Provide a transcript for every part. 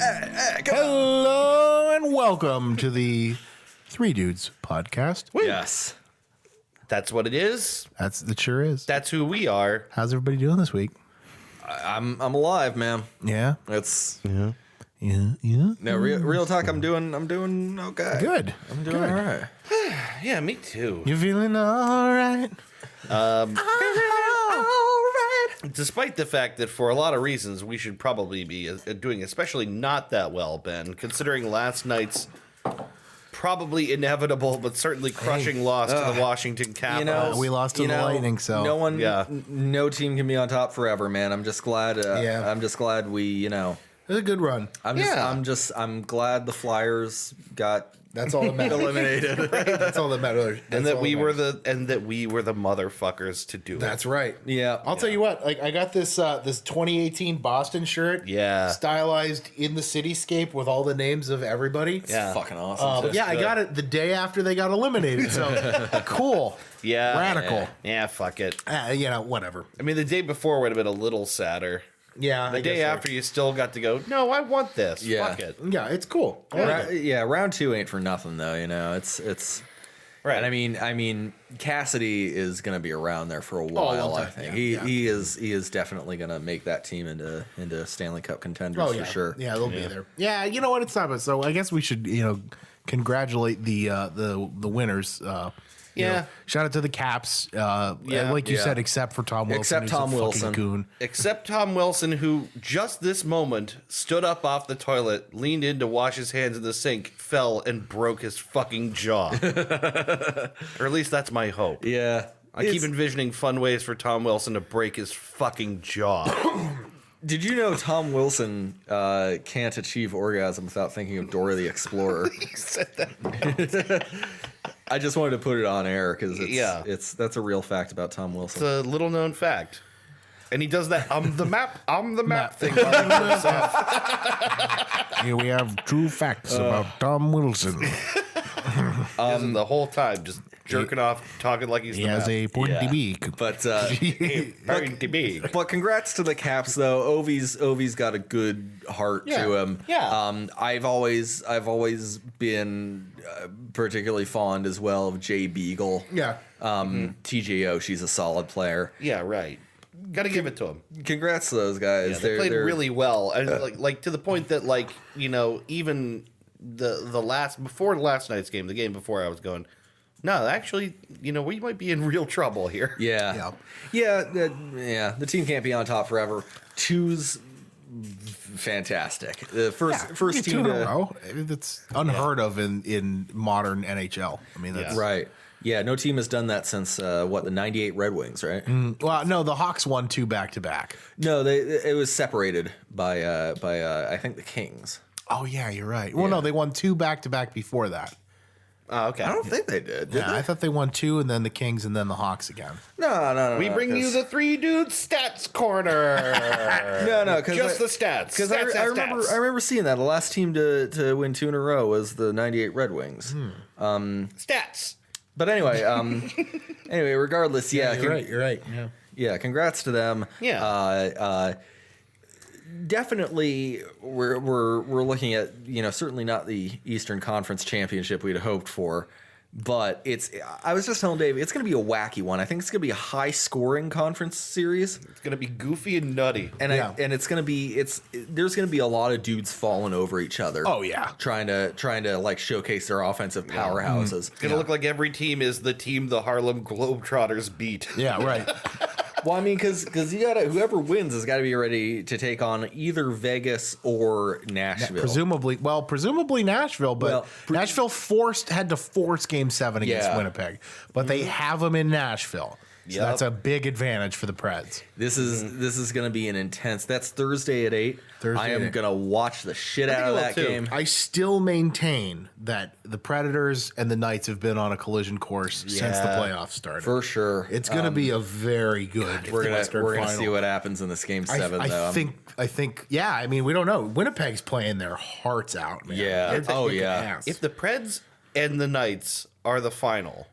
Hello and welcome to the Three Dudes podcast. Yes. That's what it is. It sure is. That's who we are. How's everybody doing this week? I'm alive, man. Yeah. It's Yeah. no real talk. I'm doing okay. Good. I'm doing all right. Yeah, me too. You feeling all right? Despite the fact that for a lot of reasons we should probably be doing especially not that well, Ben, considering last night's probably inevitable but certainly crushing loss to the Washington Capitals. We lost to the Lightning, so no team can be on top forever, man. I'm just glad. I'm just glad we, it was a good run. I'm glad the Flyers got. That's all that matters. Eliminated. That's all that matters. And that we were the motherfuckers to do it. That's right. Yeah. I'll tell you what. Like, I got this 2018 Boston shirt. Yeah. Stylized in the cityscape with all the names of everybody. Yeah. Fucking awesome. I got it the day after they got eliminated. So cool. Yeah. Radical. Yeah. Fuck it. Whatever. I mean, the day before would have been a little sadder. Yeah. The day after, you still got to go, no, I want this. Yeah. Fuck it. Yeah, it's cool. Round two ain't for nothing though. It's Right. And I mean, Cassidy is going to be around there for a while. I think he is definitely going to make that team into Stanley Cup contenders for sure. Yeah, they'll be there. Yeah, you know what? It's time. So I guess we should congratulate the winners. Shout out to the Caps. Like you said, except for Tom Wilson. Except who's Tom a Wilson. fucking goon. Except Tom Wilson, who just this moment stood up off the toilet, leaned in to wash his hands in the sink, fell, and broke his fucking jaw. Or at least that's my hope. Yeah. I keep envisioning fun ways for Tom Wilson to break his fucking jaw. Did you know Tom Wilson can't achieve orgasm without thinking of Dora the Explorer? He said that. I just wanted to put it on air because that's a real fact about Tom Wilson. It's a little known fact. And he does that I'm the map thing. Here we have true facts about Tom Wilson. The whole time just jerking off, talking like he's He the has map. a pointy beak. But Pointy beak. But congrats to the Caps though. Ovi's got a good heart to him. Yeah. I've always been particularly fond as well of Jay Beagle. Yeah. TJO, she's a solid player. Yeah, right. Got to give it to him. Congrats to those guys. Yeah, they played really well, and like to the point that even before last night's game, the game before, I was going, no, actually, we might be in real trouble here. Yeah. The team can't be on top forever. Two's fantastic. The first team in a row. That's unheard of in modern NHL. I mean, that's right. Yeah, no team has done that since the '98 Red Wings, right? Well, no, the Hawks won 2 back-to-back. No, it was separated by I think the Kings. Oh yeah, you're right. Well, no, they won 2 back-to-back before that. Oh, okay. I don't think they did. Yeah, I thought they won 2 and then the Kings and then the Hawks again. No. We bring you the Three Dudes Stats Corner. No, because just the stats. Because I remember seeing that the last team to win 2 in a row was the '98 Red Wings. Stats. But anyway, regardless, You're right. Yeah. Yeah, congrats to them. Yeah. Definitely, we're looking at certainly not the Eastern Conference Championship we'd hoped for, but I was just telling Dave it's going to be a wacky one. I think it's going to be a high scoring conference series. It's going to be goofy and nutty, and it's going to be there's going to be a lot of dudes falling over each other. Oh yeah, trying to like showcase their offensive powerhouses. It's going to look like every team is the team the Harlem Globetrotters beat. Yeah, right. Well, I mean, because whoever wins has got to be ready to take on either Vegas or Nashville. Presumably Nashville, but Nashville had to force Game 7 against Winnipeg, but they have them in Nashville. So that's a big advantage for the Preds. This is going to be an intense. That's Thursday at 8. I am going to watch the shit out of that game. I still maintain that the Predators and the Knights have been on a collision course since the playoffs started. For sure, it's going to be a very good. We're going to see what happens in this Game 7. I think. Yeah, I mean, we don't know. Winnipeg's playing their hearts out, man. Yeah. If the Preds and the Knights are the final.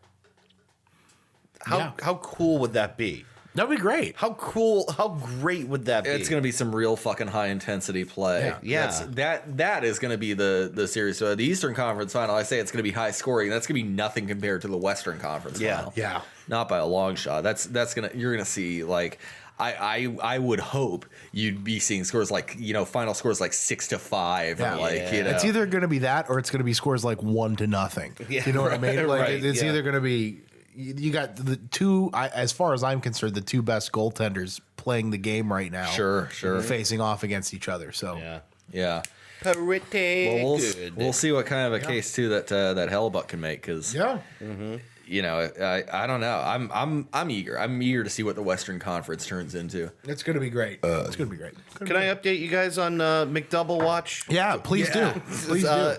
How cool would that be? That'd be great. How cool, how great would that be? It's going to be some real fucking high intensity play. Yeah. That is going to be the series. So the Eastern Conference final, I say it's going to be high scoring. That's going to be nothing compared to the Western Conference final. Yeah. Not by a long shot. You're going to see like I would hope you'd be seeing scores like, final scores like 6-5 or like, It's either going to be that or it's going to be scores like 1-0. Yeah. You know what I mean? Like Right, it's yeah. either going to be you got the two, as far as I'm concerned, the two best goaltenders playing the game right now. Sure. Facing off against each other. So Yeah. Pretty Well, good. we'll see what kind of a case too that Hellebuck can make because yeah. I don't know. I'm eager. I'm eager to see what the Western Conference turns into. It's going to be great. It's going to be great. Can I update you guys on McDouble Watch? Yeah, please do. Please do.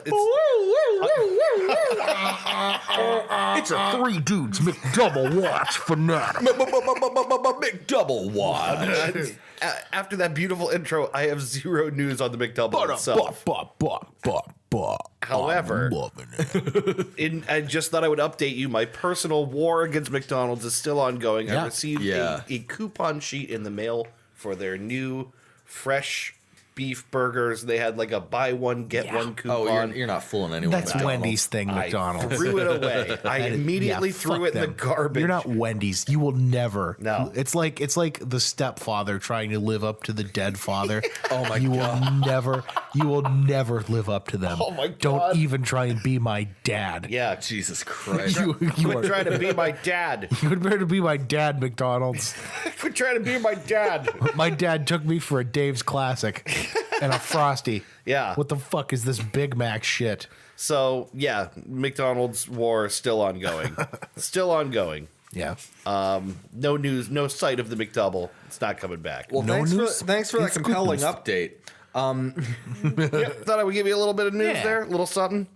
It's a 3 dudes McDouble watch fanatic. McDouble watch. After that beautiful intro, I have zero news on the McDouble itself. However, I'm loving it. I just thought I would update you. My personal war against McDonald's is still ongoing. I received a coupon sheet in the mail for their new fresh beef burgers. They had like a buy one get one coupon. You're not fooling anyone. That's Wendy's thing, McDonald's. I threw it away. I immediately threw it in the garbage. You're not Wendy's. You will never. No. It's like the stepfather trying to live up to the dead father. Oh my you God. You will never live up to them. Oh my God. Don't even try and be my dad. Yeah, Jesus Christ. quit trying to be my dad. You would better be my dad, McDonald's. Quit trying to be my dad. My dad took me for a Dave's Classic and a Frosty. Yeah. What the fuck is this Big Mac shit? So, yeah, McDonald's war is still ongoing. Still ongoing. Yeah. No news, no sight of the McDouble. It's not coming back. Well, No thanks news? for that It's compelling good news. update. Thought I would give you a little bit of news Yeah. there, a little something.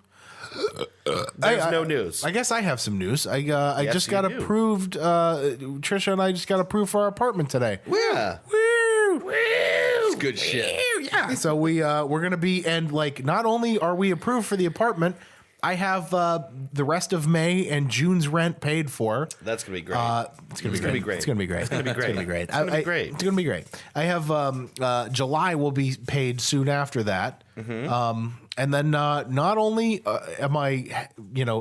There's no news. I guess I have some news. I Yes, just you got do. approved. Trisha and I just got approved for our apartment today. Yeah. Woo! It's good shit. Yeah. So we're gonna be, and like, not only are we approved for the apartment, I have the rest of May and June's rent paid for. That's going to be great. It's gonna be great. It's gonna be great. It's gonna be great. It's gonna be great. It's gonna be great. It's gonna be great. I have July will be paid soon after that. And then not only am I,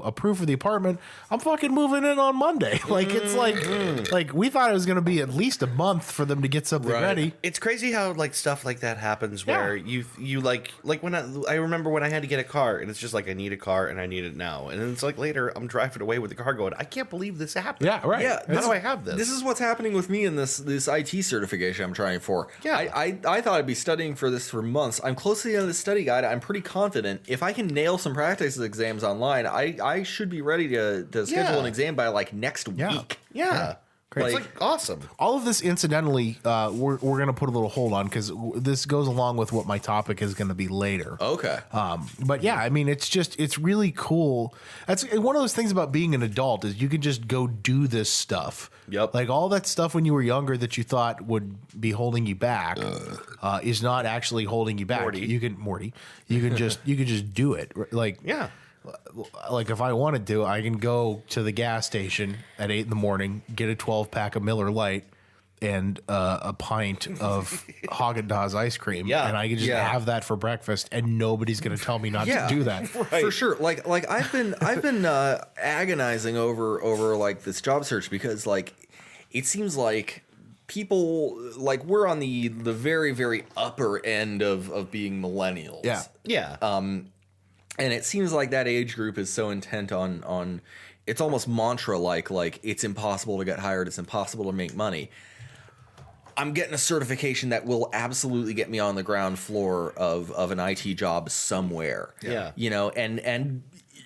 approved for the apartment, I'm fucking moving in on Monday. Like it's like we thought it was going to be at least a month for them to get something ready. It's crazy how like stuff like that happens where you like when I remember when I had to get a car and it's just like I need a car and I need it now, and then it's like later I'm driving away with the car going, I can't believe this happened. Yeah, right. Yeah, How do I have this? This is what's happening with me in this IT certification I'm trying for. Yeah. I thought I'd be studying for this for months. I'm close to the end of the study guide. I'm pretty confident if I can nail some practice exams online, I should be ready to schedule an exam by like next week. Yeah. Great. It's like awesome. All of this, incidentally, we're going to put a little hold on because this goes along with what my topic is going to be later. Okay. But yeah, I mean, it's really cool. That's one of those things about being an adult is you can just go do this stuff. Yep. Like all that stuff when you were younger that you thought would be holding you back is not actually holding you back. Morty. You can just do it. Like Yeah. Like if I wanted to, I can go to the gas station at 8 a.m, get a 12-pack of Miller Lite and a pint of Haagen-Dazs ice cream, Yeah. and I can just have that for breakfast, and nobody's going to tell me not to do that. For sure. Like I've been agonizing over like this job search because like it seems like people like we're on the very very upper end of being millennials. Yeah. Yeah. And it seems like that age group is so intent on it's almost mantra like it's impossible to get hired, it's impossible to make money. I'm getting a certification that will absolutely get me on the ground floor of an IT job somewhere. Yeah. And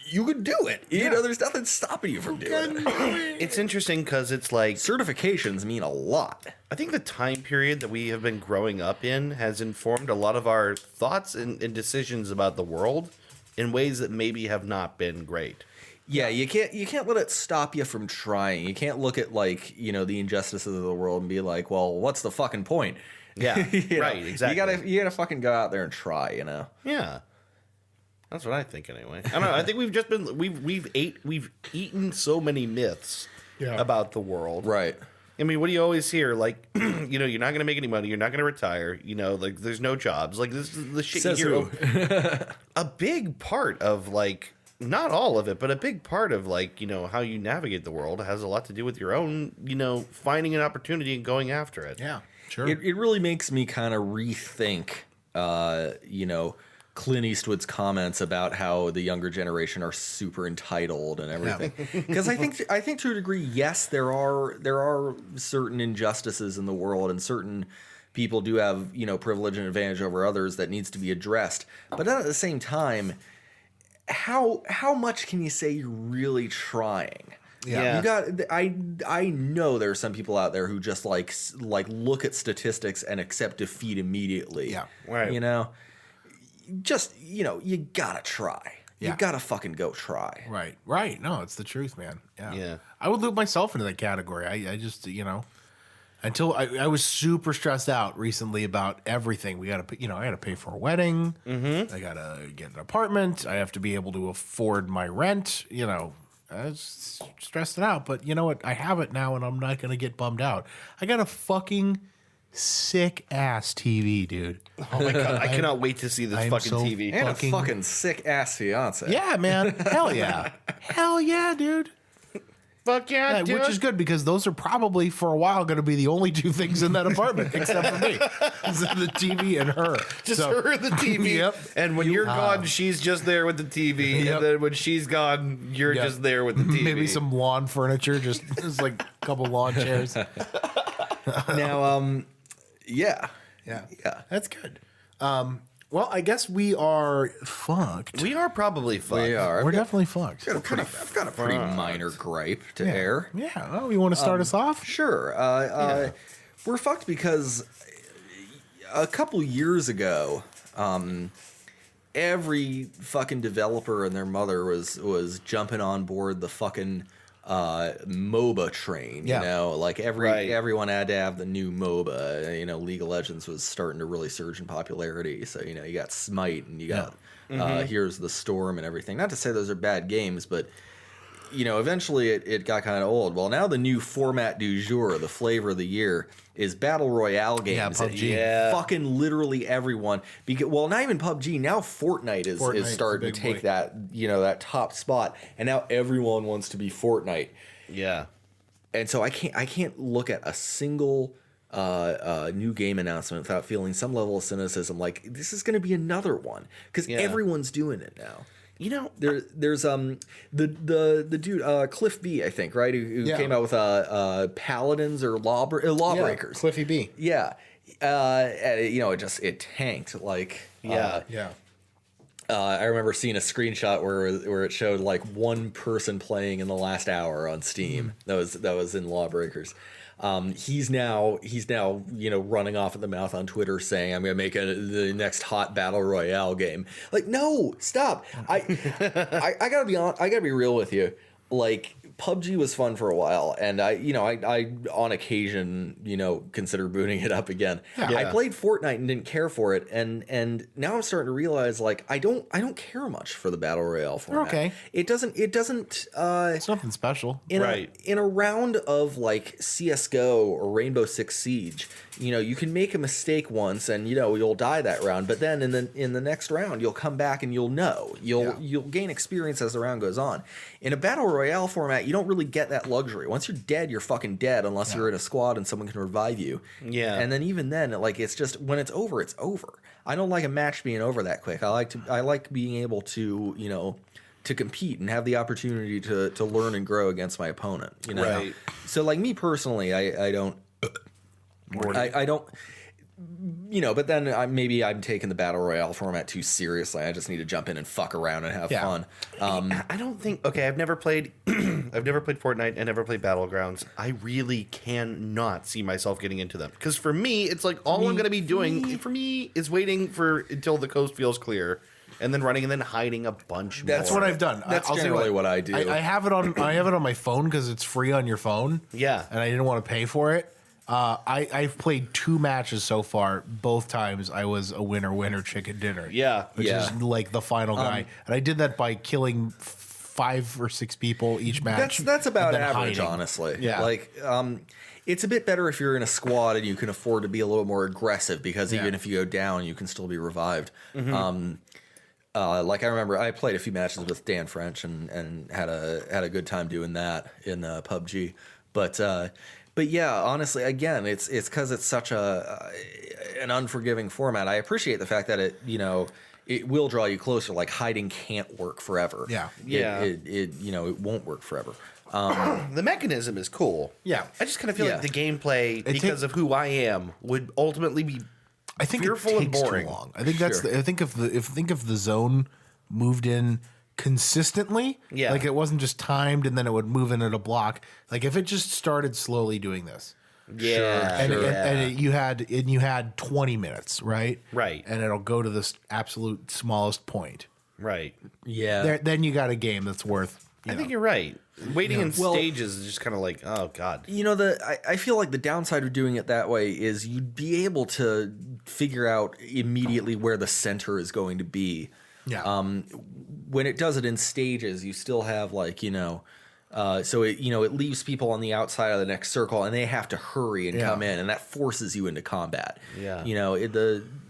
you could do it. You know, there's nothing stopping you from doing it. It's interesting because it's like Certifications mean a lot. I think the time period that we have been growing up in has informed a lot of our thoughts and decisions about the world in ways that maybe have not been great. Yeah, you can't let it stop you from trying. You can't look at like, the injustices of the world and be like, well, what's the fucking point? Yeah. Right, exactly. You gotta fucking go out there and try, Yeah. That's what I think anyway. I don't know. I think we've just been we've eaten so many myths about the world. Right. I mean, what do you always hear? Like, you know, you're not going to make any money. You're not going to retire. You know, like, there's no jobs. Like, this is the shit Says you who? hear. A big part of, like, not all of it, but a big part of, like, you know, how you navigate the world has a lot to do with your own, you know, finding an opportunity and going after it. Yeah, sure. It really makes me kind of rethink, you know, Clint Eastwood's comments about how the younger generation are super entitled and everything. Because I think to a degree, yes, there are certain injustices in the world, and certain people do have, you know, privilege and advantage over others that needs to be addressed. But then at the same time, how much can you say you're really trying? Yeah. You got. I know there are some people out there who just like look at statistics and accept defeat immediately. Yeah. Right. You know, just, you know, you gotta try. Yeah. You gotta fucking go try. Right. No, it's the truth, man. Yeah. Yeah. I would loop myself into that category. I just, you know, until I was super stressed out recently about everything. We got to, you know, I got to pay for a wedding. Mm-hmm. I got to get an apartment. I have to be able to afford my rent. You know, I was stressed it out. But you know what? I have it now, and I'm not going to get bummed out. I got a fucking sick ass TV, dude. Oh my God. I cannot wait to see this I'm fucking so TV. And Fucking- a fucking sick ass fiance. Yeah, man. Hell yeah. Hell yeah, dude. Fuck yeah, Yeah, dude. which is good because those are probably for a while going to be the only two things in that apartment, except for me. The TV and her. Just So- her, the TV. Yep. And when you're gone, she's just there with the TV. Yep. And then when she's gone, you're Yep. just there with the TV. Maybe some lawn furniture, just like a couple lawn chairs. Now, yeah. Yeah. Yeah. That's good. Well, I guess we are fucked. We are probably fucked. We are. We're definitely fucked. I've got a pretty minor gripe to air. Yeah. Oh, you want to start us off? Sure. We're fucked because a couple years ago, every fucking developer and their mother was jumping on board the fucking MOBA train. Yeah. You know, like Right. everyone had to have the new MOBA. You know, League of Legends was starting to really surge in popularity. So, you know, you got Smite and you got Here's the Storm and everything. Not to say those are bad games, but you know, eventually it got kind of old. Well, now the new format du jour, the flavor of the year, is battle royale games. PUBG. Yeah. Fucking literally everyone. Because, well, not even PUBG. Now Fortnite is Fortnite's starting a to big take boy. that, you know, that top spot, and now everyone wants to be Fortnite. Yeah. And so I can't look at a single new game announcement without feeling some level of cynicism. Like, this is going to be another one because Yeah. everyone's doing it now. You know, There's the dude Cliff B, I think, right, who Yeah. came out with Paladins or Lawbreakers. Cliffy B. Yeah, and, you know, it tanked. Like, Yeah. Yeah. I remember seeing a screenshot where it showed like one person playing in the last hour on Steam. That was in Lawbreakers. He's now you know, running off at the mouth on Twitter saying, I'm gonna make the next hot battle royale game. Like, no, stop. I gotta be I gotta be real with you. Like, PUBG was fun for a while, and I on occasion, you know, consider booting it up again. Yeah. I played Fortnite and didn't care for it, and now I'm starting to realize, like, I don't care much for the battle royale format. Okay. It doesn't It's nothing special. Right. in a round of like CS:GO or Rainbow Six Siege, you know, you can make a mistake once and, you know, you'll die that round, but then in the next round you'll come back and you'll gain experience as the round goes on. In a battle royale format, you don't really get that luxury. Once you're dead, you're fucking dead unless you're in a squad and someone can revive you. Yeah. And then even then, like, it's just, when it's over, it's over. I don't like a match being over that quick. I like being able to, you know, to compete and have the opportunity to learn and grow against my opponent, you know. Right. So, like, me personally, I don't, you know, but then maybe I'm taking the battle royale format too seriously. I just need to jump in and fuck around and have fun. I don't think. Okay, I've never played. I've never played Fortnite. I never played Battlegrounds. I really cannot see myself getting into them because for me, it's like all I'm going to be doing for me is waiting until the coast feels clear, and then running and then hiding a bunch. That's more. what I've done. That's I'll tell you generally what I do. I have it on my phone because it's free on your phone. Yeah. And I didn't want to pay for it. I've played 2 matches so far. Both times I was a winner chicken dinner. Yeah. Which Yeah. is like the final guy. And I did that by killing 5 or 6 people each match. That's about and then average, hiding. honestly. Yeah. Like, It's a bit better if you're in a squad and you can afford to be a little more aggressive because Yeah. even if you go down, you can still be revived. Like I remember, I played a few matches with Dan French and had a good time doing that in PUBG. But yeah, honestly, again, it's because it's such an unforgiving format. I appreciate the fact that it will draw you closer. Like hiding can't work forever. Yeah. It won't work forever. The mechanism is cool. Yeah. I just kind of feel Yeah. like the gameplay, because of who I am, would ultimately be I think fearful it and takes boring. too long. I think that's. I think if the zone moved in consistently, Yeah. like it wasn't just timed and then it would move in at a block. Like if it just started slowly doing this, Yeah. and you had 20 minutes, right? Right. And it'll go to this absolute smallest point. Right. Yeah. Then you got a game that's worth. I think you're right. Waiting in Well- stages is just kind of like, oh, God. I feel like the downside of doing it that way is you'd be able to figure out immediately where the center is going to be. Yeah. When it does it in stages, you still have so it leaves people on the outside of the next circle and they have to hurry and come in, and that forces you into combat. Yeah.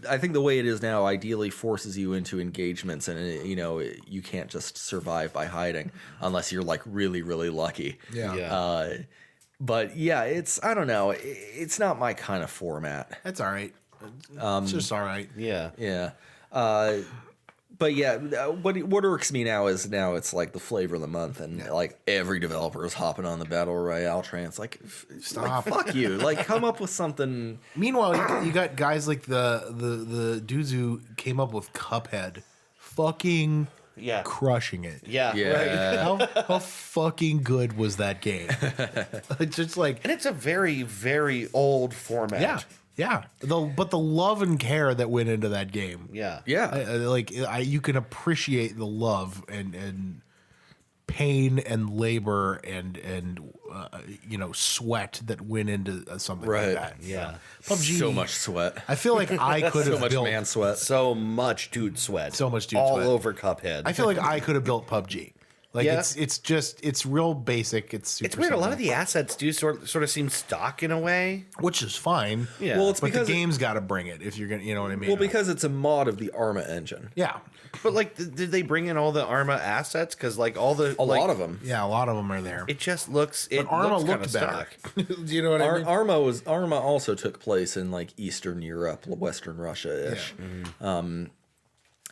I think the way it is now ideally forces you into engagements, and you can't just survive by hiding unless you're like really, really lucky. Yeah. But yeah, I don't know. It's not my kind of format. That's all right. It's just all right. Yeah. Yeah. But yeah, what irks me now is it's like the flavor of the month, and like every developer is hopping on the battle royale train. It's like, Stop. fuck you! Like, come up with something. Meanwhile, you got guys like the dudes who came up with Cuphead, fucking Yeah. crushing it. Yeah. Yeah. Right. How fucking good was that game? It's just like And it's a very, very old format. yeah. But the love and care that went into that game. Yeah. Yeah. You can appreciate the love and pain and labor and sweat that went into something Right. like that. Yeah. PUBG. So much sweat. I feel like I could have So much built. man sweat. So much dude sweat. So much dude all sweat. over Cuphead. I feel like I could have built PUBG. Like Yeah. it's real basic. It's super it's weird. A lot of simple, the assets do sort of seem stock in a way. which is fine. Yeah. Well, it's But the because game's got to bring it if you're gonna, you know what I mean? well, because it's a mod of the Arma engine. yeah, But like, did they bring in all the Arma assets? Because like all the A lot of them. yeah, a lot of them are there. it just looks. It But Arma looks looked kinda better. stock. Do you know what I mean? Arma also took place in like Eastern Europe, Western Russia ish.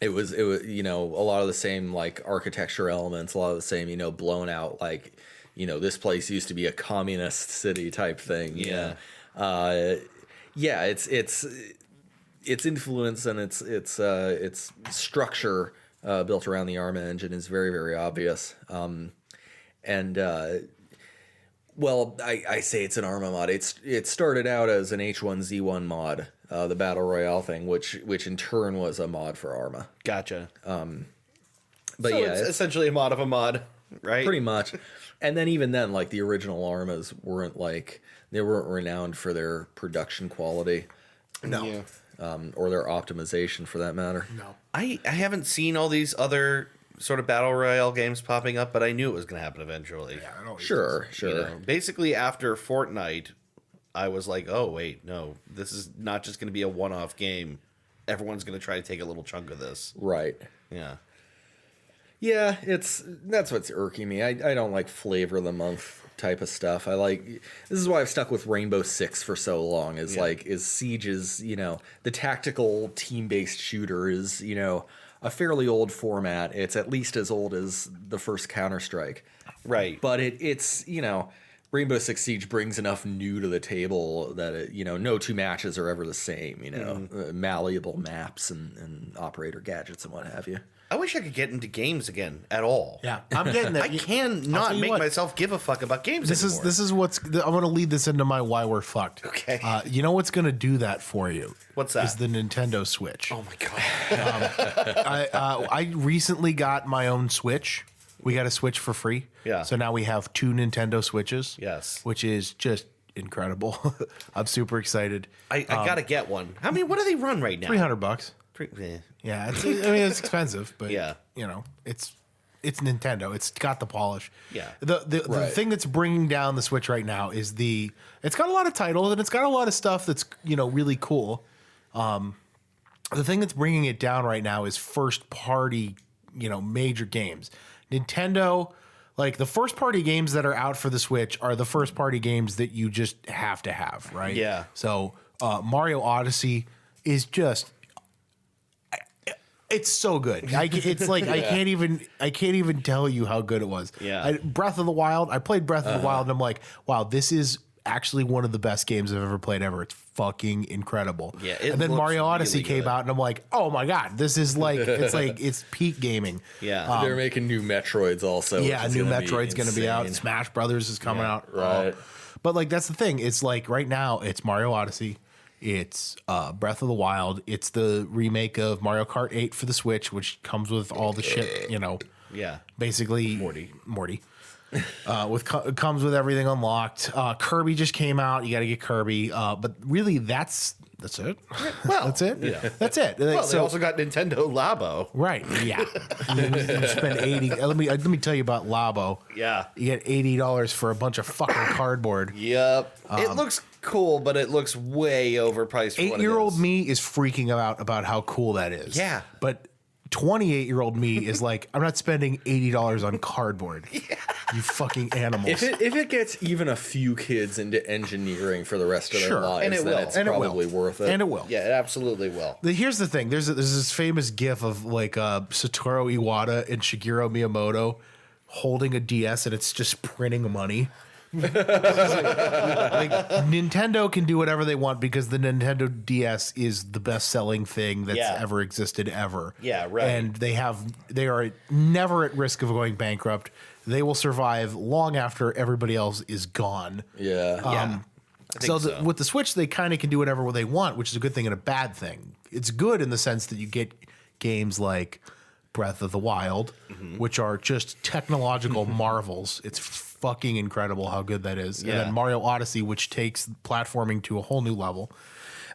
It was a lot of the same like architecture elements, a lot of the same blown out like this place used to be a communist city type thing. Yeah. Its influence and its structure built around the Arma engine is very, very obvious. Well, I say it's an Arma mod. It started out as an H1Z1 mod, the Battle Royale thing, which in turn was a mod for Arma. Gotcha. But So yeah, it's essentially a mod of a mod, right? pretty much. And then even then, like the original Armas weren't renowned for their production quality. No, Yeah. Or their optimization for that matter. no. I haven't seen all these other sort of battle royale games popping up, but I knew it was going to happen eventually. Yeah, I don't Sure. You know, basically, after Fortnite, I was like, oh, wait, no, this is not just going to be a one-off game. Everyone's going to try to take a little chunk of this. Right. Yeah. Yeah, that's what's irking me. I don't like flavor of the month type of stuff. This is why I've stuck with Rainbow Six for so long. Is Siege is, the tactical team-based shooter is, a fairly old format. It's at least as old as the first Counter-Strike. Right. But it's Rainbow Six Siege brings enough new to the table that no two matches are ever the same. Malleable maps and operator gadgets and what have you. I wish I could get into games again at all. Yeah, I'm getting that. I can I'll not tell you make what. myself give a fuck about games anymore. This is what's. I'm going to lead this into my why we're fucked. Okay. You know what's going to do that for you? What's that? Is the Nintendo Switch. Oh my god. I recently got my own Switch. We got a Switch for free. Yeah. So now we have 2 Nintendo Switches. Yes. Which is just incredible. I'm super excited. I gotta get one. What do they run right now? $300. Eh. Yeah, it's expensive, but Yeah. it's it's Nintendo. It's got the polish. Yeah. The thing that's bringing down the Switch right now is it's got a lot of titles and it's got a lot of stuff that's, really cool. The thing that's bringing it down right now is first party, major games. Nintendo, like the first party games that are out for the Switch are the first party games that you just have to have, right? Yeah. So Mario Odyssey is just, it's so good. It's like I can't even tell you how good it was. Yeah. Breath of the Wild. I played Breath of the Wild, and I'm like, wow, this is actually one of the best games I've ever played ever. It's fucking incredible. Yeah. And then Mario Odyssey really came good. out, and I'm like, oh my god, this is it's peak gaming. Yeah. They're making new Metroids also. Yeah, which is new gonna be Metroid's going to be out. insane. Smash Brothers is coming out. right. But like that's the thing. It's like right now it's Mario Odyssey. It's Breath of the Wild. It's the remake of Mario Kart 8 for the Switch, which comes with all the shit, Yeah. basically Morty. Comes with everything unlocked. Kirby just came out. You got to get Kirby. But really, that's it. Well, that's it. yeah. That's it. Well, they also got Nintendo Labo. Right. Yeah. you spend 80. Let me tell you about Labo. Yeah. You get $80 for a bunch of fucking cardboard. Yep. It looks cool, but it looks way overpriced for what it 8-year-old is. me is freaking out about how cool that is. Yeah. But 28-year-old me is like, I'm not spending $80 on cardboard. Yeah. You fucking animals. If it gets even a few kids into engineering for the rest of Sure. their lives, And it then will. it's And it will. probably worth it. And it will. Yeah, it absolutely will. Here's the thing. There's this famous gif of like Satoru Iwata and Shigeru Miyamoto holding a DS and it's just printing money. Like, Nintendo can do whatever they want because the Nintendo DS is the best selling thing that's ever existed ever. Yeah, right. And they are never at risk of going bankrupt. They will survive long after everybody else is gone. Yeah. Yeah. I think so. With the Switch, they kind of can do whatever they want, which is a good thing and a bad thing. It's good in the sense that you get games like Breath of the Wild, which are just technological marvels. It's fucking incredible how good that is. Yeah. And then Mario Odyssey, which takes platforming to a whole new level.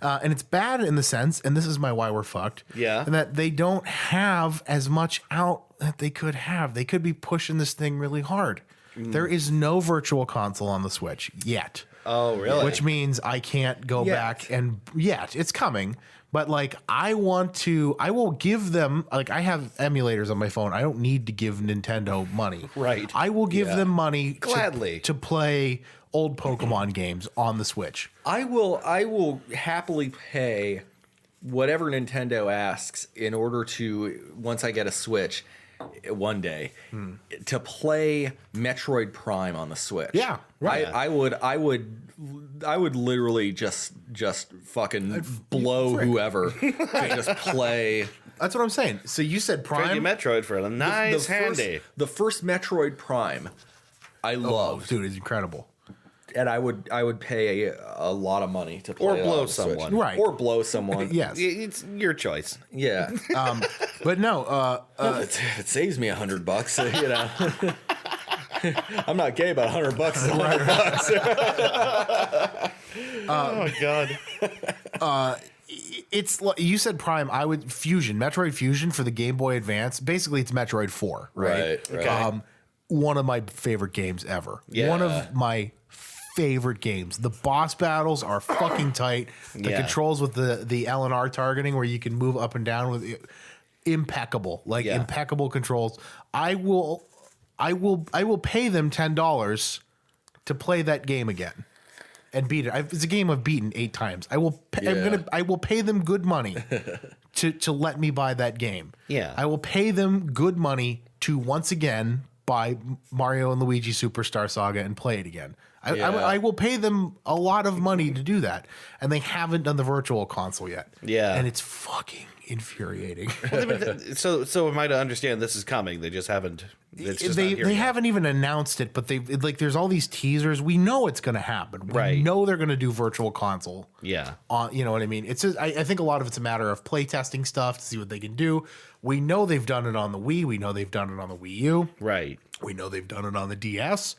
And it's bad in the sense, and this is why we're fucked. Yeah. And that they don't have as much out that they could have. They could be pushing this thing really hard. There is no virtual console on the Switch yet. Oh, really? Which means I can't go back and it's coming. But like I will give them, like I have emulators on my phone. I don't need to give Nintendo money. Right. I will give them money Gladly. to play old Pokemon games on the Switch. I will happily pay whatever Nintendo asks in order to, once I get a Switch one day, to play Metroid Prime on the Switch. Yeah, right. I would literally just fucking blow whoever to just play. That's what I'm saying. So you said Trade you Prime? Metroid for a nice handy. The first Metroid Prime, I Oh, love, dude, it's incredible. and I would pay a lot of money to play Or it blow on the Switch. someone. Right. Or blow someone. Yes. It's your choice. Yeah. But no, If it saves me $100, you know. I'm not gay, but $100 is $100. Oh, God. it's you said Prime. I would Metroid Fusion for the Game Boy Advance. Basically, it's Metroid 4, right? Right. One of my favorite games ever. Yeah. One of my favorite games. The boss battles are fucking tight. The controls with the LNR targeting, where you can move up and down with impeccable, impeccable controls. I will pay them $10 to play that game again and beat it. It's a game I've beaten 8 times. I will pay them good money to let me buy that game. Yeah. I will pay them good money to once again buy Mario and Luigi Superstar Saga and play it again. I will pay them a lot of money to do that, and they haven't done the virtual console yet. Yeah. And it's fucking infuriating. So am I to understand this is coming? They just haven't. It's just not here They yet. haven't even announced it, but there's all these teasers. We know it's going to happen. We Right. know they're going to do virtual console. Yeah. You know what I mean? It's just, I think a lot of it's a matter of play testing stuff to see what they can do. We know they've done it on the Wii. We know they've done it on the Wii U. Right. We know they've done it on the DS.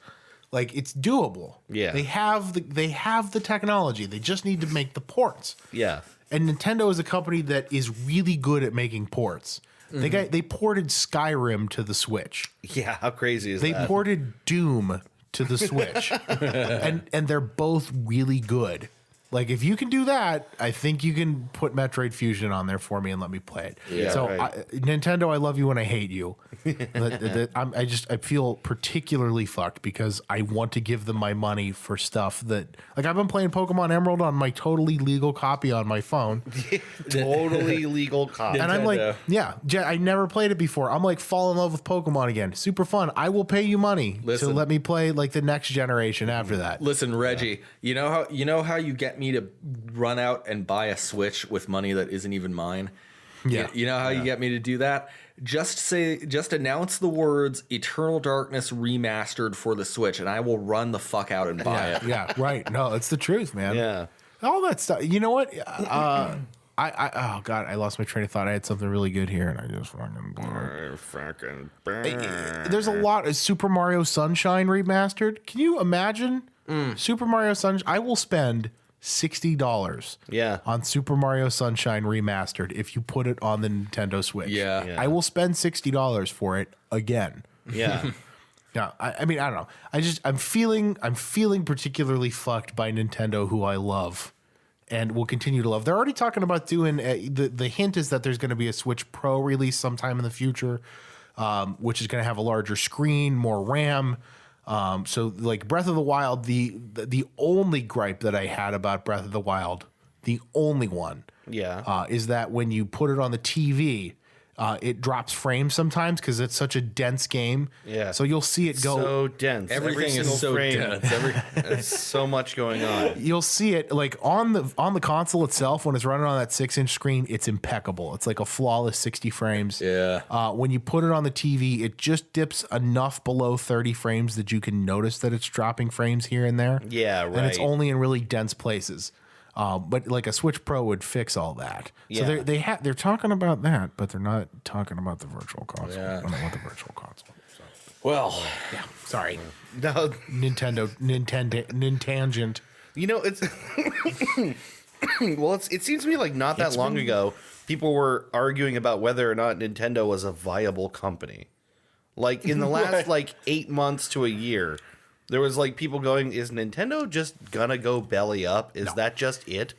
Like, it's doable. Yeah. They have the technology. They just need to make the ports. Yeah. And Nintendo is a company that is really good at making ports. They ported Skyrim to the Switch. Yeah, how crazy is They that? ported Doom to the Switch, and they're both really good. Like, if you can do that, I think you can put Metroid Fusion on there for me and let me play it. Yeah, so, right. Nintendo, I love you and I hate you. I feel particularly fucked because I want to give them my money for stuff that, like, I've been playing Pokemon Emerald on my totally legal copy on my phone. Totally legal copy. And I'm like, Nintendo. yeah, I never played it before. I'm like, fall in love with Pokemon again. Super fun. I will pay you money to let me play like the next generation after that. Listen, Reggie, you know how you get me to run out and buy a Switch with money that isn't even mine? Yeah. You know how you get me to do that? Just announce the words Eternal Darkness Remastered for the Switch, and I will run the fuck out and buy it. Yeah, right. No, it's the truth, man. Yeah. All that stuff. You know what? Oh God, I lost my train of thought. I had something really good here, and I just fucking blew it. There's a lot of Super Mario Sunshine remastered. Can you imagine Super Mario Sunshine? I will spend $60 on Super Mario Sunshine remastered if you put it on the Nintendo Switch. Yeah. I will spend $60 for it again. Yeah. Yeah, I mean, I don't know. I'm feeling particularly fucked by Nintendo, who I love and will continue to love. They're already talking about doing the hint is that there's going to be a Switch Pro release sometime in the future, which is going to have a larger screen, more RAM. So like Breath of the Wild, the only gripe that I had about Breath of the Wild, the only one, is that when you put it on the TV, it drops frames sometimes because it's such a dense game. Yeah. So you'll see it go So dense. Everything is so dense. There's so much going on. You'll see it like on the console itself when it's running on that 6-inch screen. It's impeccable. It's like a flawless 60 frames. Yeah. When you put it on the TV, it just dips enough below 30 frames that you can notice that it's dropping frames here and there. Yeah, right. And it's only in really dense places. But like a Switch Pro would fix all that. Yeah. So they're talking about that, but they're not talking about the virtual console. Yeah. I don't want the virtual console. So. Well, Yeah, sorry. No, Nintendo, Nintangent. you know, it's well, it seems to me like not that long ago, people were arguing about whether or not Nintendo was a viable company. Like in the last like 8 months to a year, there was like people going, "Is Nintendo just gonna go belly up? Is that just it?"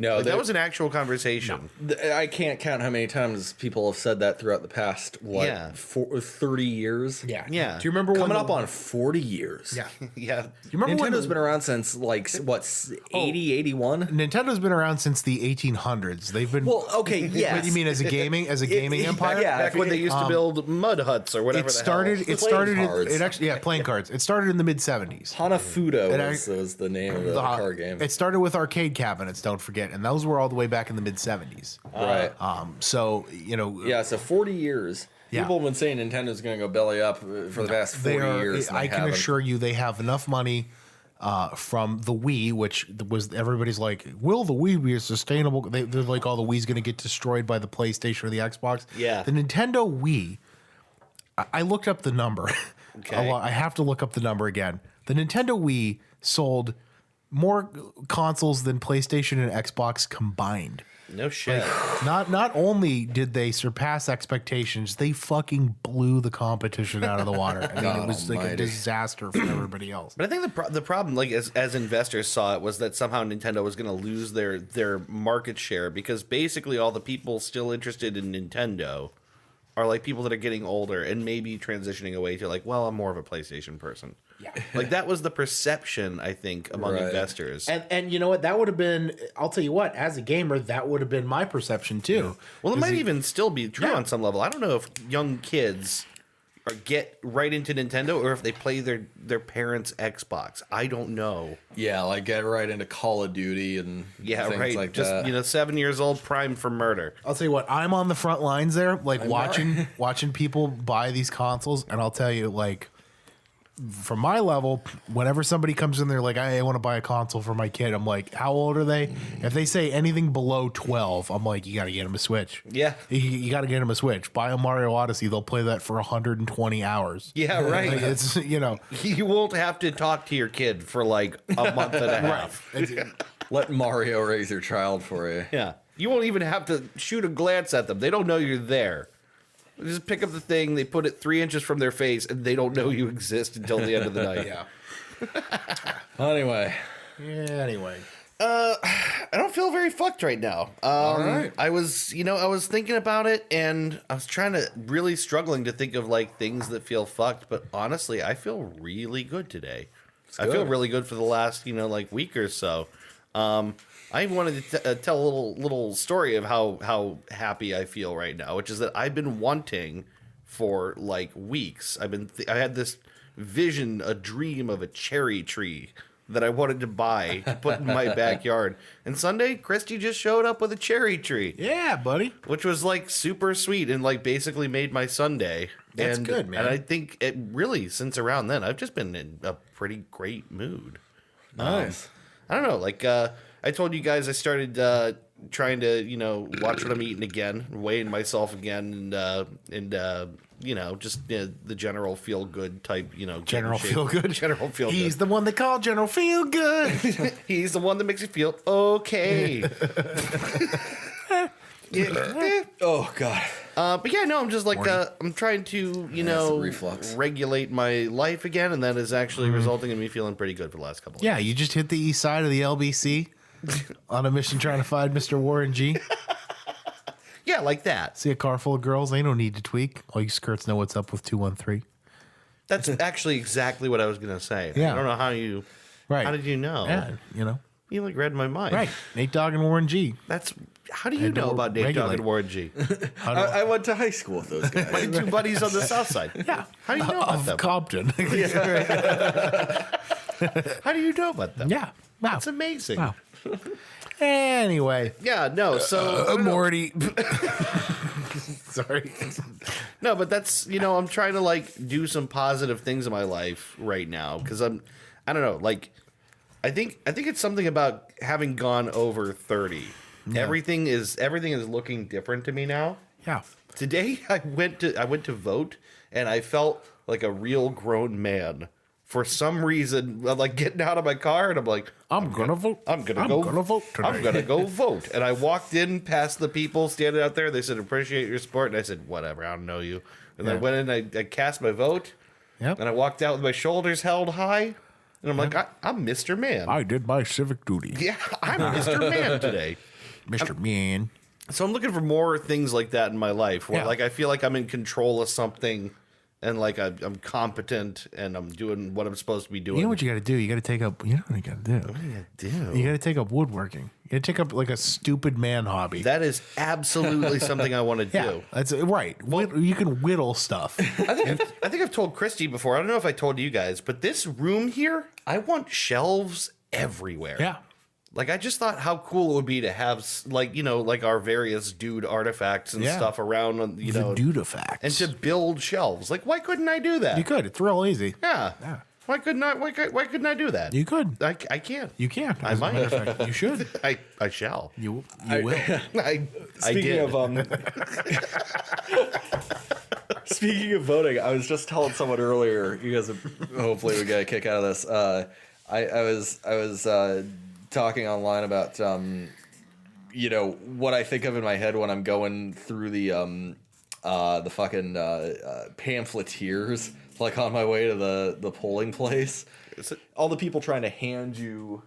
no, Like, that was an actual conversation. I can't count how many times people have said that throughout the past 30 years. Yeah. Yeah. Do you remember Coming when up on 40 years. Yeah. Yeah. Do you remember Nintendo's when been around since like what 80, 81? Nintendo's been around since the 1800s. They've been. Well, okay, What yes. do you mean as a gaming empire? yeah. Back when they used to build mud huts or whatever. It started. The It Playing started. cards. It actually, playing cards. It started in the mid 70s. Hanafuda It was the name of the card game. It started with arcade cabinets. Don't forget, and those were all the way back in the mid 70s. Right. So you know. Yeah, so 40 years. Yeah. People have been saying Nintendo's going to go belly up for the past 40 years. and I they can haven't. assure you, they have enough money from the Wii, which was everybody's like, will the Wii be a sustainable? They're like, oh, the Wii's going to get destroyed by the PlayStation or the Xbox. Yeah. The Nintendo Wii. I looked up the number. Okay. I have to look up the number again. The Nintendo Wii sold more consoles than PlayStation and Xbox combined. No shit. Not only did they surpass expectations, they fucking blew the competition out of the water. I mean, God it was like a almighty. disaster for everybody else. But I think the problem, like as investors saw it, was that somehow Nintendo was going to lose their market share because basically all the people still interested in Nintendo are like people that are getting older and maybe transitioning away to like, well, I'm more of a PlayStation person. Yeah. Like that was the perception, I think, among Right. investors. And you know what? That would have been, I'll tell you what, as a gamer, that would have been my perception too. Well, it might even still be true Yeah. on some level. I don't know if young kids get right into Nintendo or if they play their parents' Xbox. I don't know. Yeah, like get right into Call of Duty and Yeah, things right. like Just that. 7 years old, primed for murder. I'll tell you what, I'm on the front lines there, like watching people buy these consoles, and I'll tell you, like, from my level, whenever somebody comes in there like, I want to buy a console for my kid, I'm like, how old are they? If they say anything below 12, I'm like, you got to get them a Switch. Yeah. You got to get them a Switch. Buy a Mario Odyssey. They'll play that for 120 hours. Yeah, right. Like, it's, you know. You won't have to talk to your kid for like a month and a half. Let Mario raise your child for you. Yeah. You won't even have to shoot a glance at them. They don't know you're there. They just pick up the thing, they put it 3 inches from their face, and they don't know you exist until the end of the night. Yeah. Anyway. Yeah. Anyway. I don't feel very fucked right now. All right. I was thinking about it, and I was really struggling to think of like things that feel fucked. But honestly, I feel really good today. I feel good. really good for the last like week or so. I wanted to tell a little story of how happy I feel right now, which is that I've been wanting for like weeks. I had this vision, a dream of a cherry tree that I wanted to buy to put in my backyard. And Sunday, Christy just showed up with a cherry tree. Yeah, buddy. Which was like super sweet and like basically made my Sunday. That's good, man. And I think it really, since around then, I've just been in a pretty great mood. Nice. I don't know, like I told you guys I started trying to, watch what I'm eating again, weighing myself again, and just the general feel good type, General feel good. General feel good. He's the one they call General Feel Good. He's the one that makes you feel okay. Yeah. Oh, God. But yeah, no, I'm just like I'm trying to, some reflux. regulate my life again, and that is actually resulting in me feeling pretty good for the last couple of Yeah, you just hit the east side of the LBC on a mission trying to find Mr. Warren G. Yeah, like that. See a car full of girls, they don't need to tweak. All you skirts know what's up with 213. That's actually exactly what I was gonna say. Yeah. I don't know how you. Right. How did you know? Yeah, You like read my mind. Right. Nate Dogg and Warren G. That's how do you know about Nate Dogg and Warren G? I went to high school with those guys. My two buddies on the south side. Yeah. How do you know about Of them? Compton. How do you know about them? Yeah. Wow. That's amazing. Wow. Anyway. Yeah, no, so Morty. Sorry. no, but that's I'm trying to like do some positive things in my life right now because I don't know, like I think it's something about having gone over 30. Yeah. Everything is looking different to me now. Yeah. Today I went to vote and I felt like a real grown man. For some reason, I'm like getting out of my car and I'm like, I'm gonna vote. I'm gonna go vote today. I'm gonna go vote. And I walked in past the people standing out there. They said, "Appreciate your support." And I said, "Whatever, I don't know you." And then I went in. I cast my vote. Yep. And I walked out with my shoulders held high. And I'm like, I'm Mr. Man. I did my civic duty. Yeah, I'm Mr. Man today. Mr. Man. So I'm looking for more things like that in my life, where Yeah. like I feel like I'm in control of something, and like I'm competent, and I'm doing what I'm supposed to be doing. You know what you got to do? You got to take up. You know what you got to do? What do you do? You got to take up woodworking. You got to take up like a stupid man hobby. That is absolutely something I want to yeah, do. that's right. You can whittle stuff. I think I've told Christy before. I don't know if I told you guys, but this room here, I want shelves everywhere. Yeah. Like, I just thought how cool it would be to have, like, like our various dude artifacts and Yeah. stuff around, The dude facts. and to build shelves. Like, why couldn't I do that? You could. It's real easy. Yeah. Yeah. Why couldn't I do that? You could. I can't. You can. I As a might. matter of fact, you should. I shall. You will. I Speaking did. Speaking of voting, I was just telling someone earlier. You guys, hopefully, we get a kick out of this. I was talking online about what I think of in my head when I'm going through the fucking pamphleteers, like on my way to the polling place. Is it- All the people trying to hand you.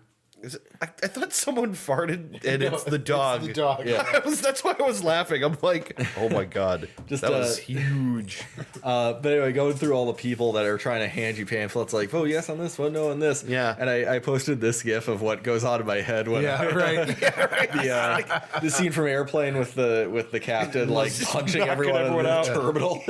I thought someone farted and it's the dog. It's the dog. Yeah. That's why I was laughing. I'm like, oh my god, Just, that was huge. But anyway, going through all the people that are trying to hand you pamphlets, like, vote yes on this, vote no on this. Yeah. And I posted this gif of what goes on in my head when Yeah, right. the scene from Airplane with the captain like punching knocking everyone in everyone the out. terminal.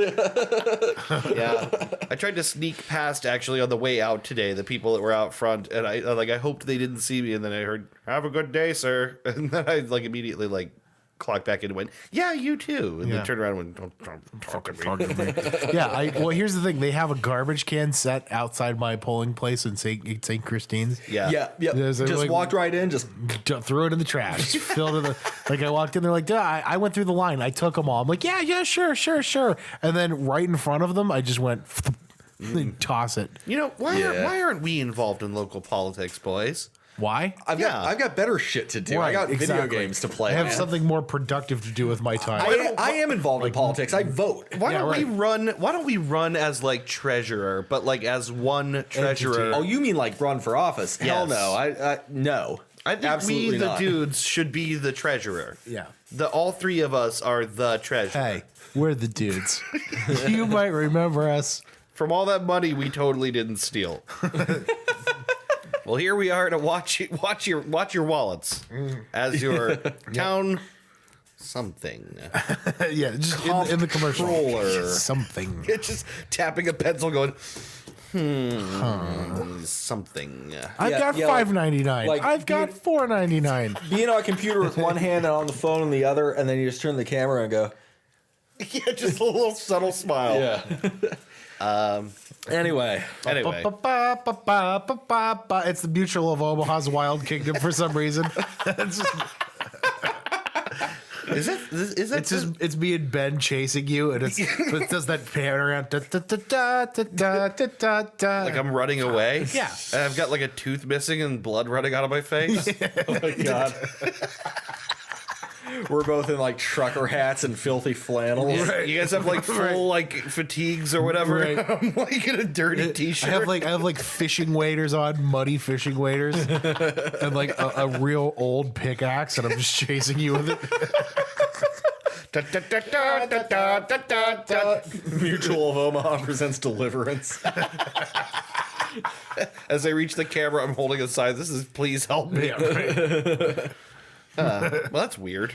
Yeah, I tried to sneak past actually on the way out today the people that were out front, and I hoped they didn't see me, and then I heard "Have a good day, sir," and then I like immediately like clocked back in and went, "Yeah, you too," and Yeah. then turned around and went, "Don't talk to me." Yeah. Well, here's the thing. They have a garbage can set outside my polling place in St. Christine's. Yeah, Yeah. There's a, Just like- walked right in, just Threw it in the trash. Filled it. Like I walked in, they're like, "Duh, I went through the line. I took them all." I'm like, yeah, sure. And then right in front of them, I just went, toss it. You know why Yeah. why aren't we involved in local politics, boys? Why? I've got better shit to do. I got video games to play. I have man. something more productive to do with my time. I am involved in politics. I vote. Why don't we run as like treasurer, but like as one treasurer? Oh, you mean like run for office? Hell Yes. no. I no. I think Absolutely we, the not. dudes, should be the treasurer. Yeah. All three of us are the treasurer. Hey, we're the dudes. You might remember us. From all that money we totally didn't steal. Well, here we are to watch your wallets as your town something. Yeah, just in the commercial. Controller. Something. It's just tapping a pencil, going, something. I've got $5.99. like I've got $4.99. Being on a computer with one hand and on the phone in the other, and then you just turn the camera and go. Yeah, just a little subtle smile. Yeah. Anyway. It's the Mutual of Omaha's Wild Kingdom for some reason. Is that It's me and Ben chasing you, and it does that pan around. like I'm running away? Yeah. And I've got like a tooth missing and blood running out of my face. Oh my god. We're both in like trucker hats and filthy flannels. Yeah. You guys have like full like fatigues or whatever. Right. I'm like in a dirty t-shirt. I have like fishing waders on, muddy fishing waders, and like a real old pickaxe, and I'm just chasing you with it. Mutual of Omaha presents Deliverance. As I reach the camera, I'm holding a sign. This is please help me. Yeah, right. Well, that's weird.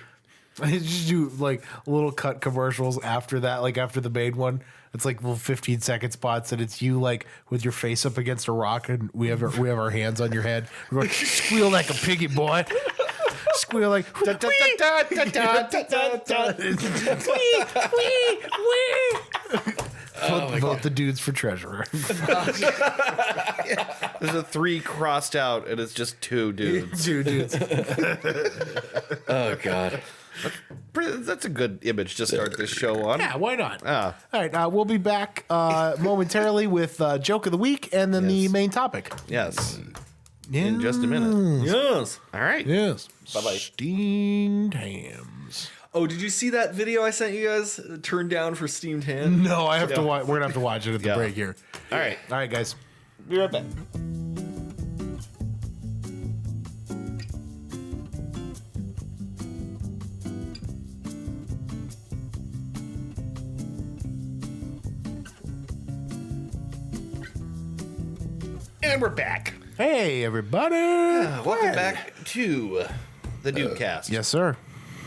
I just do like little cut commercials after that, like after the main one. It's like little 15-second spots, and it's you like with your face up against a rock, and we have our hands on your head. We're going, squeal like a piggy, boy. Squeal like vote the dudes for treasurer. There's a 3 crossed out, and it's just 2 dudes. 2 dudes. Oh god. That's a good image to start this show on. Yeah, why not? Ah. All right, we'll be back momentarily with Joke of the Week and then the main topic. Yes. In just a minute. Yes. All right. Yes. Bye-bye. Steamed hams. Oh, did you see that video I sent you guys? Turned down for steamed ham? No, I have to watch. We're gonna have to watch it at the break here. All right. All right, guys. Be right back. And we're back. Hey, everybody. Welcome back to the Dudecast. Yes, sir.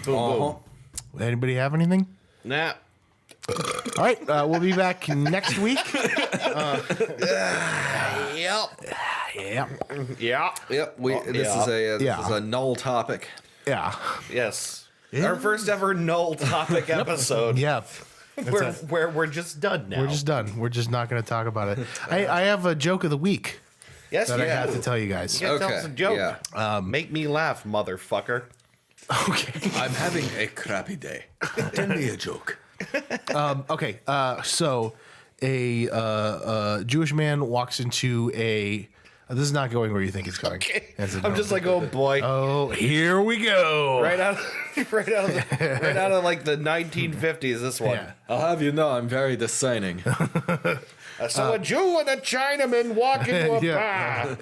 Boom, boom. Anybody have anything? Nah. All right, we'll be back next week. Yep. Yeah. Yeah. Yep. This is a null topic. Yeah. Yes. Our first ever null topic episode. Yeah. Where we're just done now. We're just done. We're just not going to talk about it. I have a joke of the week Yes, that you I have to do. tell you guys. You gotta tell Okay, us a joke. yeah. Make me laugh, motherfucker. Okay. I'm having a crappy day. Tell me a joke. Okay. So a Jewish man walks into a. This is not going where you think it's going. Okay. As a I'm just like, oh boy. oh, here we go. Right out of like the 1950s, this one. Yeah. I'll have you know I'm very discerning. I saw a Jew and a Chinaman walk into a Yeah.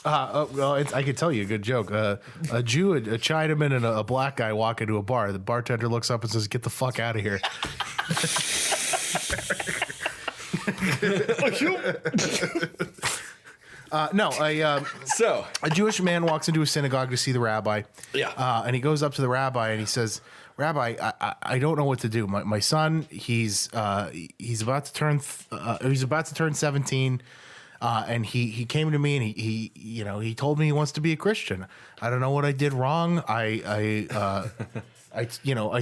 bar. Well, I could tell you a good joke. A Jew, a Chinaman, and a black guy walk into a bar. The bartender looks up and says, "Get the fuck out of here." So, A Jewish man walks into a synagogue to see the rabbi. Yeah. And he goes up to the rabbi and he says, "Rabbi, I don't know what to do. My son, he's about to turn 17, and he came to me and he told me he wants to be a Christian. I don't know what I did wrong. I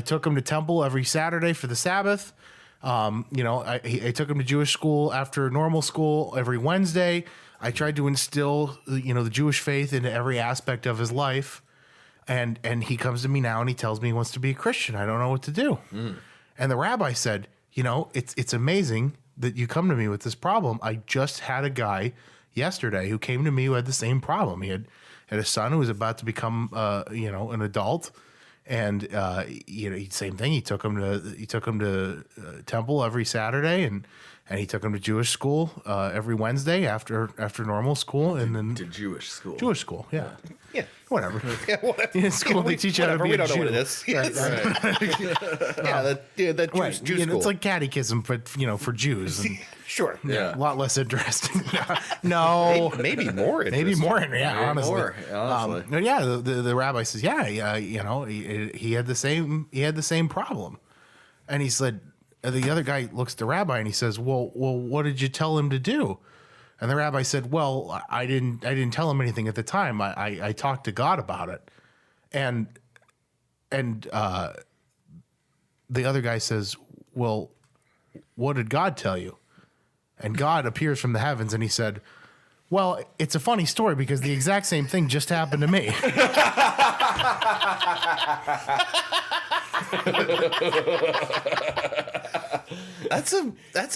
took him to temple every Saturday for the Sabbath. I took him to Jewish school after normal school every Wednesday. I tried to instill, the Jewish faith into every aspect of his life. And he comes to me now and he tells me he wants to be a Christian. I don't know what to do." And the rabbi said, it's amazing that you come to me with this problem. I just had a guy yesterday who came to me who had the same problem. He had a son who was about to become, an adult. And same thing. He took him to temple every Saturday, and he took him to Jewish school every Wednesday after normal school, and then To Jewish school. Jewish school. Yeah, Yeah. whatever. Yeah, whatever. In school, they teach you how to be we a don't know Jew. what it is. Right, right. That Right. Jew school. It's like catechism, but for Jews. And sure. Yeah. a lot less interesting. No, Maybe more. maybe more. Yeah, Maybe honestly. more, honestly. But yeah, the rabbi says, he had the same problem, and he said, the other guy looks at the rabbi and he says, well, what did you tell him to do? And the rabbi said, well, I didn't tell him anything at the time. I talked to God about it, and the other guy says, well, what did God tell you? And God appears from the heavens and he said, well, it's a funny story because the exact same thing just happened to me. That's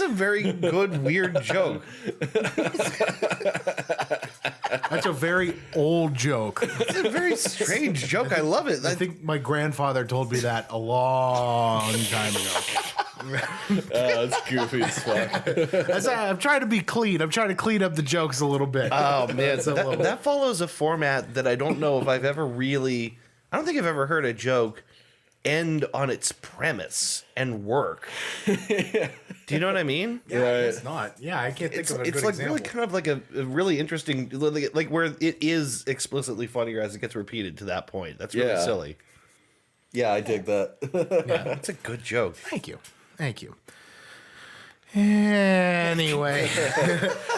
a very good weird joke. That's a very old joke. It's a very strange joke. I love it. I think my grandfather told me that a long time ago. That's goofy as fuck. I'm trying to be clean. I'm trying to clean up the jokes a little bit. Oh man, that follows a format that I don't know if I've ever really. I don't think I've ever heard a joke end on its premise and work. Do you know what I mean? Yeah, it's not. Yeah, I can't think of a good It's like example. really kind of like a really interesting, like where it is explicitly funnier as it gets repeated to that point. That's really Yeah. silly. Yeah, I dig that. That's a good joke. Thank you. Anyway,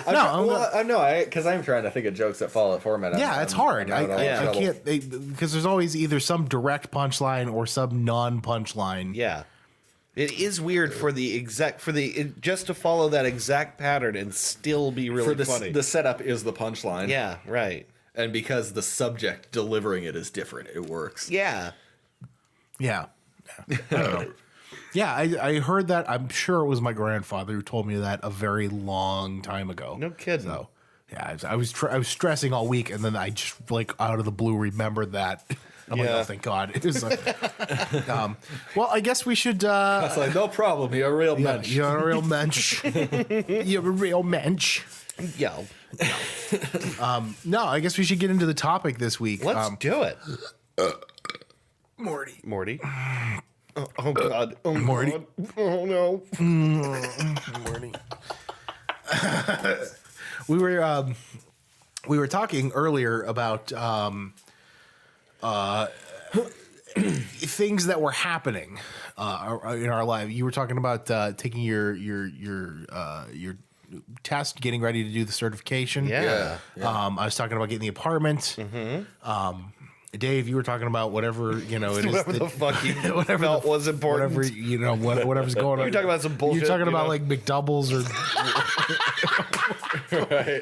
because I'm trying to think of jokes that follow that format. yeah, it's hard. I'm having a lot of I trouble. can't because there's always either some direct punchline or some non-punchline. Yeah. It is weird for just to follow that exact pattern and still be really funny. The setup is the punchline. Yeah, right. And because the subject delivering it is different, it works. Yeah. Yeah. I don't know. Yeah, I heard that. I'm sure it was my grandfather who told me that a very long time ago. No kidding. So, yeah, I was stressing all week, and then I just like out of the blue remembered that. I'm like, Yeah. oh, thank God. It was like, well, I guess we should. It's like, no problem. You're a real mensch. You're a real mensch. You're a real mensch. Yeah. No, I guess we should get into the topic this week. Let's do it. Morty. Oh God. Oh Morty. God. Oh no. Morty. We were talking earlier about things that were happening in our life. You were talking about taking your test, getting ready to do the certification. Yeah. I was talking about getting the apartment. Dave, you were talking about whatever it is. Whatever the fuck you whatever felt was important. Whatever's going on. You're talking about some bullshit. You're talking you about know? like McDoubles or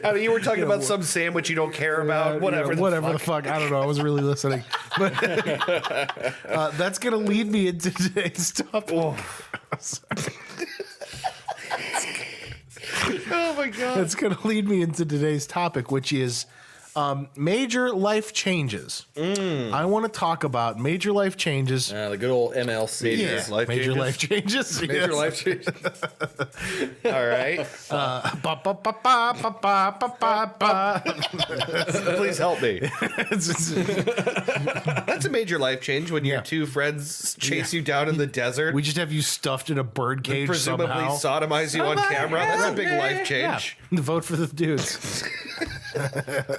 I mean, you were talking about some sandwich you don't care about. Whatever. the fuck. I don't know. I wasn't really listening. But that's gonna lead me into today's topic. Oh my God. That's gonna lead me into today's topic, which is major life changes. I want to talk about major life changes. The good old MLC. Yeah, major life changes. Major Yes. life changes. All right. Ba, ba, ba, ba, ba, ba, ba, ba, ba. Please help me. It's just- That's a major life change when your Yeah. two friends chase you down in the desert. we just have you stuffed in a bird cage presumably somehow. sodomize you on camera. That's a big life Yeah, change. vote for the dudes.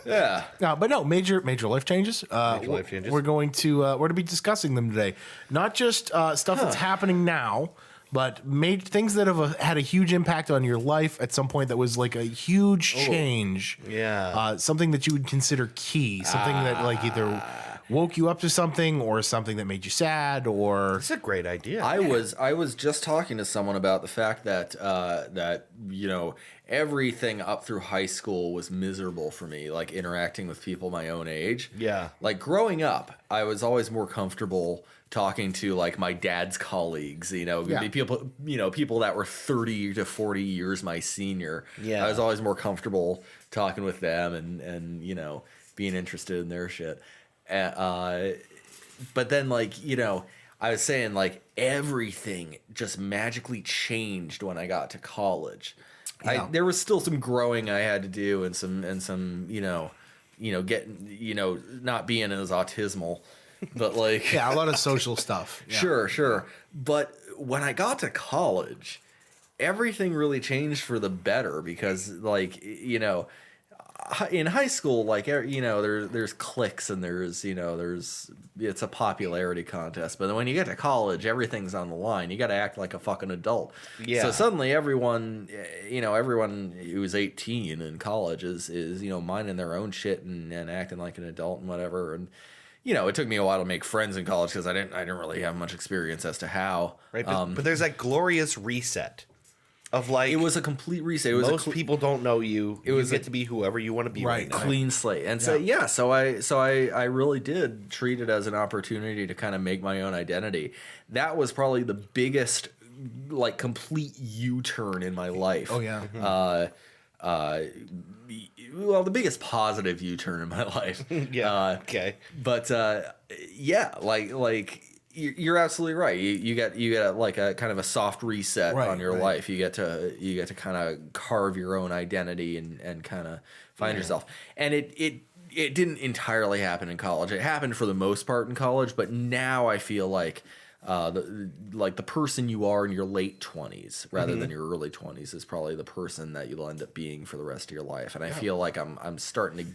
Yeah. No, but no, major life changes. life changes. We're going to be discussing them today. Not just stuff that's happening now, but things that have had a huge impact on your life at some point that was like a huge change. Yeah. Something that you would consider key. Something that like either woke you up to something or something that made you sad or That's a great idea. I was just talking to someone about the fact that everything up through high school was miserable for me, like interacting with people my own age. Yeah. Like growing up, I was always more comfortable talking to like my dad's colleagues, people that were 30 to 40 years my senior. Yeah. I was always more comfortable talking with them and being interested in their shit. But then, like, you know, I was saying, like, everything just magically changed when I got to college. Yeah. There was still some growing I had to do, and some getting, not being as autismal, but like Yeah, a lot of social stuff. Yeah. Sure. But when I got to college, everything really changed for the better because, like, in high school, like, there's cliques and it's a popularity contest. But when you get to college, everything's on the line. You got to act like a fucking adult. Yeah. So suddenly everyone who's 18 in college is minding their own shit and acting like an adult and whatever. And it took me a while to make friends in college because I didn't really have much experience as to how. Right, but there's that glorious reset of, like, it was a complete reset. It was most people don't know you. It was you get to be whoever you want to be. Right now. Clean slate. And so I really did treat it as an opportunity to kind of make my own identity. That was probably the biggest, like, complete U-turn in my life. Oh yeah. Well, the biggest positive U-turn in my life. Yeah. Okay. But like you're absolutely right. You get like a kind of a soft reset on your life. You get to kind of carve your own identity and kind of find yourself. And it didn't entirely happen in college. It happened for the most part in college, but now I feel like the person you are in your late 20s rather than your early 20s is probably the person that you'll end up being for the rest of your life. And I feel like I'm starting to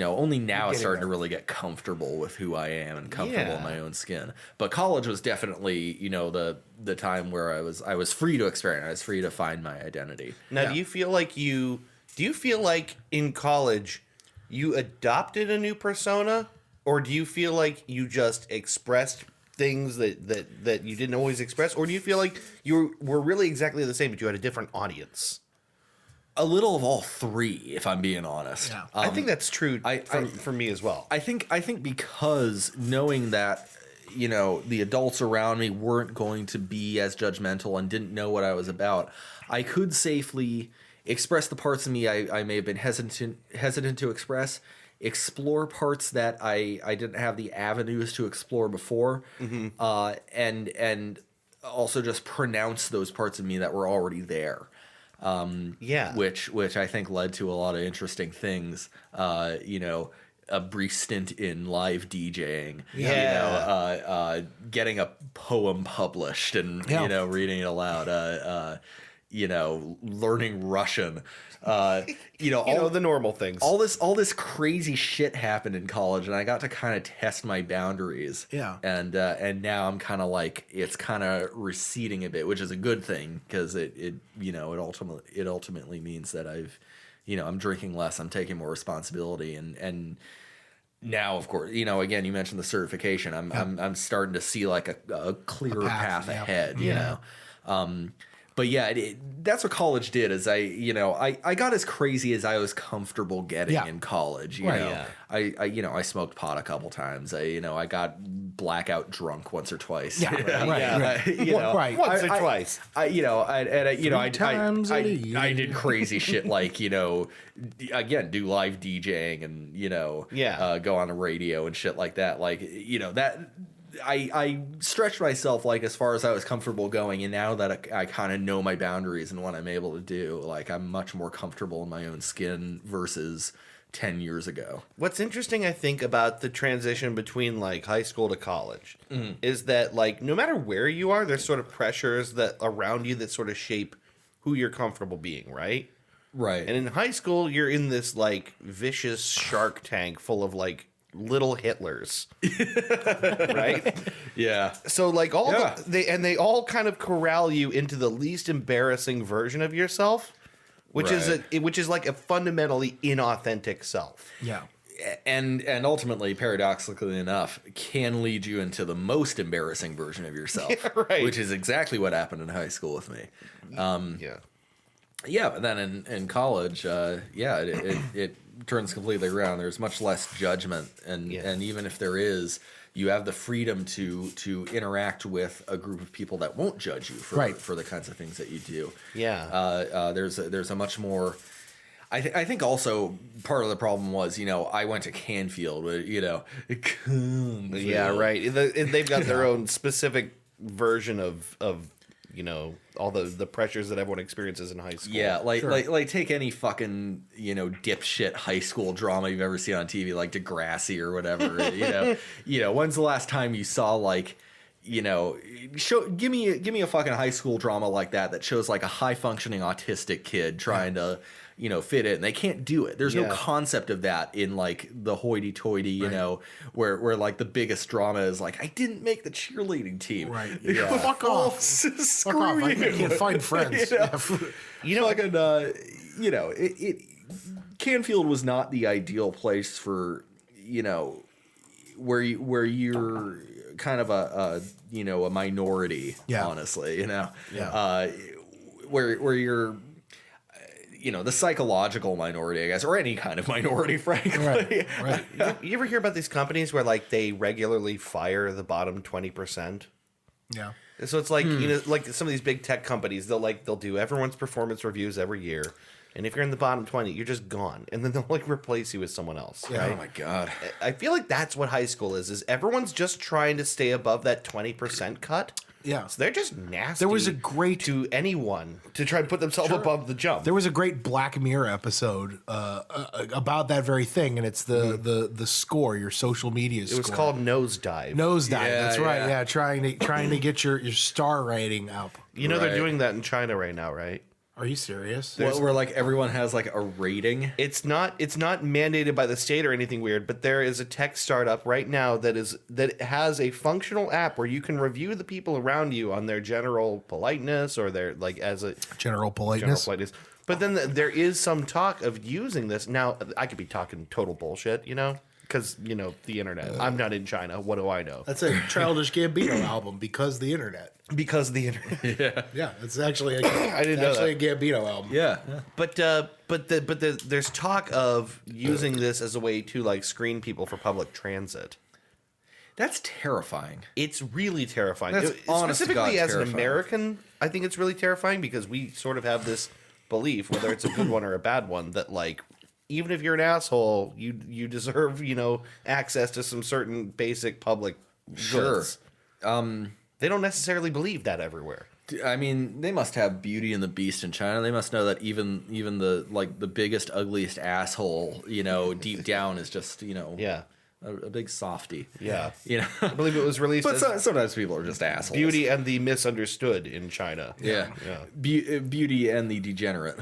only now starting to really get comfortable with who I am and comfortable in my own skin. But college was definitely, the time where I was free to experiment. I was free to find my identity. Now, do you feel like in college you adopted a new persona, or do you feel like you just expressed things that you didn't always express, or do you feel like you were really exactly the same but you had a different audience? A little of all three, if I'm being honest. Yeah. I think that's true for me as well. I think because knowing that, the adults around me weren't going to be as judgmental and didn't know what I was about, I could safely express the parts of me I may have been hesitant to explore parts that I didn't have the avenues to explore before, and also just pronounce those parts of me that were already there. Which I think led to a lot of interesting things. A brief stint in live DJing. Getting a poem published and reading it aloud. Learning Russian. The normal things. All this crazy shit happened in college, and I got to kind of test my boundaries. Yeah. And now I'm kind of like, it's kind of receding a bit, which is a good thing because it ultimately means that I'm drinking less, I'm taking more responsibility, and now, of course, again, you mentioned the certification. I'm starting to see like a clearer path ahead. But yeah, that's what college did. Is I got as crazy as I was comfortable getting in college. I smoked pot a couple times. I got blackout drunk once or twice. Once or twice. I did crazy shit like again, do live DJing and go on the radio and shit like that. Like that. I stretched myself like as far as I was comfortable going, and now that I kind of know my boundaries and what I'm able to do, like I'm much more comfortable in my own skin versus 10 years ago. What's interesting, I think, about the transition between like high school to college is that like no matter where you are, there's sort of pressures that around you that sort of shape who you're comfortable being, right? Right. And in high school, you're in this like vicious shark tank full of like little Hitlers, right? Yeah. So like they all kind of corral you into the least embarrassing version of yourself, which is like a fundamentally inauthentic self. Yeah. And ultimately, paradoxically enough, can lead you into the most embarrassing version of yourself, which is exactly what happened in high school with me. But then in college, it turns completely around. There's much less judgment, and even if there is, you have the freedom to interact with a group of people that won't judge you for the kinds of things that you do. Yeah. There's a much more. I think also part of the problem was, I went to Canfield, Yeah, right. They've got their own specific version of all the pressures that everyone experiences in high school. Yeah, like take any fucking dipshit high school drama you've ever seen on TV, like Degrassi or whatever. When's the last time you saw give me a fucking high school drama like that shows like a high functioning autistic kid trying to fit in. They can't do it. There's no concept of that in like the hoity-toity, where like the biggest drama is like, I didn't make the cheerleading team. Right. Yeah. Fuck off. Fuck off. I can't find friends. Canfield was not the ideal place for, where you're kind of a minority, honestly, where you're the psychological minority, I guess, or any kind of minority, frankly. Right. You ever hear about these companies where like they regularly fire the bottom 20%? Yeah. So it's like like some of these big tech companies, they'll do everyone's performance reviews every year, and if you're in the bottom 20, you're just gone, and then they'll like replace you with someone else. Yeah. Right? Oh my God. I feel like that's what high school is everyone's just trying to stay above that 20% cut. Yeah. So they're just nasty. There was a great to anyone to try and put themselves above the jump. There was a great Black Mirror episode about that very thing, and it's the score, your social media score. It was called Nosedive. Nosedive. That's right. Yeah. Yeah, trying to get your star rating up. They're doing that in China right now, right? Are you serious? Where like everyone has like a rating. It's not mandated by the state or anything weird, but there is a tech startup right now that has a functional app where you can review the people around you on their general politeness or their like as a General politeness. But then there is some talk of using this. Now, I could be talking total bullshit, because the internet. I'm not in China. What do I know? That's a Childish Gambino album, Because the Internet. Because the internet. Yeah, it's actually a Gambino album. Yeah. But there's talk of using this as a way to like screen people for public transit. That's terrifying. It's really terrifying. That's honest to God Specifically as an terrifying. American, I think it's really terrifying because we sort of have this belief, whether it's a good one or a bad one, that like even if you're an asshole, you deserve access to some certain basic public goods. They don't necessarily believe that everywhere. I mean, they must have Beauty and the Beast in China. They must know that even the like the biggest, ugliest asshole, deep down is just Yeah. a big softy. Yeah. I believe it was released But as sometimes people are just assholes. Beauty and the Misunderstood in China. Yeah. Beauty and the Degenerate.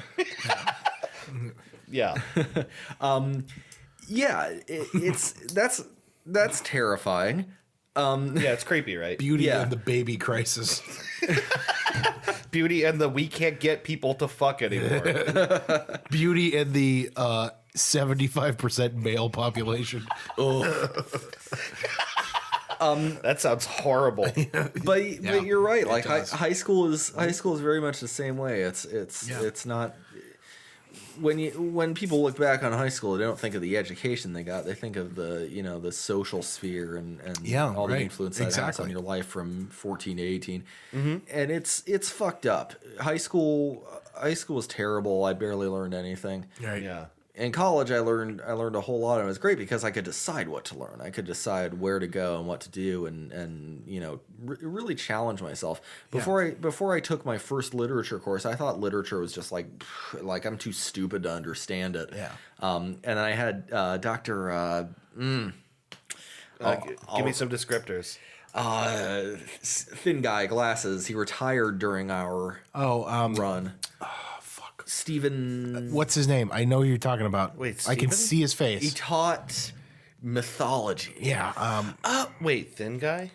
Yeah. Yeah, that's terrifying. Yeah, it's creepy, right? Beauty and the Baby Crisis. Beauty and the we can't get people to fuck anymore. Beauty and the 75% male population. That sounds horrible. But you're right. Like high school is very much the same way. It's not when people look back on high school, they don't think of the education they got. They think of the social sphere and all the influence that has on your life from 14 to 18. Mm-hmm. And it's fucked up. High school was terrible. I barely learned anything. Right. Yeah. In college, I learned a whole lot, and it was great because I could decide what to learn. I could decide where to go and what to do, and really challenge myself. Before I took my first literature course, I thought literature was just like I'm too stupid to understand it. Yeah. And then I had Dr. Give me some descriptors. Thin guy, glasses. He retired during our run. Stephen. What's his name? I know who you're talking about. Wait, I can Steven? see his face. He taught mythology. Yeah. Wait, thin guy?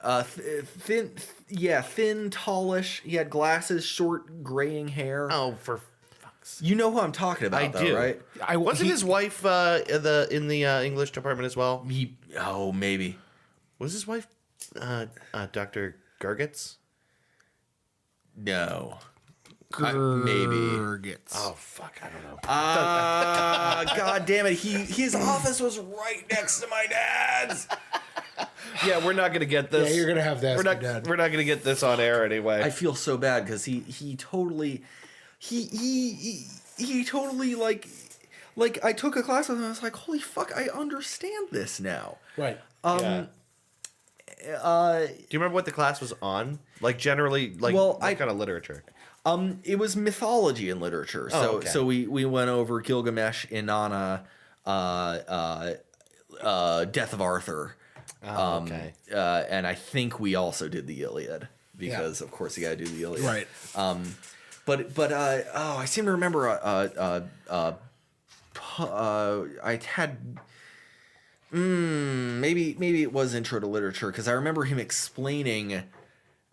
Thin, tallish. He had glasses, short, graying hair. Oh, for fuck's sake. You know who I'm talking about, I though, do. right? Wasn't his wife in the English department as well? Maybe. Was his wife Dr. Gergitz? No. Maybe. Gergitz. Oh, fuck, I don't know. God damn it. His office was right next to my dad's. Yeah, we're not going to get this. Yeah, you're going to have to ask your dad. We're not going to get this on air anyway. I feel so bad because he totally... He he totally like I took a class with him. I was like, holy fuck, I understand this now. Right. Yeah. Do you remember what the class was on? Like generally, like what kind of literature? It was mythology and literature. Oh, okay. So we went over Gilgamesh, Inanna, Death of Arthur. Okay. And I think we also did the Iliad because of course you got to do the Iliad. Right. But I seem to remember I had maybe it was Intro to Literature because I remember him explaining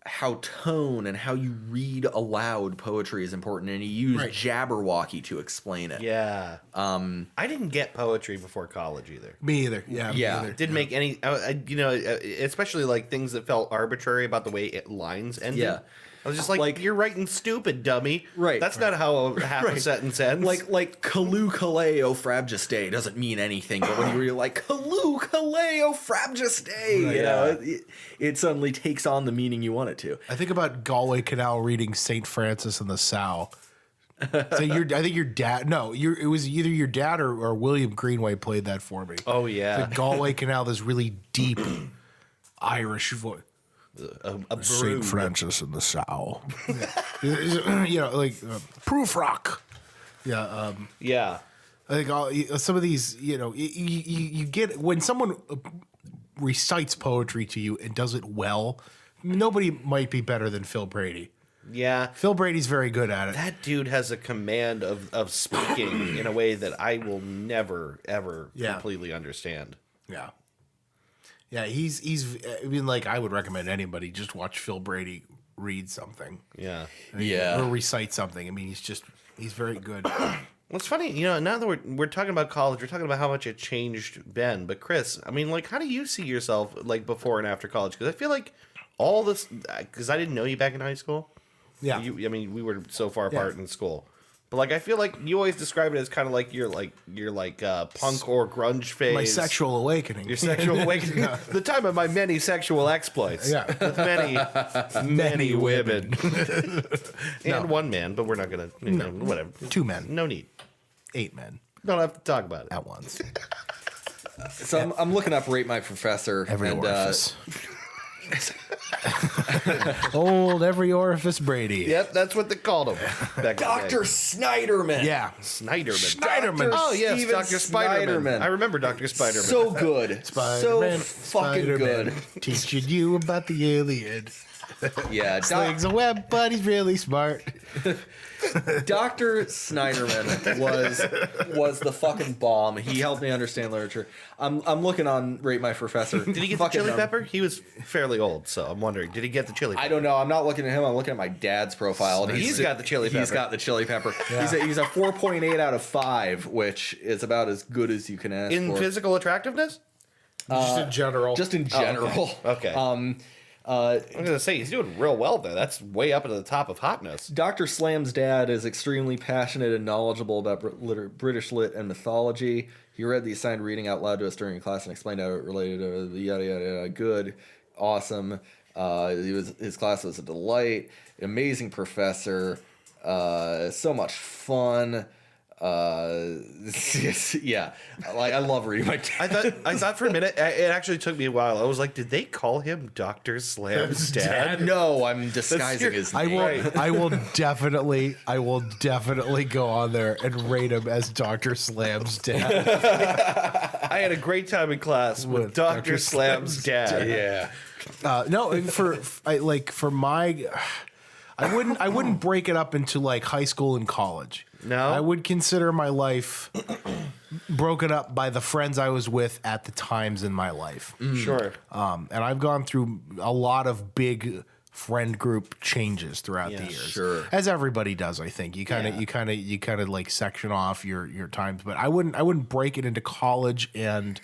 how tone and how you read aloud poetry is important, and he used Jabberwocky to explain it. Yeah. I didn't get poetry before college either. Me either. Yeah. Me either. Didn't make any, especially like things that felt arbitrary about the way lines ended. Yeah. I was just like, you're writing stupid, dummy. Right. That's not how half a sentence ends. Like Kalu Kaleo Frabjeste doesn't mean anything, but when you read like Kalu Kaleo Frabjeste, you know, it suddenly takes on the meaning you want it to. I think about Galway Canal reading St. Francis and the Sow. So I think your dad. No, it was either your dad or William Greenway played that for me. Oh yeah, the Galway Canal, this really deep Irish voice. A St. Francis and the Sow. Like proof rock. Yeah. Yeah. I think some of these, you get when someone recites poetry to you and does it well. Nobody might be better than Phil Brady. Yeah. Phil Brady's very good at it. That dude has a command of speaking in a way that I will never, ever completely understand. Yeah. Yeah, he's I mean, like, I would recommend anybody just watch Phil Brady read something. Yeah. Or recite something. I mean, he's very good. Well, it's funny, now that we're talking about college, we're talking about how much it changed Ben. But Chris, I mean, like, how do you see yourself, like, before and after college? Because I feel like all this, because I didn't know you back in high school. Yeah. I mean, we were so far apart in school. But, like, I feel like you always describe it as kind of like your punk or grunge phase. My sexual awakening. Your sexual awakening. The time of my many sexual exploits. Yeah. With many women. And one man, but we're not going to, whatever. 2 men. No need. 8 men. Don't have to talk about it. At once. So I'm looking up Rate My Professor. Every and, orifice. Old every orifice Brady. Yep, that's what they called him. Dr. Snyderman. Yeah. Snyderman. Oh, yes, Steven Dr. Spiderman. Snyderman. I remember Dr. Spiderman. So good. Spider-Man, so fucking good. Teaching you about the Iliad. Yeah. Slings a web, but he's really smart. Dr. Snyderman was the fucking bomb. He helped me understand literature. I'm looking on Rate My Professor. Did he get the chili pepper? He was fairly old, so I'm wondering, did he get the chili pepper? I don't know. I'm not looking at him. I'm looking at my dad's profile. And He's got the chili pepper. He's got the chili pepper. Yeah. He's a 4.8 out of 5, which is about as good as you can ask in for. physical attractiveness? Just in general. Just in general. Oh, okay. I'm going to say, he's doing real well there. That's way up at the top of hotness. Dr. Slam's dad is extremely passionate and knowledgeable about British lit and mythology. He read the assigned reading out loud to us during class and explained how it related to the yada, yada, yada. Good. Awesome. His class was a delight. Amazing professor. So much fun. Yeah, like I love reading my dad. I thought for a minute, it actually took me a while. I was like, did they call him Dr. Slam's dad? No, I'm disguising his name. I will definitely go on there and rate him as Dr. Slam's dad. I had a great time in class with Dr. Slam's dad. Yeah. No, for my, I wouldn't break it up into like high school and college. No, I would consider my life broken up by the friends I was with at the times in my life. Sure. And I've gone through a lot of big friend group changes throughout the years. Sure. As everybody does, I think. You kind of like section off your times, but I wouldn't break it into college and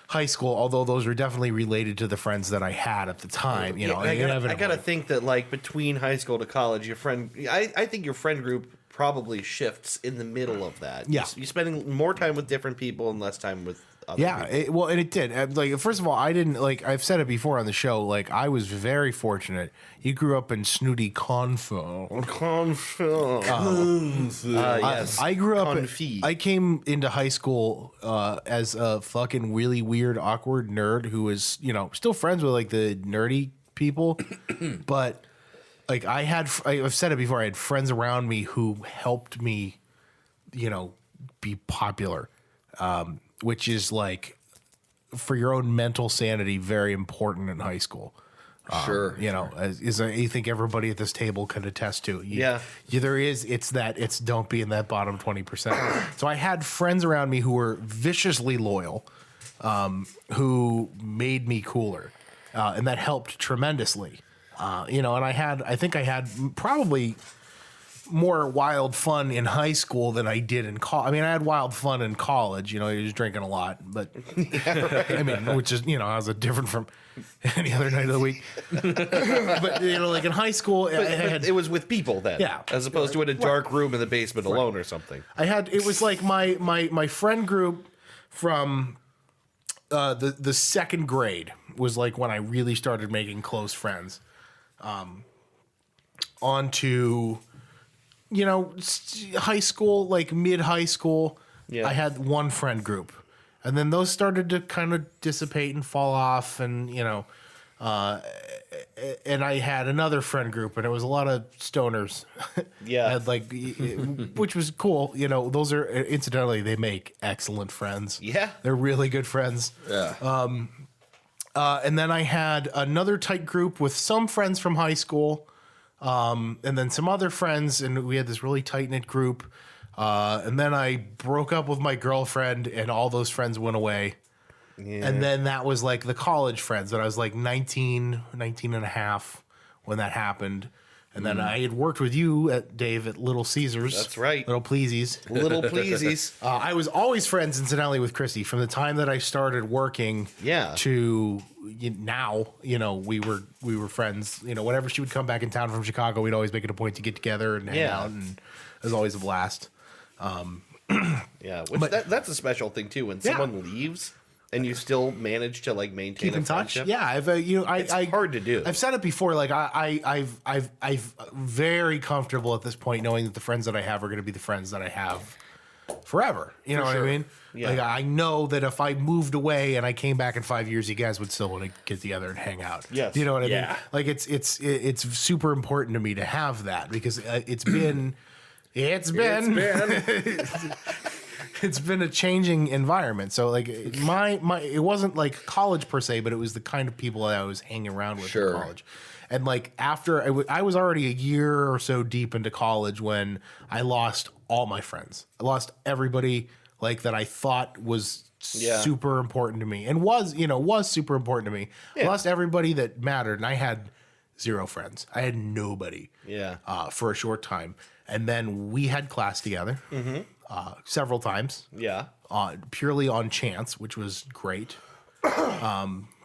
high school, although those are definitely related to the friends that I had at the time. I gotta think that like between high school to college, I think your friend group probably shifts in the middle of that. Yeah. You're spending more time with different people and less time with other Yeah, people. and it did. Like, first of all, I didn't like. I've said it before on the show. Like, I was very fortunate. You grew up in snooty Confo. Yes. I grew up. Confit. I came into high school as a fucking really weird, awkward nerd who was, still friends with like the nerdy people, but like I've said it before. I had friends around me who helped me, be popular, which is like for your own mental sanity very important in high school. Sure. I think everybody at this table can attest to. It's don't be in that bottom 20%. So I had friends around me who were viciously loyal, who made me cooler, and that helped tremendously. And I think I had probably more wild fun in high school than I did in college. I mean, I had wild fun in college. I was drinking a lot, but I mean, which is, I was different from any other night of the week. But like in high school, It was with people then, Yeah. as opposed to in a dark room in the basement alone or something. it was like my friend group from the second grade was like when I really started making close friends. On to high school, like mid high school, Yeah. I had one friend group, and then those started to kind of dissipate and fall off, and and I had another friend group, and it was a lot of stoners. Yeah. I had which was cool. Those are incidentally they make excellent friends. Yeah. They're really good friends. Yeah. And then I had another tight group with some friends from high school, and then some other friends, and we had this really tight-knit group. And then I broke up with my girlfriend, and all those friends went away. Yeah. And then that was like the college friends, and I was like 19 and a half when that happened. And then I had worked with you, Dave, at Little Caesars. That's right. Little Pleasies. Little pleasies. I was always friends, incidentally, with Christy from the time that I started working. Yeah. To now, we were friends. Whenever she would come back in town from Chicago, we'd always make it a point to get together and hang out, and it was always a blast. Yeah, that's a special thing too. When someone leaves and you still manage to like maintain Keep in touch. friendship. Yeah, It's hard to do. I've said it before. Like I've very comfortable at this point knowing that the friends that I have are going to be the friends that I have forever. You know what I mean? Yeah. Like I know that if I moved away and I came back in 5 years, you guys would still want to get together and hang out. Yes. You know what I mean? Yeah. Like it's super important to me to have that because it's been it's been a changing environment. So like my it wasn't like college per se, but it was the kind of people that I was hanging around with in college. And like after I was already a year or so deep into college when I lost all my friends. I lost everybody like that I thought was super important to me and was super important to me. I lost everybody that mattered, and I had zero friends. I had nobody. For a short time. And then we had class together several times. Yeah. Purely on chance, which was great.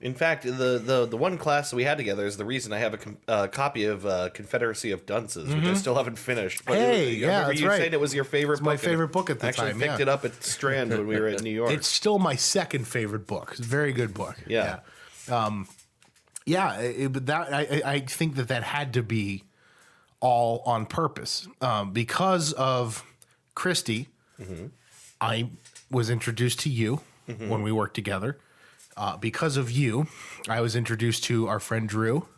In fact, the one class that we had together is the reason I have a copy of Confederacy of Dunces, which I still haven't finished. But that's you right. saying it was your favorite book. My favorite book at the I actually time. picked it up at Strand when we were in New York. It's still my second favorite book. It's a very good book. Yeah. But I think that had to be all on purpose because of Christy. I was introduced to you when we worked together. Because of you, I was introduced to our friend Drew.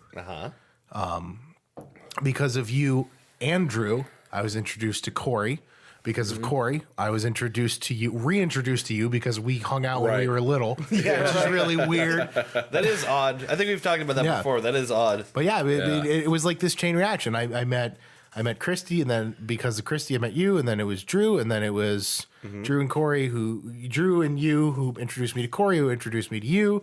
Because of you and Drew, I was introduced to Corey. Because of Corey, I was reintroduced to you because we hung out when we were little. Which is really weird. That is odd. I think we've talked about that before. That is odd. But it was like this chain reaction. I met Christy, and then because of Christy, I met you, and then it was Drew, and then it was Drew and Corey, Drew and you who introduced me to Corey, who introduced me to you,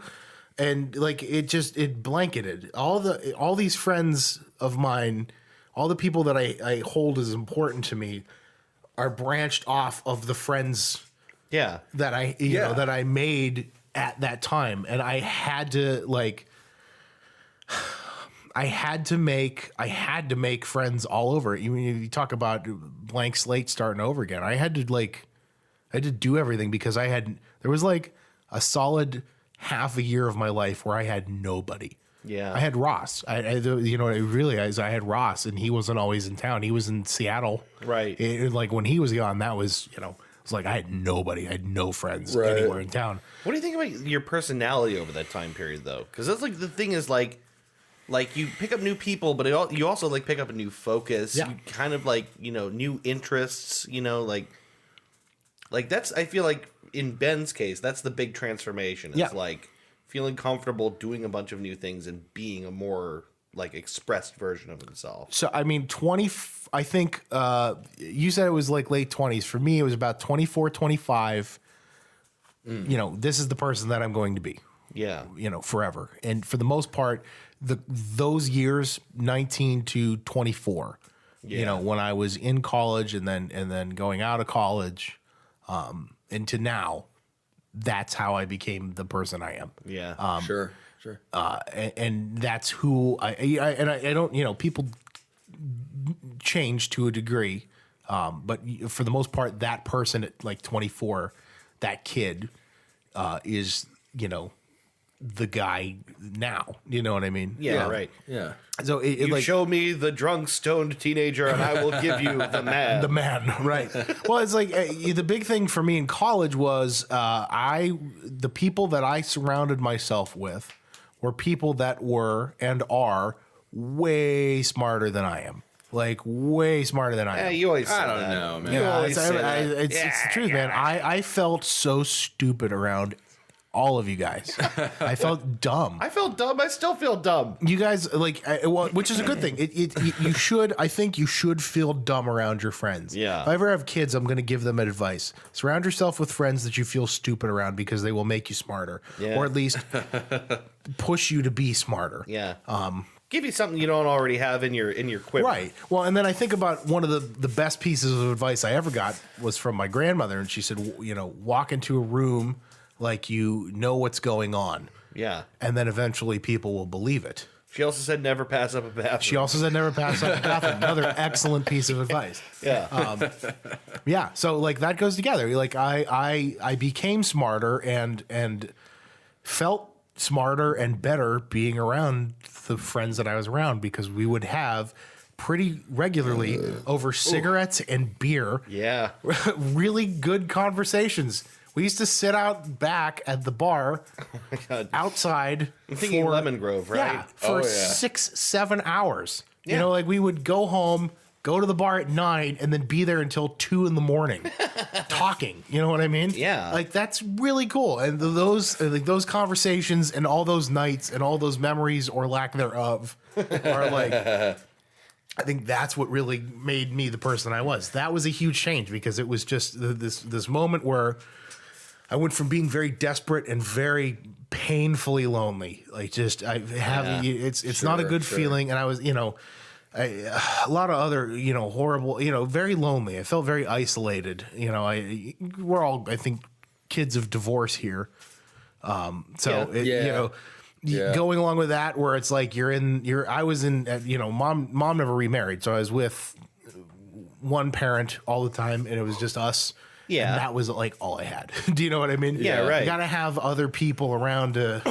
and like it blanketed all these friends of mine, all the people that I hold as important to me, are branched off of the friends that I that I made at that time, and I had to make friends all over. You talk about blank slate starting over again. I had to do everything because there was like a solid half a year of my life where I had nobody. Yeah. I had Ross. I had Ross, and he wasn't always in town. He was in Seattle. Right. Like when he was gone, that was, it's like I had nobody. I had no friends anywhere in town. What do you think about your personality over that time period, though? Because that's like the thing is like you pick up new people, but you also like pick up a new focus. Yeah. You kind of like new interests. Like that's I feel like in Ben's case, that's the big transformation. It's like feeling comfortable doing a bunch of new things and being a more like expressed version of himself. So, I mean, I think you said it was like late 20s. For me, it was about 24, 25. This is the person that I'm going to be. Yeah. Forever. And for the most part, those years, 19 to 24, when I was in college and then going out of college, and to now, that's how I became the person I am. Yeah. Sure. And that's who I don't, people change to a degree. But for the most part, that person at like 24, that kid, is, the guy now, you know what I mean? Yeah. Right. Yeah. So You like, show me the drunk, stoned teenager, and I will give you the man. the man, right? Well, it's like the big thing for me in college was the people that I surrounded myself with were people that were and are way smarter than I am. Like way smarter than I am. You always say I don't that. know, man. You Yeah, always say that. it's the truth, man. I felt so stupid around all of you guys. I felt dumb. I felt dumb. I still feel dumb. You guys which is a good thing. I think you should feel dumb around your friends. Yeah. If I ever have kids, I'm going to give them advice. Surround yourself with friends that you feel stupid around because they will make you smarter, or at least push you to be smarter. Yeah. Give you something you don't already have in your quiver. Right. Well, and then I think about one of the best pieces of advice I ever got was from my grandmother, and she said, walk into a room like you know what's going on. Yeah. And then eventually people will believe it. She also said never pass up a bathroom. She also said never pass up a bathroom. Another excellent piece of advice. Yeah. Yeah. So like that goes together. Like I became smarter and felt smarter and better being around the friends that I was around, because we would have pretty regularly over cigarettes and beer. Yeah. Really good conversations. We used to sit out back at the bar outside. I'm thinking Lemon Grove, right? Yeah, for 6-7 hours. Yeah. Like we would go home, go to the bar at 9, and then be there until 2 a.m. talking. You know what I mean? Yeah. Like that's really cool. And those conversations and all those nights and all those memories or lack thereof are like, I think that's what really made me the person I was. That was a huge change, because it was just this moment where I went from being very desperate and very painfully lonely. Like just it's not a good feeling. And I was, a lot of other, horrible, very lonely. I felt very isolated. We're all, I think, kids of divorce here. Going along with that, where it's like I was in, mom never remarried. So I was with one parent all the time, and it was just us. Yeah. And that was like all I had. Do you know what I mean? Yeah, right. You got to have other people around to.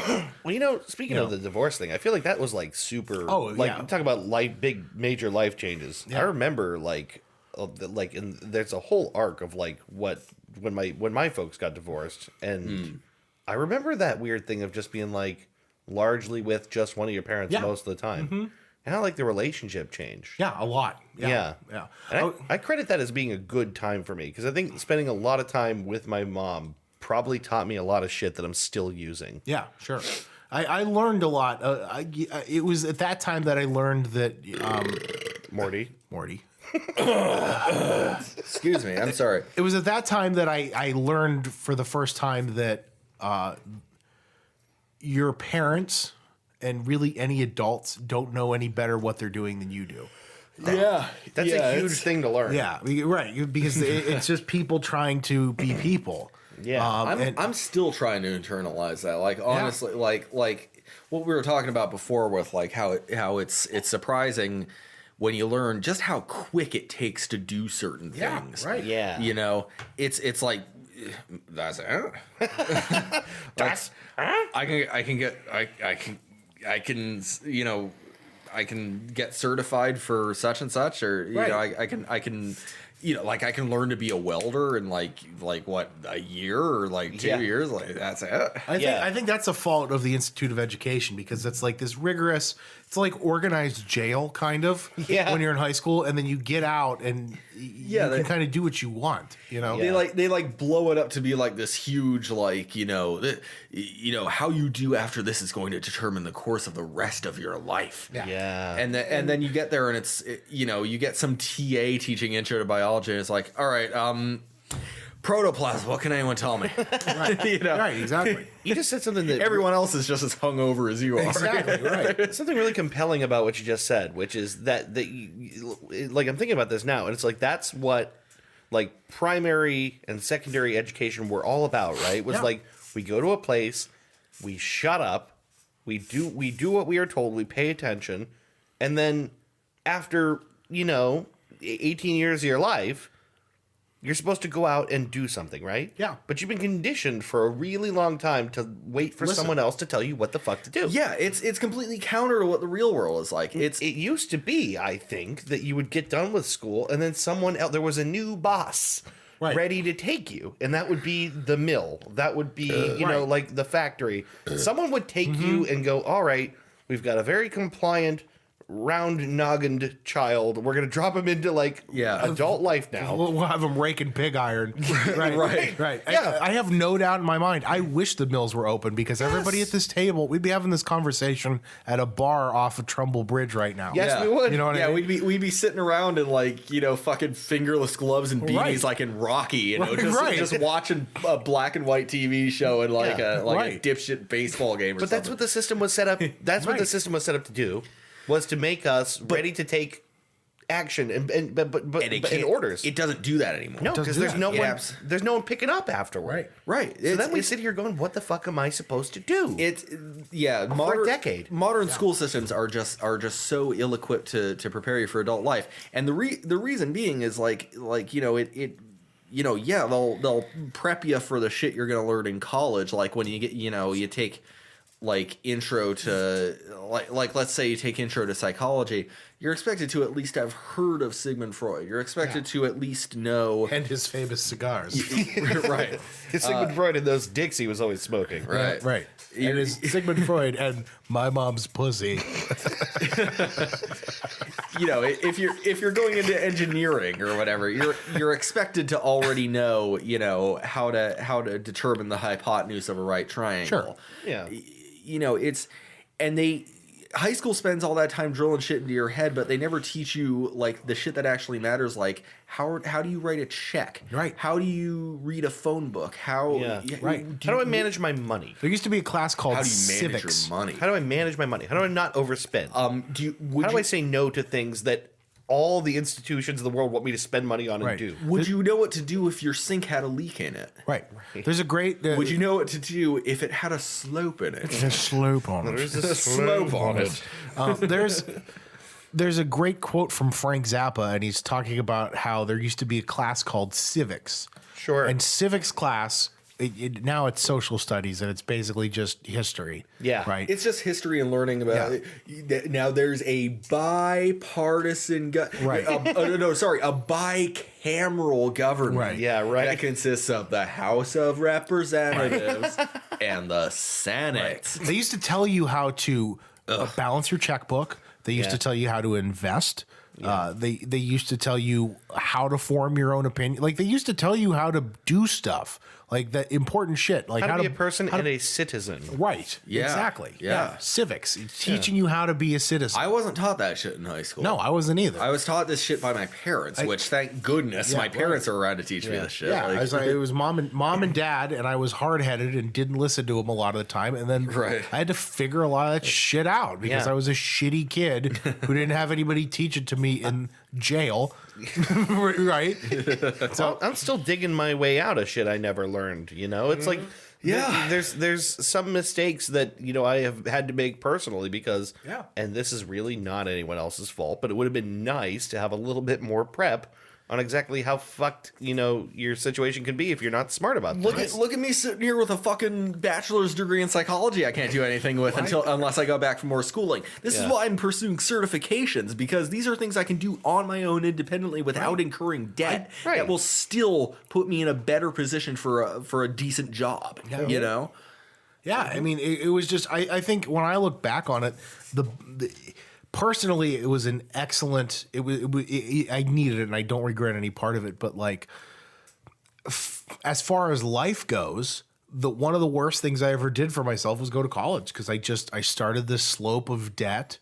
Well, speaking of the divorce thing, I feel like that was like super. Oh, yeah. You talk about big major life changes. Yeah. I remember and there's a whole arc of like when my folks got divorced, and I remember that weird thing of just being like largely with just one of your parents most of the time. Mm-hmm. And how like the relationship changed. Yeah, a lot. Yeah. And I credit that as being a good time for me, because I think spending a lot of time with my mom probably taught me a lot of shit that I'm still using. Yeah, sure. I learned a lot. It was at that time that I learned that Morty. Excuse me. I'm sorry. It was at that time that I learned for the first time that your parents and really any adults don't know any better what they're doing than you do. That's a huge thing to learn. Yeah, right. Because it's just people trying to be people. Yeah. I'm still trying to internalize that. Like honestly, like what we were talking about before with like how it's surprising when you learn just how quick it takes to do certain things. Right. Yeah. It's like That's it. That's I can I can get certified for such and such, or you know, I can like I can learn to be a welder in like what, a year or like 2 years. Like that's it. I think that's a fault of the Institute of Education, because it's like this rigorous, it's like organized jail kind of when you're in high school, and then you get out and you can kind of do what you want, you know. They like blow it up to be like this huge, like, how you do after this is going to determine the course of the rest of your life. And then you get there and you get some TA teaching intro to biology, and it's like, all right, protoplasm, what can anyone tell me? Right, exactly. You just said something that Everyone else is just as hungover as you are. Exactly, right. something really compelling about what you just said, which is that like, I'm thinking about this now, and it's like that's what like primary and secondary education were all about, right? Was like, we go to a place, we shut up, we do what we are told, we pay attention, and then after 18 years of your life, you're supposed to go out and do something, right? Yeah. But you've been conditioned for a really long time to wait for someone else to tell you what the fuck to do. Yeah, it's completely counter to what the real world is like. It used to be, I think, that you would get done with school and then someone else, there was a new boss ready to take you, and that would be the mill. That would be, like the factory. Someone would take you and go, all right, we've got a very compliant, round-noggined child. We're going to drop him into, like, adult life now. We'll have him raking pig iron. Right. Yeah. I have no doubt in my mind. I wish the mills were open, because everybody at this table, we'd be having this conversation at a bar off of Trumbull Bridge right now. Yes, we would. You know what I mean? we'd be sitting around in like fucking fingerless gloves and beanies like in Rocky, just watching a black and white TV show and like a dipshit baseball game or something. But that's what the system was set up. That's what the system was set up to do. Was to make us ready to take action and in orders. It doesn't do that anymore. No, because there's no one. There's no one picking up afterward. Right. So then we sit here going, "What the fuck am I supposed to do?" For a decade. Modern school systems are just so ill-equipped to prepare you for adult life, and the reason being is they'll prep you for the shit you're gonna learn in college, like when you get you take like intro to like let's say you take intro to psychology, you're expected to at least have heard of Sigmund Freud. You're expected to at least know And his famous cigars. right. Sigmund Freud and those dicks he was always smoking. Right. Right. And his Sigmund Freud and my mom's pussy. If you're going into engineering or whatever, you're expected to already know how to determine the hypotenuse of a right triangle. Sure. Yeah. High school spends all that time drilling shit into your head, but they never teach you like the shit that actually matters, like how do you write a check? Right. How do you read a phone book? How How do I manage my money? There used to be a class called how do you manage civics. your money? How do I manage my money? How do I not overspend? How How do I say no to things that all the institutions of the world want me to spend money on and do? Would you know what to do if your sink had a leak in it? Right. There's a great... Would you know what to do if it had a slope in it? a slope on it. There's a slope on it. There's a great quote from Frank Zappa, and he's talking about how there used to be a class called civics. Sure. And civics class, now it's social studies, and it's basically just history. Yeah. Right. It's just history and learning about it. Now there's a bipartisan a bicameral government. Right. Yeah, right. That consists of the House of Representatives and the Senate. They used to tell you how to balance your checkbook. They used to tell you how to invest. They used to tell you how to form your own opinion. Like, they used to tell you how to do stuff, like the important shit, like How to be a person and a citizen. Right. Yeah. Exactly. Yeah. Civics. It's teaching you how to be a citizen. I wasn't taught that shit in high school. No, I wasn't either. I was taught this shit by my parents, which thank goodness my parents are around to teach me this shit. Yeah, Like, it was mom and dad, and I was hard headed and didn't listen to them a lot of the time. And then I had to figure a lot of that shit out because I was a shitty kid who didn't have anybody teach it to me in jail. Right? So I'm still digging my way out of shit I never learned. It's like there's some mistakes that I have had to make personally because and this is really not anyone else's fault, but it would have been nice to have a little bit more prep on exactly how fucked, your situation can be if you're not smart about this. Look at me sitting here with a fucking bachelor's degree in psychology I can't do anything with unless I go back for more schooling. This is why I'm pursuing certifications, because these are things I can do on my own independently without incurring debt that will still put me in a better position for a decent job, Yeah, I mean, it was just, I think when I look back on it, personally, it was an excellent, I needed it and I don't regret any part of it. But like, as far as life goes, one of the worst things I ever did for myself was go to college, because I started this slope of debt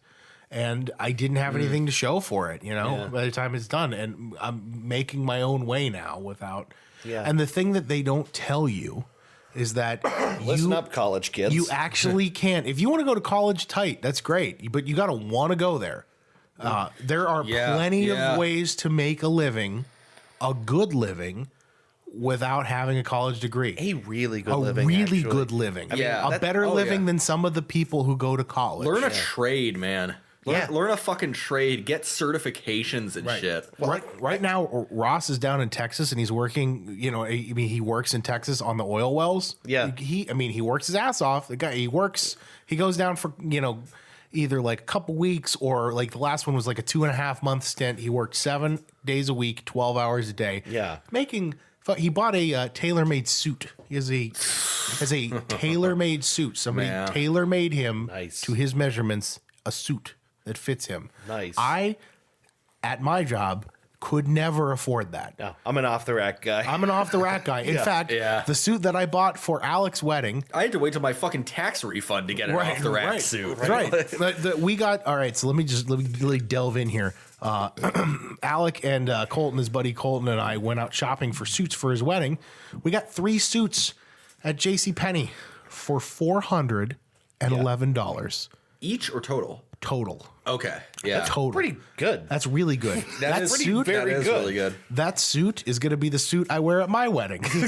and I didn't have anything to show for it, by the time it's done. And I'm making my own way now without, and the thing that they don't tell you is that listen up, college kids. You actually can. If you want to go to college tight, that's great, but you got to want to go there. There are plenty of ways to make a living, a good living, without having a college degree. A really good living. A really actually. good living. Yeah. A better living than some of the people who go to college. Learn a trade, man. Learn a fucking trade. Get certifications and shit. Well, right now, Ross is down in Texas and he's working. He works in Texas on the oil wells. Yeah, he works his ass off. The guy, he goes down for either like a couple weeks, or like the last one was like a 2.5 month stint. He worked 7 days a week, 12 hours a day. Yeah, he bought a tailor-made suit. He has a tailor-made suit. Somebody tailor-made him to his measurements, a suit that fits him. Nice. I, at my job, could never afford that. No, I'm an off-the-rack guy. In fact, the suit that I bought for Alec's wedding, I had to wait till my fucking tax refund to get an off-the-rack suit. Right. We got, all right, so let me really delve in here. Alec and Colton, his buddy Colton, and I went out shopping for suits for his wedding. We got 3 suits at JCPenney for $411. Each or total? Total. Okay. Yeah. Total. Pretty good. That's really good. That suit, very that is good. really good. That suit is going to be the suit I wear at my wedding. Do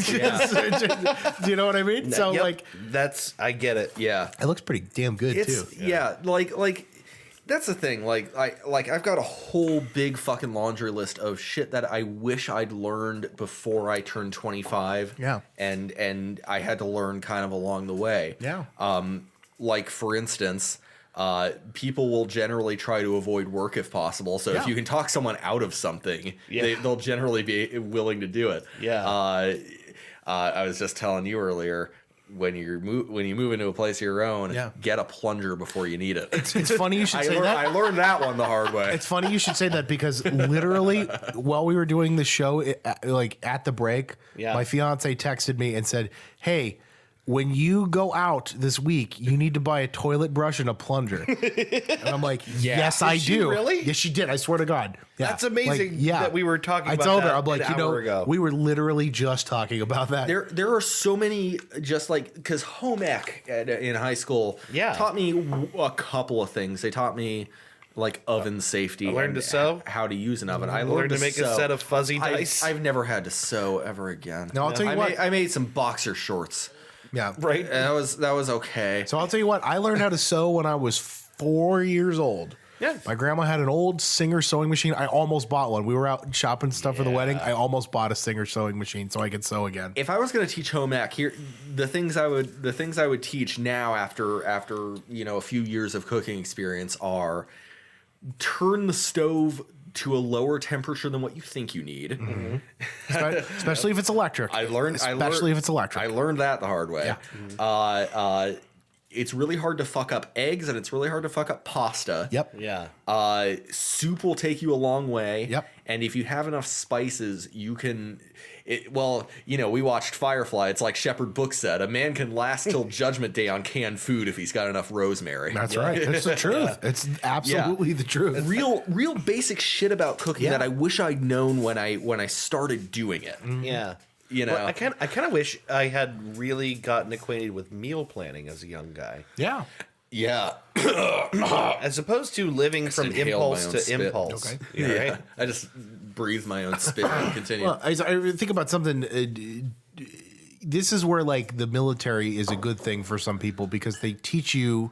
you know what I mean? So I get it. Yeah. it looks pretty damn good too. Yeah. Like that's the thing. Like I've got a whole big fucking laundry list of shit that I wish I'd learned before I turned 25. Yeah. And I had to learn kind of along the way. Yeah. Like for instance, people will generally try to avoid work if possible. So if you can talk someone out of something, they'll generally be willing to do it. Yeah. I was just telling you earlier, when you move into a place of your own, get a plunger before you need it. It's funny you should say that. I learned that one the hard way. It's funny you should say that, because literally while we were doing the show, at the break, my fiance texted me and said, "Hey, when you go out this week, you need to buy a toilet brush and a plunger." And I'm like, yes, I do. Really? Yes, she did. I swear to God. Yeah. That's amazing that we were talking about I told her, that I'm like, an hour ago. we were literally just talking about that. There are so many, just like, because home ec in high school taught me a couple of things. They taught me like oven safety. I learned to sew. How to use an oven. I learned to make a set of fuzzy dice. I've never had to sew ever again. No, I'll tell you what. I made some boxer shorts. Yeah. Right. And that was okay. So I'll tell you what, I learned how to sew when I was 4 years old. Yeah. My grandma had an old Singer sewing machine. I almost bought one. We were out shopping stuff for the wedding. I almost bought a Singer sewing machine so I could sew again. If I was going to teach home ec, here the things I would teach now after a few years of cooking experience are: turn the stove to a lower temperature than what you think you need. Mm-hmm. Especially if it's electric. Especially if it's electric. I learned that the hard way. Yeah. It's really hard to fuck up eggs, and it's really hard to fuck up pasta. Yep. Yeah. Soup will take you a long way. Yep. And if you have enough spices, you can. We watched Firefly. It's like Shepard Book said: a man can last till Judgment Day on canned food if he's got enough rosemary. That's right. It's the truth. It's absolutely the truth. Real basic shit about cooking that I wish I'd known when I started doing it. Yeah. Well, I kind of wish I had really gotten acquainted with meal planning as a young guy. Yeah. Yeah. As opposed to living from impulse to spit. impulse. Okay. Yeah. I just breathe my own spit and continue. Well, I think about something. This is where like the military is a good thing for some people, because they teach you.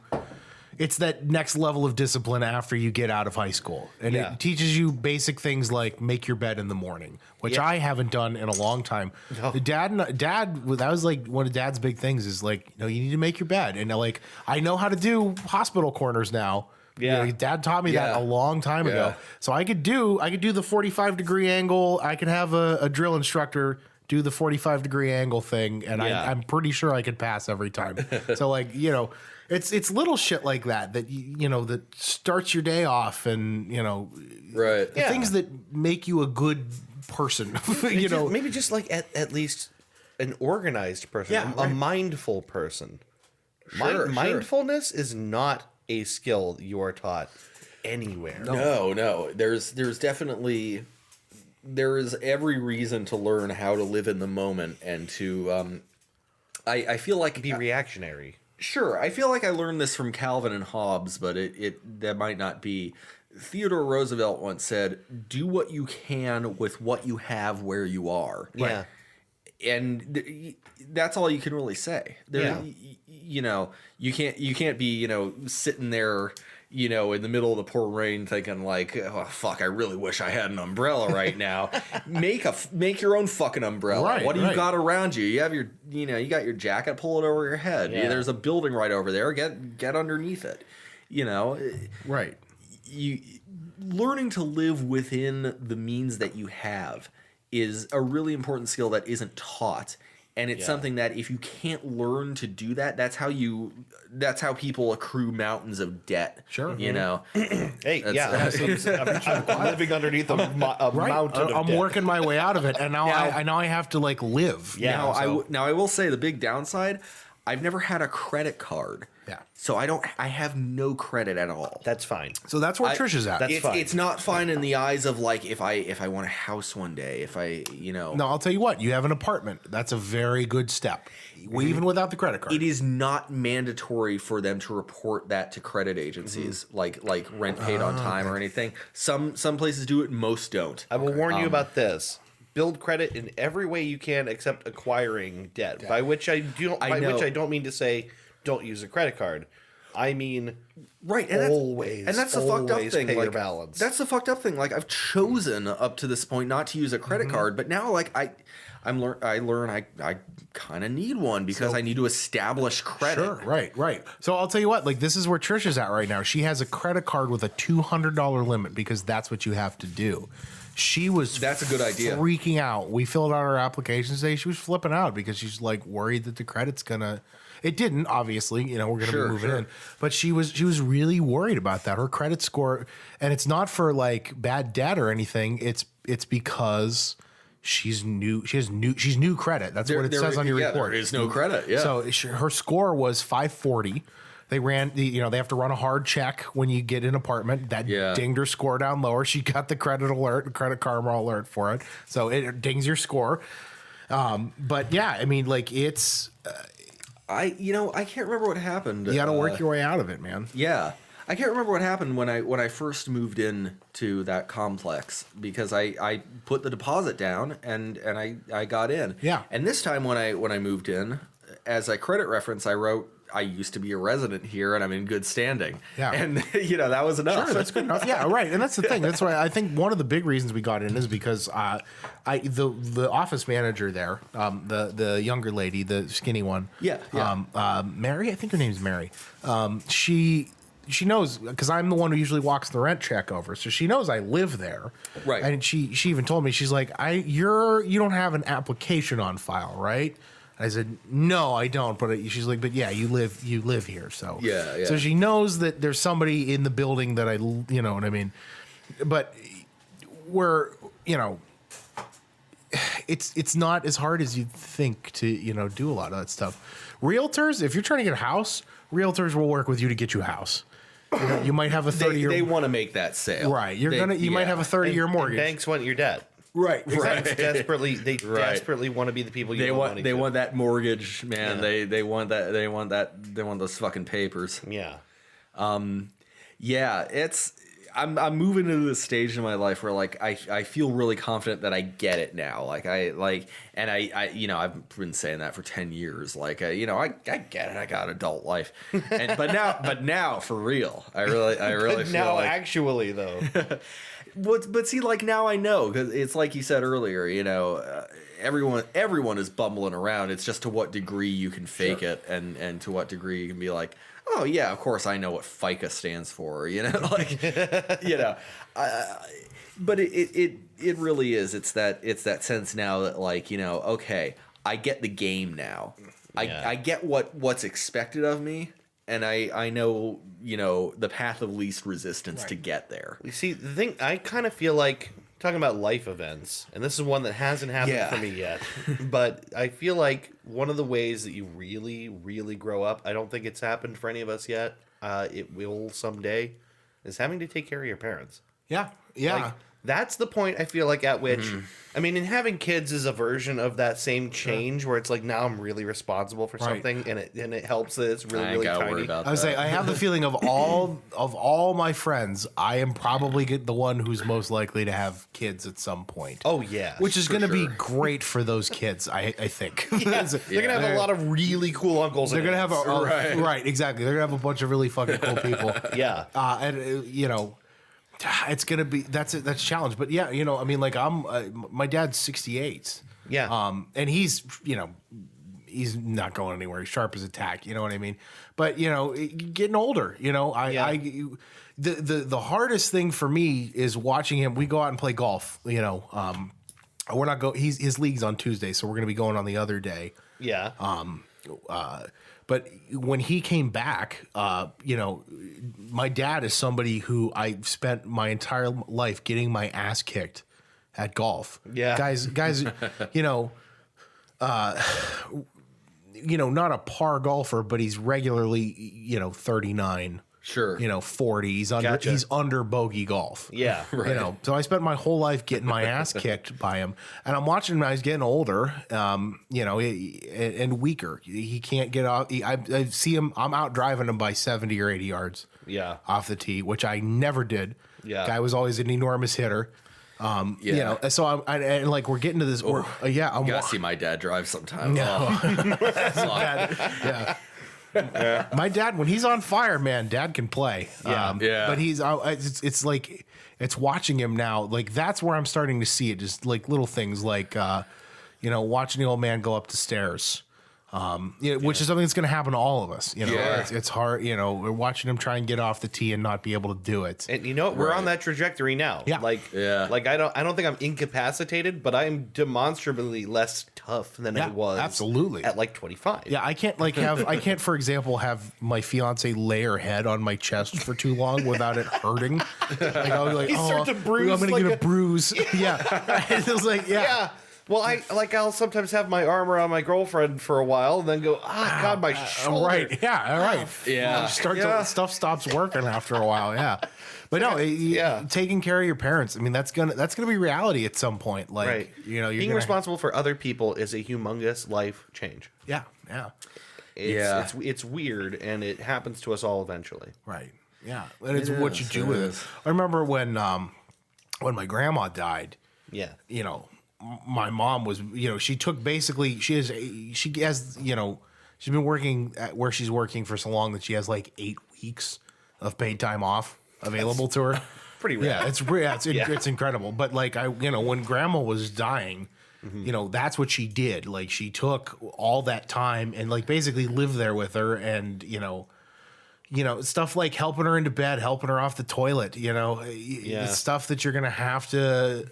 it's that next level of discipline after you get out of high school. And it teaches you basic things like make your bed in the morning, which I haven't done in a long time. No. The dad, that was like one of Dad's big things is like, you need to make your bed. And like, I know how to do hospital corners now. Yeah. Dad taught me that a long time ago. So I could do the 45-degree angle. I could have a drill instructor do the 45-degree angle thing. And I'm pretty sure I could pass every time. So like, it's little shit like that that starts your day off, and Right. the things that make you a good person. Maybe just like at least an organized person, a mindful person. Mindfulness is not a skill you are taught anywhere. No. There's definitely every reason to learn how to live in the moment and to I feel like Be reactionary. Sure, I feel like I learned this from Calvin and Hobbes, but that might not be. Theodore Roosevelt once said, "Do what you can with what you have where you are." Yeah. And that's all you can really say. You can't be sitting there in the middle of the pouring rain thinking like, oh fuck, I really wish I had an umbrella right now. Make your own fucking umbrella. Right, what do you got around you? You have your you got your jacket, pull it over your head. Yeah. There's a building right over there. Get underneath it. Right. You learning to live within the means that you have is a really important skill that isn't taught. And it's something that if you can't learn to do that, that's how people accrue mountains of debt. Sure. Hey, I'm living underneath a mountain of I'm debt. working my way out of it, and now I have to like live. Yeah. Now I will say the big downside, I've never had a credit card. Yeah. So I have no credit at all. That's fine. So that's where Trish is at. That's fine. It's not fine in the eyes of like if I want a house one day, No, I'll tell you what. You have an apartment. That's a very good step, even without the credit card. It is not mandatory for them to report that to credit agencies, like rent paid on time or anything. Some places do it, most don't. I will warn you about this. Build credit in every way you can except acquiring debt. By which I don't mean to say don't use a credit card. I mean, right, and that's the fucked up thing. Pay your balance. That's the fucked up thing. Like I've chosen up to this point not to use a credit card, but now like I kind of need one because I need to establish credit. Sure, right. So I'll tell you what. Like this is where Trish is at right now. She has a credit card with a $200 limit because that's what you have to do. That's a good idea. Freaking out. We filled out our application today. She was flipping out because she's like worried that the credit's gonna. It didn't, obviously. We're gonna be moving in, but she was really worried about that. Her credit score, and it's not for like bad debt or anything. It's because she's new. She's new credit. That's what it says on your report. There is no credit. Yeah. So her score was 540. They ran they have to run a hard check when you get an apartment. That dinged her score down lower. She got the credit karma alert for it. So it dings your score. But yeah, I mean, like it's. I can't remember what happened. You got to work your way out of it, man. Yeah. I can't remember what happened when I first moved in to that complex because I put the deposit down and I got in. Yeah. And this time when I moved in, as a credit reference, I wrote, I used to be a resident here and I'm in good standing. Yeah. And that was enough. Sure, that's good enough. Yeah, right. And that's the thing. That's why I think one of the big reasons we got in is because the office manager there, the younger lady, the skinny one. Yeah. Mary, I think her name's Mary. She knows because I'm the one who usually walks the rent check over, so she knows I live there. Right. And she even told me, she's like, you don't have an application on file, right? I said, no, I don't. But she's like, but yeah, you live here. So yeah. So she knows that there's somebody in the building that you know what I mean? But it's not as hard as you'd think to, do a lot of that stuff. Realtors, if you're trying to get a house, realtors will work with you to get you a a house. You might have a 30-year. They want to make that sale, right? You might have a 30-year mortgage. And banks want your debt. Right. Exactly. Desperately want to be the people you want money They to. want that mortgage, man. Yeah. They want that. They want those fucking papers. Yeah. Yeah. It's. I'm moving into this stage in my life where like I feel really confident that I get it now. Like I you know, I've been saying that for 10 years. Like you know, I get it. I got adult life. But now for real, I really feel now like, actually though. but see, like now I know, because it's like you said earlier. You know, everyone is bumbling around. It's just to what degree you can fake it, and to what degree you can be like, oh yeah, of course I know what FICA stands for. You know, like you know. But it really is. It's that sense now that like, you know, okay, I get the game now. I get what's expected of me. And I know, you know, the path of least resistance to get there. You see, the thing, I kind of feel like, talking about life events, and this is one that hasn't happened for me yet, but I feel like one of the ways that you really, really grow up, I don't think it's happened for any of us yet, it will someday, is having to take care of your parents. Yeah. Like, that's the point I feel like at which, I mean, and having kids is a version of that same change where it's like, now I'm really responsible for something, and it helps that it's really, really tiny. I was saying, I have the feeling of all my friends, I am probably the one who's most likely to have kids at some point. Oh yeah, which is going to be great for those kids, I think. They're gonna have a lot of really cool uncles. They're gonna have right, exactly. They're gonna have a bunch of really fucking cool people. Yeah, and you know. It's gonna be that's a challenge, but yeah, you know, I mean, like my dad's 68, and he's, you know, he's not going anywhere. He's sharp as a tack, you know what I mean? But you know, getting older, you know, the hardest thing for me is watching him. We go out and play golf, you know. We're not his league's on Tuesday, so we're gonna be going on the other day. Yeah. But when he came back, you know, my dad is somebody who I spent my entire life getting my ass kicked at golf. Yeah. Guys, you know, not a par golfer, but he's regularly, you know, 39. Sure. You know, 40. He's under bogey golf. Yeah. Right. You know, so I spent my whole life getting my ass kicked by him, and I'm watching him as he's getting older, you know, and weaker. He can't get off. I see him. I'm out driving him by 70 or 80 yards. Yeah. Off the tee, which I never did. Yeah. Guy was always an enormous hitter. You know, so and like we're getting to this. I'm gotta see my dad drive sometime. No. Yeah. My dad, when he's on fire, man, dad can play. But he's it's like it's watching him now. Like that's where I'm starting to see it. Just like little things like you know, watching the old man go up the stairs. Which is something that's going to happen to all of us. You know, it's hard. You know, we're watching him try and get off the tee and not be able to do it. And you know, we're on that trajectory now. Yeah. Like I don't think I'm incapacitated, but I'm demonstrably less tough than I was. Absolutely. At like 25. Yeah, I can't, for example, have my fiance lay her head on my chest for too long without it hurting. Like I'll be like, start to bruise. I'm gonna get a bruise. Yeah, it was like, Yeah. Well, I'll sometimes have my arm around my girlfriend for a while and then go, God, my shoulder. Right. Yeah. All right. Yeah. Stuff stops working after a while. Yeah. But no, taking care of your parents. I mean, that's gonna be reality at some point. Like, you know, being responsible for other people is a humongous life change. Yeah. Yeah. It's weird, and it happens to us all eventually. Right. Yeah. And it's what you do with it. I remember when my grandma died. Yeah. You know, my mom was, you know, she has, you know, she's been working at where she's working for so long that she has like 8 weeks of paid time off available to her. Pretty rare. Yeah, it's incredible. But like you know, when grandma was dying, you know, that's what she did. Like she took all that time and like basically lived there with her, and you know, stuff like helping her into bed, helping her off the toilet, you know, stuff that you're gonna have to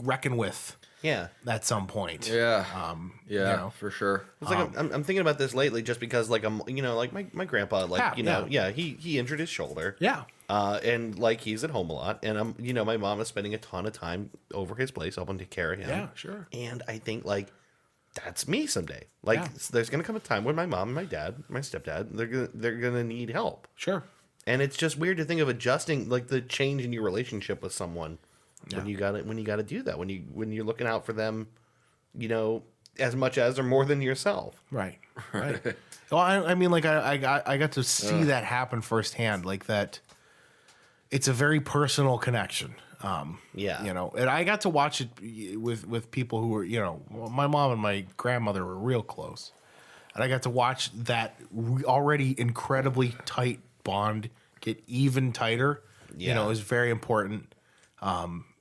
reckon with. Yeah, at some point. Yeah, you know. for sure. It's like I'm thinking about this lately, just because like I'm, you know, like my grandpa, like he injured his shoulder. Yeah, and like he's at home a lot, and I'm, you know, my mom is spending a ton of time over his place, helping take care of him. Yeah, sure. And I think like that's me someday. Like there's gonna come a time when my mom and my dad, my stepdad, they're gonna need help. Sure. And it's just weird to think of adjusting like the change in your relationship with someone. When you gotta do that, when you're looking out for them, you know, as much as or more than yourself. Right. Well, I mean, like I got to see that happen firsthand, like that. it's a very personal connection. Yeah. You know, and I got to watch it with people who were, you know, my mom and my grandmother were real close. And I got to watch that already incredibly tight bond get even tighter. Yeah. You know, is very important.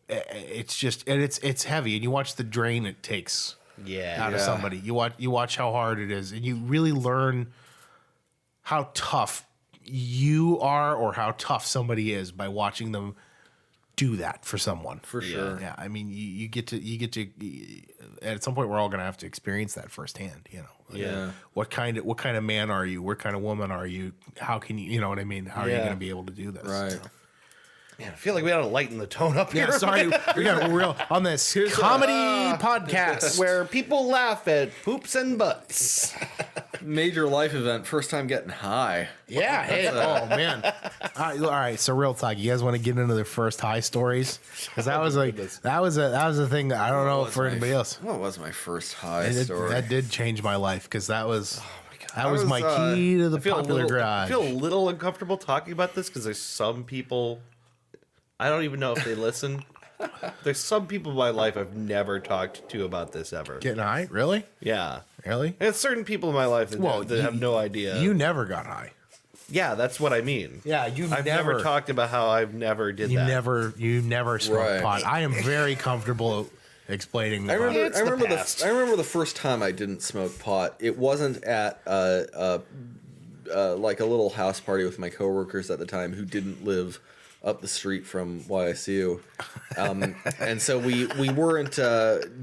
It's just, and it's heavy, and you watch the drain it takes out of somebody. You watch how hard it is, and you really learn how tough you are or how tough somebody is by watching them do that for someone. For sure. Yeah, I mean, you get to at some point we're all going to have to experience that firsthand, you know. Yeah. What kind of man are you? What kind of woman are you? How can you know what I mean? How are you going to be able to do this? Right. So. Yeah, I feel like we ought to lighten the tone up here. Yeah, sorry. We got real on this comedy podcast where people laugh at poops and butts. Major life event. First time getting high. Yeah. Hey. Oh man. All right. So real talk. You guys want to get into the first high stories? Because that was like that was a thing that I don't know for anybody else. What was my first high story? That did change my life because that was my key to the popular garage. I feel a little uncomfortable talking about this because there's some people. I don't even know if they listen. There's some people in my life I've never talked to about this ever. Getting high? Really? Yeah. Really? There's certain people in my life that have no idea. You never got high. Yeah, that's what I mean. Yeah, I've never talked about how I've never did that. You never smoked Right. pot. I am very comfortable explaining that. I It's the remember past. I remember the first time I didn't smoke pot. It wasn't at like a little house party with my coworkers at the time who didn't live up the street from YSU, and so we weren't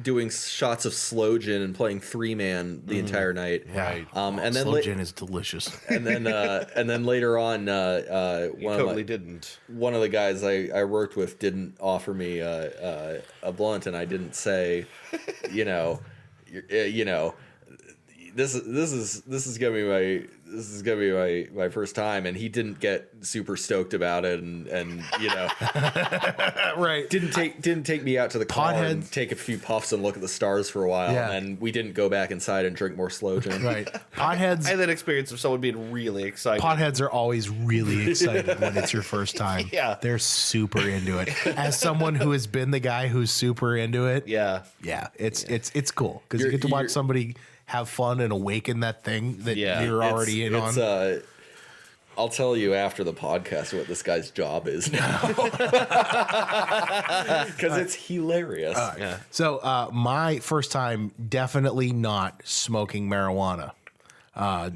doing shots of slow gin and playing 3-man the entire night. Right. And then Slow gin is delicious. and then later on, one of the guys I worked with didn't offer me a blunt, and I didn't say, this is gonna be my first time, and he didn't get super stoked about it, and Right. didn't take me out to the car and Potheads. take a few puffs and look at the stars for a while, Yeah. and we didn't go back inside and drink more slow gin. Right. I Potheads. had that experience of someone being really excited. Potheads are always really excited when it's your first time. Yeah. They're super into it. As someone who has been the guy who's super into it, Yeah. it's cool because you get to watch somebody have fun and awaken that thing that you're already in on. I'll tell you after the podcast what this guy's job is now, because it's hilarious. Yeah. So my first time, definitely not smoking marijuana. I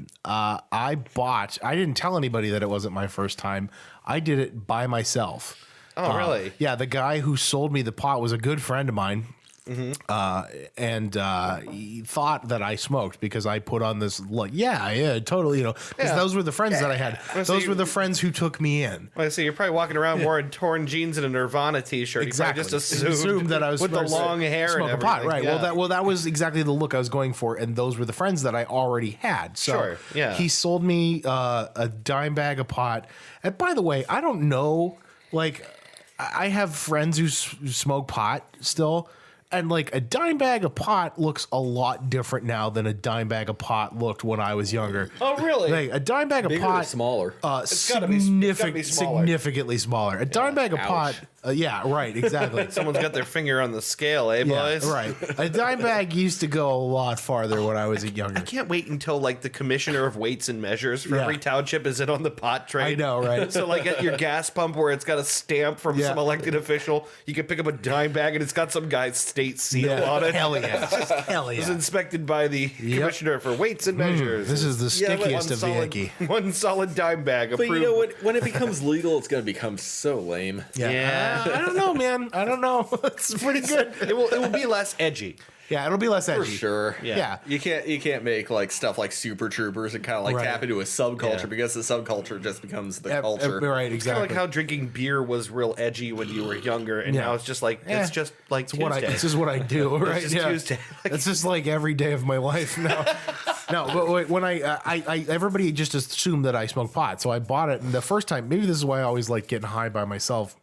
didn't tell anybody that it wasn't my first time. I did it by myself. Oh, really? Yeah, the guy who sold me the pot was a good friend of mine. And he thought that I smoked because I put on this look. Yeah, totally. Because those were the friends that I had. Those were the friends who took me in. I see. You're probably walking around wearing torn jeans and a Nirvana T-shirt. Exactly. You probably just assumed that I was with the supposed to long hair smoke and a pot, everything. right? Yeah. Well, that was exactly the look I was going for, and those were the friends that I already had. So Sure, yeah. he sold me a dime bag of pot. And by the way, I don't know. Like, I have friends who smoke pot still. And like a dime bag of pot looks a lot different now than a dime bag of pot looked when I was younger. Oh, really? Like a dime bag Bigger of or pot, smaller? gotta be smaller. significantly smaller. A dime bag of pot, yeah, right, exactly. Someone's got their finger on the scale, eh, Yeah, boys? right. A dime bag used to go a lot farther when I was younger. I can't wait until like the commissioner of weights and measures for Yeah. every township is in on the pot train. I know, right? So like at your gas pump where it's got a stamp from Yeah. some elected official, you can pick up a dime bag and it's got some guy's state seal on it. Hell yeah. Hell It was yeah. inspected by the commissioner for weights and measures. This is the stickiest of the Yankee. One solid dime bag But approved. you know, when it becomes legal, it's going to become so lame. Yeah. I don't know, man. I don't know. It's pretty good. It will be less edgy. Yeah, it'll be less edgy. For sure. Yeah. You can't make like stuff like Super Troopers and kind of like Right. tap into a subculture Yeah. because the subculture just becomes the culture. Right, Kind exactly. of like how drinking beer was real edgy when you were younger, and Yeah. now it's just like Eh. it's just like Tuesday. This is what I do, right? just Tuesday. It's just like every day of my life now. No, but wait, when I everybody just assumed that I smoked pot, so I bought it. And the first time, maybe this is why I always like getting high by myself.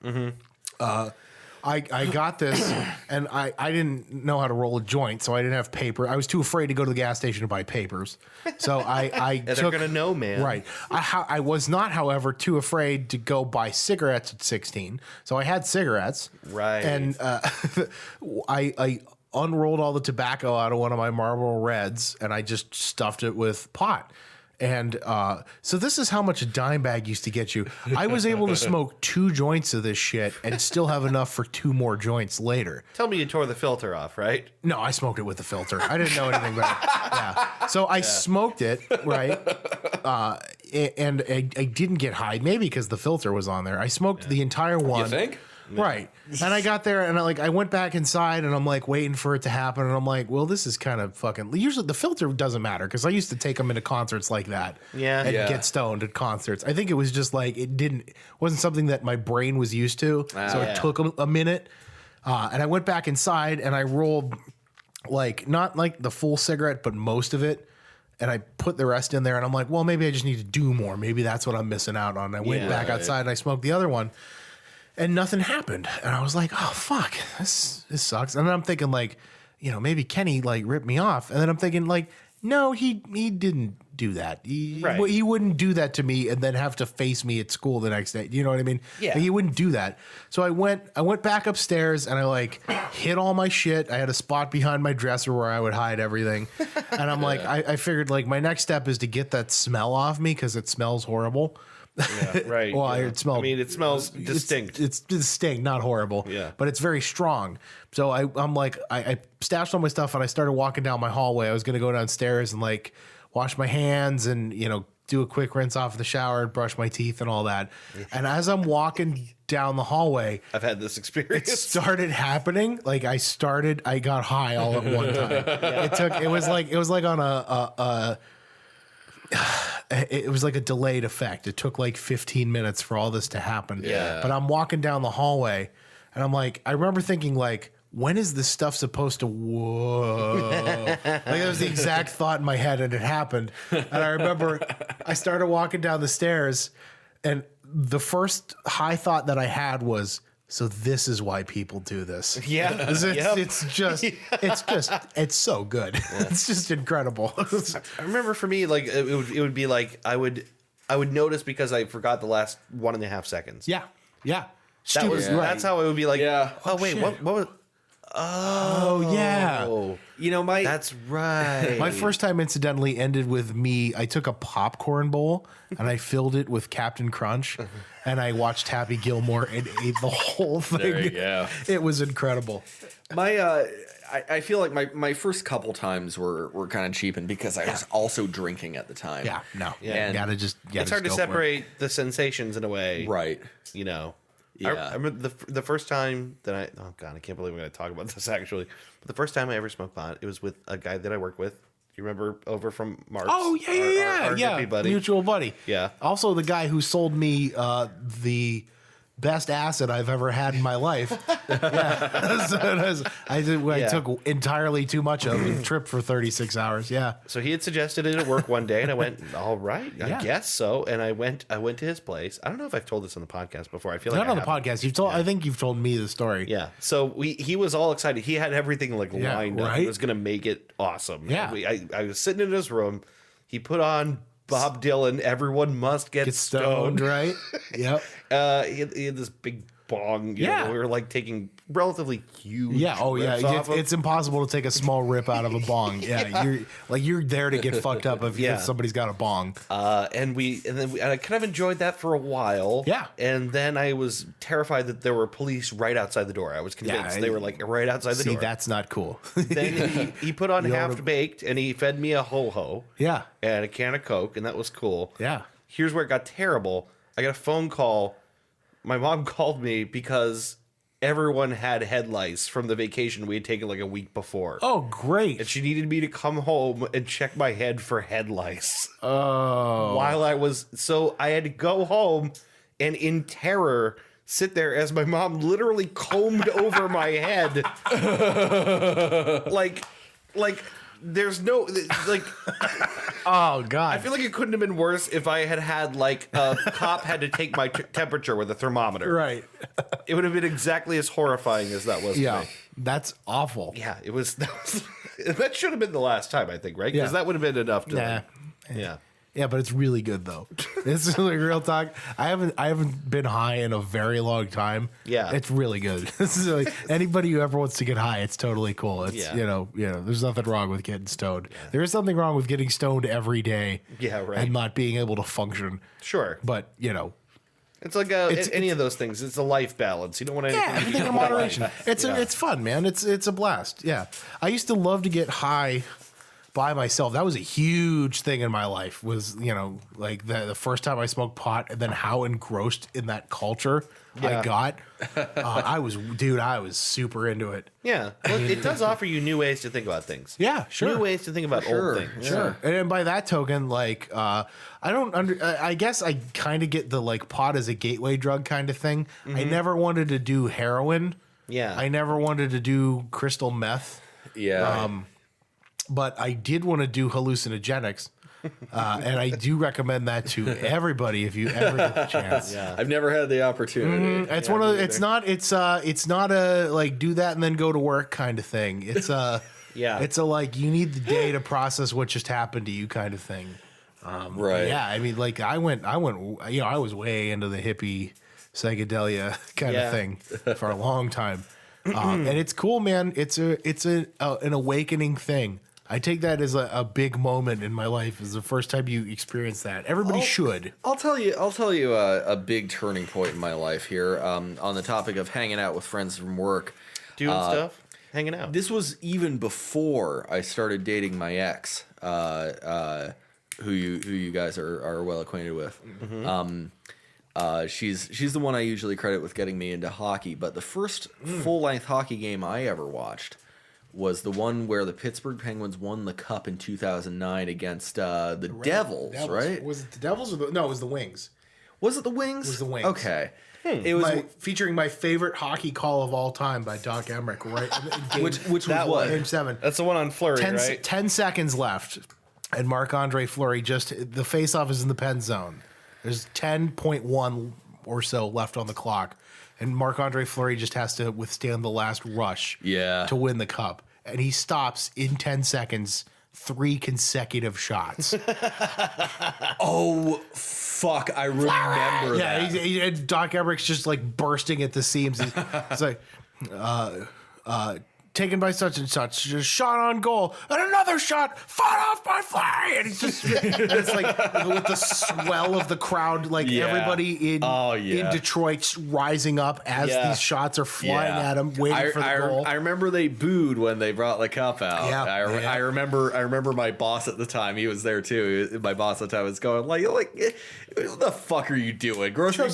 I got this, and I didn't know how to roll a joint, so I didn't have paper. I was too afraid to go to the gas station to buy papers. So I they're took, gonna know, man. Right. I was not, however, too afraid to go buy cigarettes at 16. So I had cigarettes. Right. And I unrolled all the tobacco out of one of my Marlboro Reds, and I just stuffed it with pot. And so this is how much a dime bag used to get you. I was able to smoke 2 joints of this shit and still have enough for 2 more joints later. Tell me you tore the filter off, right? No, I smoked it with the filter. I didn't know anything about it. Yeah. So I smoked it, right? And I didn't get high, maybe because the filter was on there. I smoked the entire one. You think? Right. And I got there and I went back inside and I'm like waiting for it to happen. And I'm like, well, this is kind of fucking, usually the filter doesn't matter because I used to take them into concerts like that. Yeah. And Yeah. get stoned at concerts. I think it was just like, wasn't something that my brain was used to. So yeah. it took a minute. And I went back inside and I rolled like, not like the full cigarette, but most of it. And I put the rest in there and I'm like, well, maybe I just need to do more. Maybe that's what I'm missing out on. I went back outside and I smoked the other one. And nothing happened. And I was like, oh, fuck, this sucks. And then I'm thinking, like, maybe Kenny, like, ripped me off. And then I'm thinking, like, no, he didn't do that. He wouldn't do that to me and then have to face me at school the next day. You know what I mean? Yeah. Like, he wouldn't do that. So I went back upstairs and I, like, hid all my shit. I had a spot behind my dresser where I would hide everything. And I'm like, I figured, like, my next step is to get that smell off me because it smells horrible. Yeah, right. Well, yeah. it smells. I mean, it smells distinct. It's distinct, not horrible. Yeah. But it's very strong. So I'm like, I stashed all my stuff and I started walking down my hallway. I was going to go downstairs and like wash my hands and, do a quick rinse off the shower and brush my teeth and all that. And as I'm walking down the hallway, I've had this experience. it started happening. Like I got high all at one time. It was like on it was like a delayed effect. It took like 15 minutes for all this to happen. Yeah. But I'm walking down the hallway and I'm like, I remember thinking like, when is this stuff supposed to, whoa. Like that was the exact thought in my head and it happened. And I remember I started walking down the stairs and the first high thought that I had was, so this is why people do this. Yeah. It's so good. It's just incredible. I remember for me, like it would be like I would notice because I forgot the last 1.5 seconds. Yeah. That's how it would be like. Yeah. Oh wait, shit. what was? Oh yeah. Oh, my that's right. My first time incidentally ended with me. I took a popcorn bowl and I filled it with Captain Crunch and I watched Happy Gilmore and ate the whole thing. There you go. It was incredible. I feel like my first couple times were kind of cheapened because I was also drinking at the time. Yeah. No. Yeah. You gotta just. It's hard to separate the sensations in a way, Right. I remember the first time that oh god, I can't believe I'm going to talk about this actually. But the first time I ever smoked pot, it was with a guy that I work with. You remember over from Mark's? Oh yeah, our hippie buddy. Mutual buddy. Yeah. Also the guy who sold me the best acid I've ever had in my life. I took entirely too much of it and tripped for 36 hours. Yeah. So he had suggested it at work one day, and I went, "All right, I Yeah. guess so." And I went to his place. I don't know if I've told this on the podcast before. I feel like Not on the podcast. You've told. I think you've told me the story. Yeah. So he was all excited. He had everything like Yeah, lined up. right? He was gonna make it awesome. Yeah. I was sitting in his room. He put on Bob Dylan. Everyone must get stoned. Right? Yep. He had this big bong. You Yeah. know, we were like taking relatively huge. Yeah. Oh, yeah. rips off of. It's impossible to take a small rip out of a bong. Yeah. You're there to get fucked up if somebody's got a bong. And I kind of enjoyed that for a while. Yeah. And then I was terrified that there were police right outside the door. I was convinced they were like right outside the See, door. that's not cool. Then he put on half baked and he fed me a ho-ho. Yeah. And a can of Coke, and that was cool. Yeah. Here's where it got terrible. I got a phone call. My mom called me because everyone had head lice from the vacation we had taken like a week before. Oh, great. And she needed me to come home and check my head for head lice. Oh. While I had to go home and in terror sit there as my mom literally combed over my head. like there's no like. Oh God! I feel like it couldn't have been worse if I had like a cop had to take my temperature with a thermometer. Right. It would have been exactly as horrifying as that was. Yeah, to me. that's awful. Yeah, it was. That should have been the last time, I think, right? Because Yeah. that would have been enough to. Nah. Yeah. Yeah, but it's really good though. It's like real talk. I haven't been high in a very long time. Yeah. It's really good. This is like anybody who ever wants to get high, it's totally cool. It's Yeah. you know, there's nothing wrong with getting stoned. There is something wrong with getting stoned every day. Yeah, right. And not being able to function. Sure. But It's like any of those things. It's a life balance. You don't want anything. everything in moderation. It's fun, man. It's a blast. Yeah. I used to love to get high by myself. That was a huge thing in my life, was like the first time I smoked pot, and then how engrossed in that culture I got. I was super into it. Yeah. Well, it does offer you new ways to think about things. Yeah, sure. New ways to think about old things. Sure. And by that token, like, I guess I kind of get the like pot as a gateway drug kind of thing. I never wanted to do heroin. Yeah. I never wanted to do crystal meth. Yeah. But I did want to do hallucinogenics. And I do recommend that to everybody if you ever get the chance. Yeah. I've never had the opportunity. It's one of the, it's not a like do that and then go to work kind of thing. It's a Yeah. It's a like you need the day to process what just happened to you kind of thing. Right. Yeah, I mean, like I went, I was way into the hippie psychedelia kind of thing for a long time, and it's cool, man. It's an awakening thing. I take that as a big moment in my life. Is the first time you experience that. Everybody should. I'll tell you a big turning point in my life here. On the topic of hanging out with friends from work, Doing stuff, hanging out. this was even before I started dating my ex, who you guys are well acquainted with. She's the one I usually credit with getting me into hockey. But the first full length hockey game I ever watched was the one where the Pittsburgh Penguins won the cup in 2009 against the Devils, right? Was it the Devils or no? It was the Wings. Was it the Wings? It was the Wings. Okay. It was Featuring my favorite hockey call of all time by Doc Emmerich. Right, in game, which was that what? Game 7. That's the one on Fleury, 10, right? 10 seconds left, and Marc-Andre Fleury the face-off is in the pen zone. There's 10.1 or so left on the clock, and Marc-Andre Fleury just has to withstand the last rush Yeah. to win the cup. And he stops in 10 seconds 3 consecutive shots. Oh, fuck. I remember Yeah, that. Doc Emmerich's just like bursting at the seams. It's like, taken by such and such, just shot on goal, and another shot fought off by Fleury, and he's just it's like with the swell of the crowd, like Yeah. everybody in Detroit's rising up as Yeah. these shots are flying at him, waiting for the goal. I remember they booed when they brought the cup out. Yeah. I remember my boss at the time. He was there too. My boss at the time was going like, what the fuck are you doing? Get some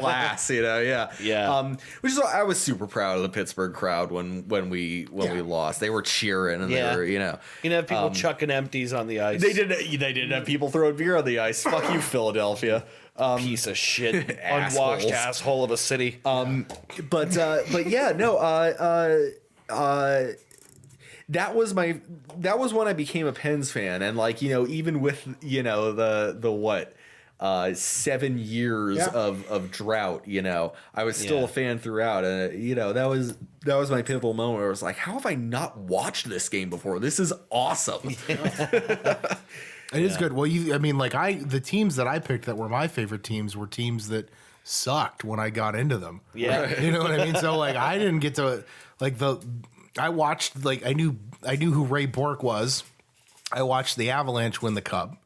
class, Yeah. Yeah. Which is why I was super proud of the Pittsburgh crowd when we lost. They were cheering and they were, You know, people chucking empties on the ice. They didn't have people throwing beer on the ice. Fuck you, Philadelphia. Piece of shit, Assholes. unwashed asshole of a city. But yeah, no. That was when I became a Pens fan, and like even with the what 7 years of drought, I was still a fan throughout, and that was my pivotal moment where I was like, how have I not watched this game before? This is awesome. It is good. Well, the teams that I picked that were my favorite teams were teams that sucked when I got into them. Yeah. You know what I mean? So like I didn't get to I watched I knew who Ray Bork was. I watched the Avalanche win the cup.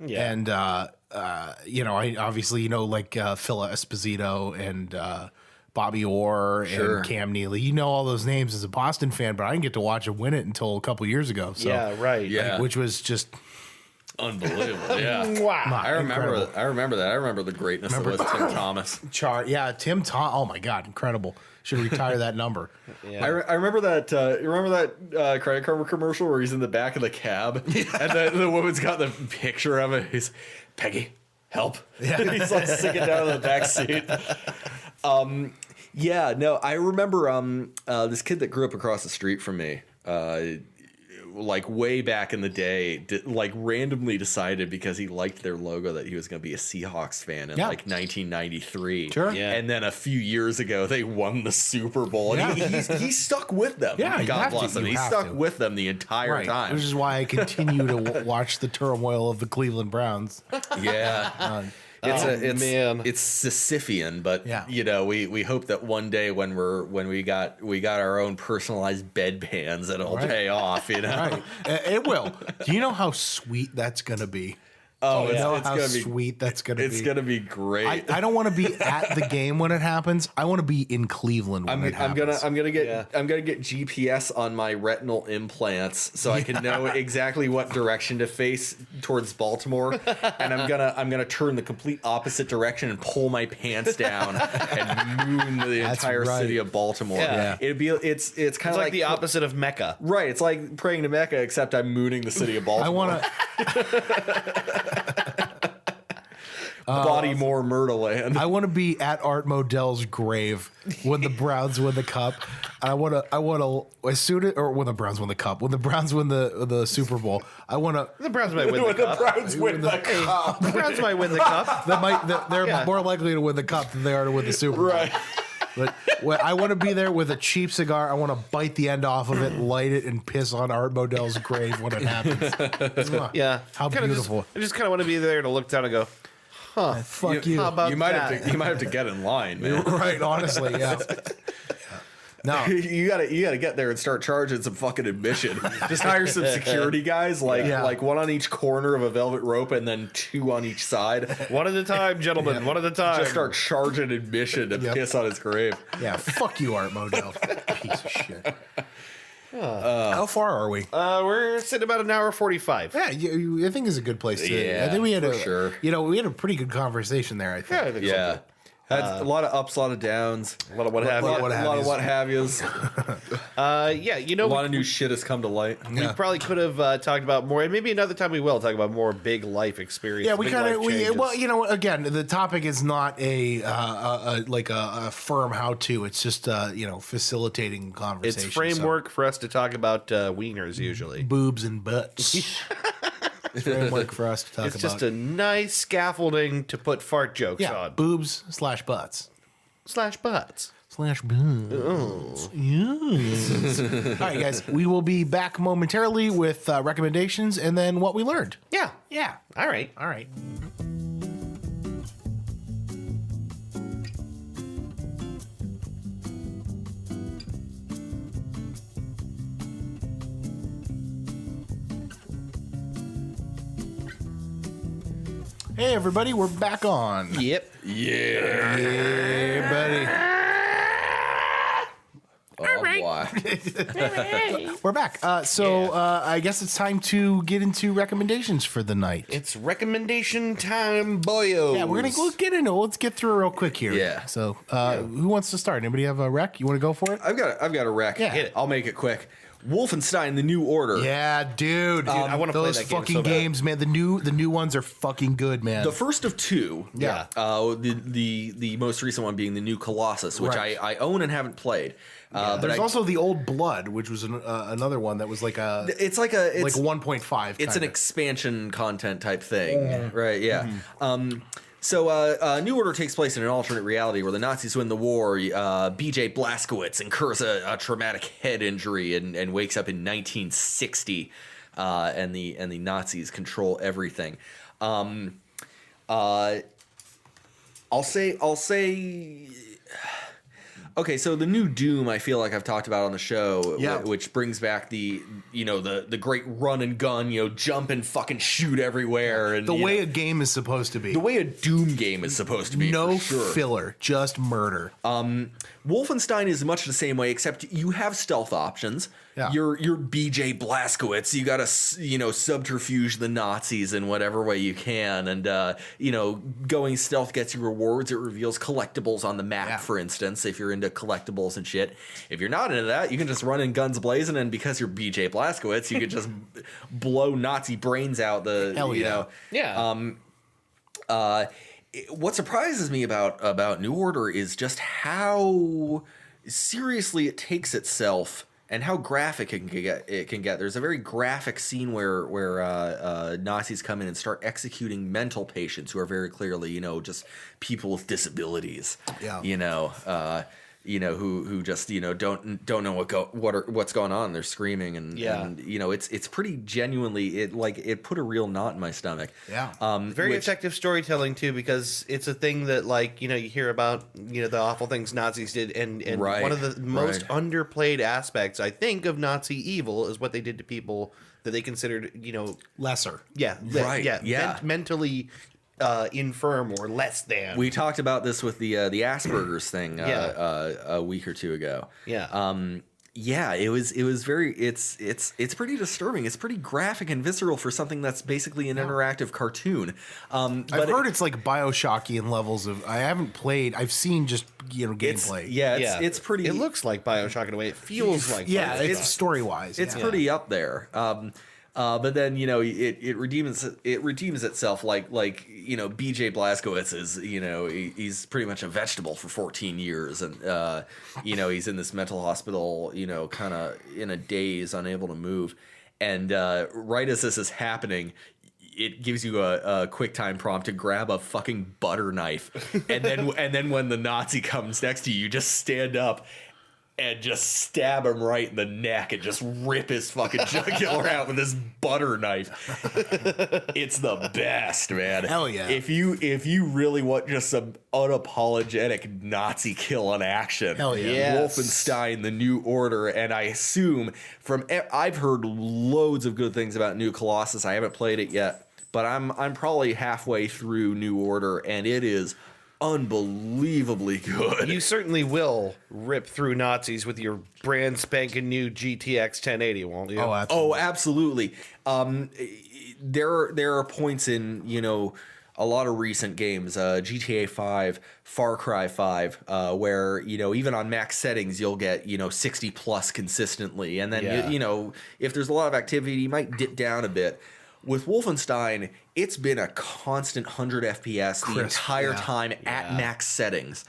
Yeah. And I obviously Phil Esposito and Bobby Orr and Cam Neely. All those names as a Boston fan, but I didn't get to watch him win it until a couple years ago. So, Yeah, right. Yeah. which was just Unbelievable. Yeah. Wow. I remember that. I remember the greatness that was Tim Thomas. Tim Thomas. Oh my God, incredible. Should retire that number. Yeah. I remember that. You remember that credit card commercial where he's in the back of the cab and the woman's got the picture of it. He's Peggy, help. Yeah. He's like sticking down in the back seat. Yeah. No, I remember this kid that grew up across the street from me. like way back in the day, like randomly decided because he liked their logo that he was going to be a Seahawks fan in like 1993. Sure. Yeah. And then a few years ago, they won the Super Bowl. And he stuck with them. Yeah, God bless him. He stuck with them the entire time. Which is why I continue to watch the turmoil of the Cleveland Browns. Yeah. It's Sisyphean, but we hope that one day when we got our own personalized bedpans, it'll pay off. Right. It will. Do you know how sweet that's gonna be? Oh, you know it's how gonna be sweet that's gonna be. It's gonna be great. I don't want to be at the game when it happens. I want to be in Cleveland when it happens. I'm gonna get GPS on my retinal implants so I can know exactly what direction to face towards Baltimore, and I'm gonna turn the complete opposite direction and pull my pants down and moon the entire city of Baltimore. Yeah. It's kind of like the opposite of Mecca. Right. It's like praying to Mecca, except I'm mooning the city of Baltimore. I want to. Bodymore Murderland. I want to be at Art Modell's grave when the Browns win the cup. I want to as soon as, or when the Browns win the cup, when the Browns win the Super Bowl. I want to. The Browns might win the cup. The Browns win the cup. The Browns might win the cup. They're more likely to win the cup than they are to win the Super Bowl. Right. But I want to be there with a cheap cigar. I want to bite the end off of it, light it, and piss on Art Modell's grave when it happens. Yeah. How beautiful. I just kind of want to be there to look down and go, fuck you. How about You might that? have to get in line, man. Right, honestly, yeah. No. You gotta get there and start charging some fucking admission. Just hire some security guys, like one on each corner of a velvet rope, and then two on each side. One at a time, gentlemen. One at a time. Just start charging admission to piss on his grave. Yeah, fuck you, Art Modell. Piece of shit. How far are we? We're sitting about an hour 45. Yeah, I think it's a good place to. Yeah, I think we had sure. we had a pretty good conversation there. I think. Yeah, I think so. Had a lot of ups, a lot of downs, A lot of what have you. a lot of what have yous. Yeah, A lot of new shit has come to light. We probably could have talked about more, and maybe another time we will talk about more big life experience. Yeah, we big kind life of changes. well, again, the topic is not a firm how to. It's just facilitating conversation. It's framework for us to talk about wieners usually. Boobs and butts. Framework for us to talk It's about. just a nice scaffolding to put fart jokes on. Boobs / butts. / butts. / butts. Yes. All right, guys. We will be back momentarily with recommendations and then what we learned. Yeah. Yeah. All right. All right. Hey, everybody. We're back on. Yep. Yeah, buddy. Boy. We're back. I guess it's time to get into recommendations for the night. It's recommendation time, boyo. Yeah, we're gonna get into it. Let's get through it real quick here. Yeah. So, who wants to start? Anybody have a rec? You want to go for it? I've got a rec. Yeah. Hit it. I'll make it quick. Wolfenstein: The New Order. Yeah, dude. I wanna play those that game fucking so bad. games, man. The new ones are fucking good, man. The first of two. Yeah. The most recent one being the new Colossus, which Right. I own and haven't played. But There's also the Old Blood, which was another one that was like a it's like a 1.5. it's an kinda. expansion content type thing, right? Yeah. So New Order takes place in an alternate reality where the Nazis win the war. B.J. Blazkowicz incurs a traumatic head injury and wakes up in 1960, and the Nazis control everything. I'll say. Okay, so the new Doom, I feel like I've talked about on the show, which brings back the great run and gun, jump and fucking shoot everywhere, and the way a game is supposed to be. the way a Doom game is supposed to be. No for sure. filler, just murder. Wolfenstein is much the same way, except you have stealth options. Yeah. You're B.J. Blazkowicz. You got to subterfuge the Nazis in whatever way you can, and going stealth gets you rewards. It reveals collectibles on the map, for instance, if you're into collectibles and shit. If you're not into that, you can just run in guns blazing, and because you're B.J. Blazkowicz, you can just blow Nazi brains out. Hell yeah. What surprises me about New Order is just how seriously it takes itself and how graphic it can get. There's a very graphic scene where Nazis come in and start executing mental patients who are very clearly, just people with disabilities. Yeah. Who just don't know what's going on. They're screaming and it's pretty genuinely it put a real knot in my stomach. Yeah. Very effective storytelling too, because it's a thing that you hear about the awful things Nazis did, and right, one of the most right. underplayed aspects I think of Nazi evil is what they did to people that they considered lesser. Mentally infirm or less than. We talked about this with the Asperger's thing a week or two ago. It was very it's pretty disturbing. It's pretty graphic and visceral for something that's basically an interactive cartoon. I've heard it's like BioShockian levels of. I haven't played. I've seen just gameplay. It's pretty. It looks like BioShock in a way. It feels like it's story wise. It's pretty up there. But then it redeems itself like BJ Blazkowicz is he's pretty much a vegetable for 14 years and he's in this mental hospital kind of in a daze, unable to move, and right as this is happening, it gives you a quick time prompt to grab a fucking butter knife, and then when the Nazi comes next to you, you just stand up and just stab him right in the neck and just rip his fucking jugular out with this butter knife. It's the best, man. Hell yeah. If you really want just some unapologetic Nazi kill in action, hell yeah. Yes. Wolfenstein: The New Order, and I assume I've heard loads of good things about New Colossus. I haven't played it yet, but I'm probably halfway through New Order, and it is unbelievably good. You certainly will rip through Nazis with your brand spanking new GTX 1080, won't you? Oh, absolutely. There are points in a lot of recent games, GTA 5, Far Cry 5, where even on max settings you'll get 60 plus consistently, and then if there's a lot of activity, you might dip down a bit. With Wolfenstein, it's been a constant 100 FPS the entire time at max settings.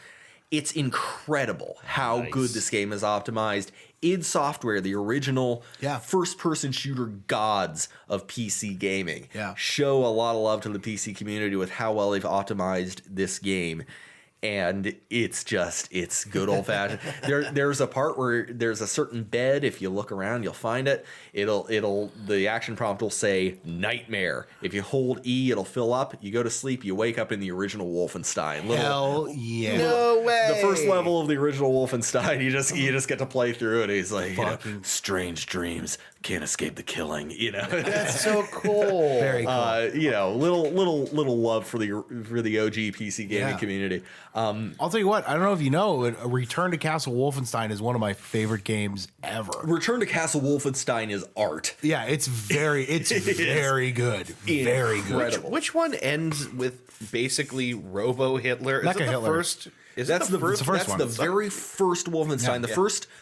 It's incredible how good this game is optimized. id Software, the original first-person shooter gods of PC gaming, show a lot of love to the PC community with how well they've optimized this game. And it's good old fashioned. There's a part where there's a certain bed. If you look around, you'll find it. The action prompt will say nightmare. If you hold E, it'll fill up. You go to sleep. You wake up in the original Wolfenstein. Hell yeah! No way. The first level of the original Wolfenstein. You just get to play through it. He's like, strange dreams can't escape the killing. That's so cool. Very cool. Little love for the OG PC gaming community. I'll tell you what, I don't know if you know, Return to Castle Wolfenstein is one of my favorite games ever. Return to Castle Wolfenstein is art. Yeah, it's very good. Very good. Which one ends with basically Robo Hitler? Is Mecha it the Hitler. first? That's the first one. That's the very first Wolfenstein. Yeah.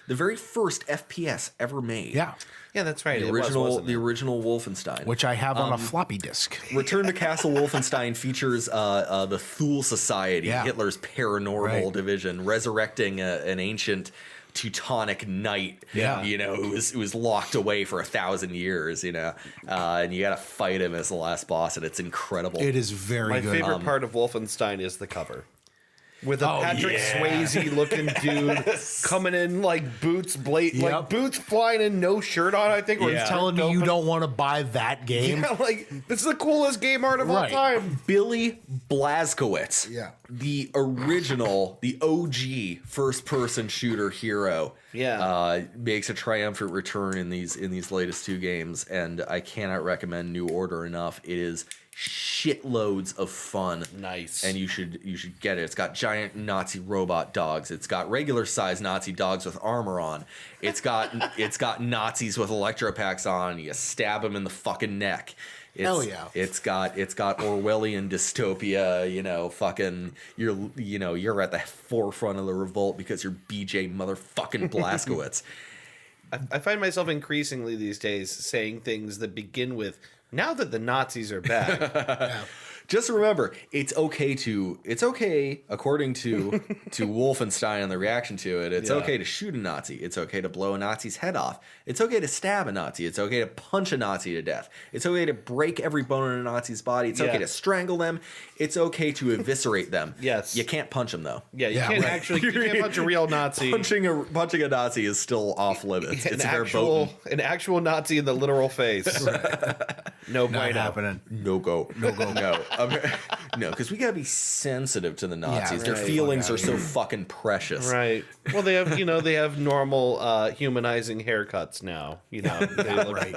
The very first FPS ever made. Yeah, that's right. The original Wolfenstein, Which I have on a floppy disk. Return to Castle Wolfenstein featers the Thule Society, Hitler's paranormal division, resurrecting an ancient Teutonic knight, who was locked away for 1,000 years, and you got to fight him as the last boss, and it's incredible. It is very good. My favorite part of Wolfenstein is the cover. With a Patrick Swayze looking dude coming in like boots boots flying in, no shirt on, I think. He's telling me you don't want to buy that game. Yeah, this is the coolest game art of all time. Billy Blazkowicz, the original, the OG first-person shooter hero, makes a triumphant return in these latest two games, and I cannot recommend New Order enough. It is shitloads of fun. Nice. And you should get it. It's got giant Nazi robot dogs. It's got regular sized Nazi dogs with armor on. It's got Nazis with electropacks on. You stab them in the fucking neck. Hell yeah. It's got Orwellian dystopia, you're at the forefront of the revolt because you're BJ motherfucking Blazkowicz. I find myself increasingly these days saying things that begin with, now that the Nazis are back. Just remember, it's okay, according to Wolfenstein and the reaction to it, it's okay to shoot a Nazi. It's okay to blow a Nazi's head off. It's okay to stab a Nazi. It's okay to punch a Nazi to death. It's okay to break every bone in a Nazi's body. It's okay to strangle them. It's okay to eviscerate them. Yes. You can't punch them, though. Yeah, you can't punch a real Nazi. Punching a Nazi is still off limits. It's an actual Nazi in the literal face. No, Not happening. No go. No. No, because we gotta be sensitive to the Nazis. Yeah, Their feelings are so fucking precious. Right. Well, they have normal humanizing haircuts now. They look Right.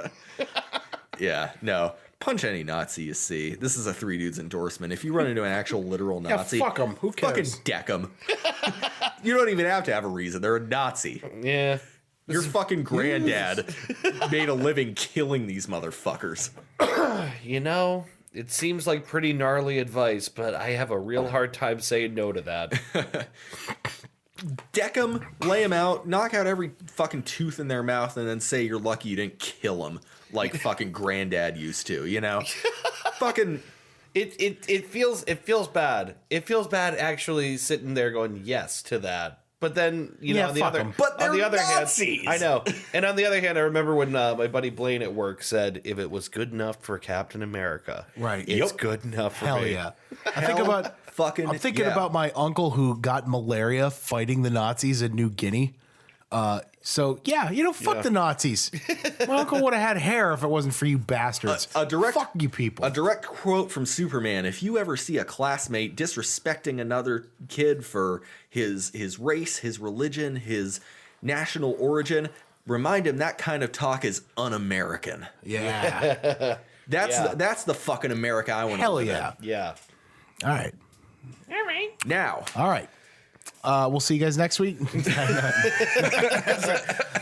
Yeah, no. Punch any Nazi you see. This is a Three Dudes endorsement. If you run into an actual literal Nazi, fuck 'em. Who cares? Fucking deck them. You don't even have to have a reason. They're a Nazi. Yeah. Your fucking granddad made a living killing these motherfuckers. It seems like pretty gnarly advice, but I have a real hard time saying no to that. Deck them, lay them out, knock out every fucking tooth in their mouth, and then say you're lucky you didn't kill them like fucking granddad used to, Fucking... It feels bad. It feels bad actually sitting there going yes to that. But then, Yeah, on the fuck other, 'em. But on the they're other Nazis! hand, I know. And on the other hand, I remember when my buddy Blaine at work said, "If it was good enough for Captain America, Right. it's Yep. good enough for Hell me." yeah. I'm thinking about my uncle who got malaria fighting the Nazis in New Guinea. Fuck the Nazis. My uncle would have had hair if it wasn't for you bastards. Fuck you people. A direct quote from Superman: "If you ever see a classmate disrespecting another kid for his race, his religion, his national origin, remind him that kind of talk is un-American." Yeah. That's the fucking America I want to Hell live yeah. Yeah. All right. in. Now, All right. We'll see you guys next week.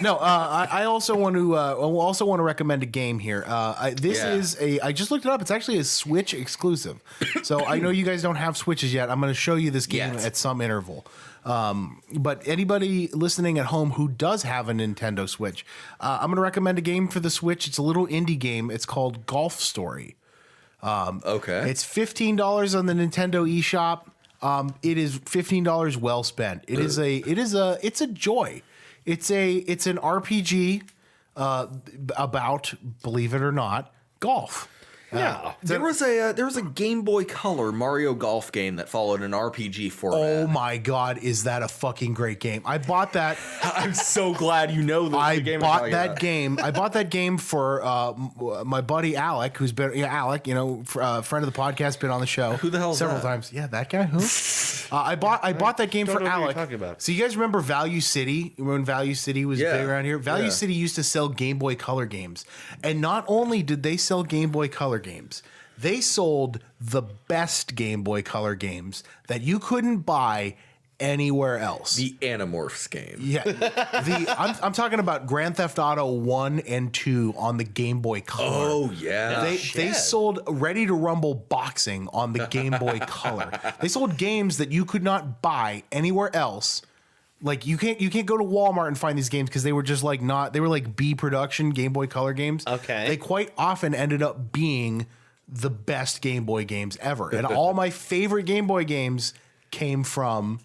No, I also want to recommend a game here. I just looked it up. It's actually a Switch exclusive. So I know you guys don't have Switches yet. I'm going to show you this game at some interval. But anybody listening at home who does have a Nintendo Switch, I'm going to recommend a game for the Switch. It's a little indie game. It's called Golf Story. okay. It's $15 on the Nintendo eShop. It is $15 well spent. It's a joy. It's an RPG about, believe it or not, golf. Yeah. There was a Game Boy Color Mario Golf game that followed an RPG format. Oh my God, is that a fucking great game? I bought that. I'm so glad you know this. I bought that game. I bought that game for my buddy Alec, who's been Alec, friend of the podcast, been on the show. Who the hell is several that? times? Yeah, that guy. Who? I bought that game Don't for know what you're Alec. talking about. So you guys remember Value City? When Value City was big around here? Value City used to sell Game Boy Color games, and not only did they sell Game Boy Color games, they sold the best Game Boy Color games that you couldn't buy anywhere else. The Animorphs game. Yeah, I'm talking about Grand Theft Auto 1 and 2 on the Game Boy Color. Oh yeah. They sold Ready to Rumble boxing on the Game Boy Color. They sold games that you could not buy anywhere else. Like you can't go to Walmart and find these games because they were just like they were like B production Game Boy Color games. Okay. They quite often ended up being the best Game Boy games ever. And all my favorite Game Boy games came from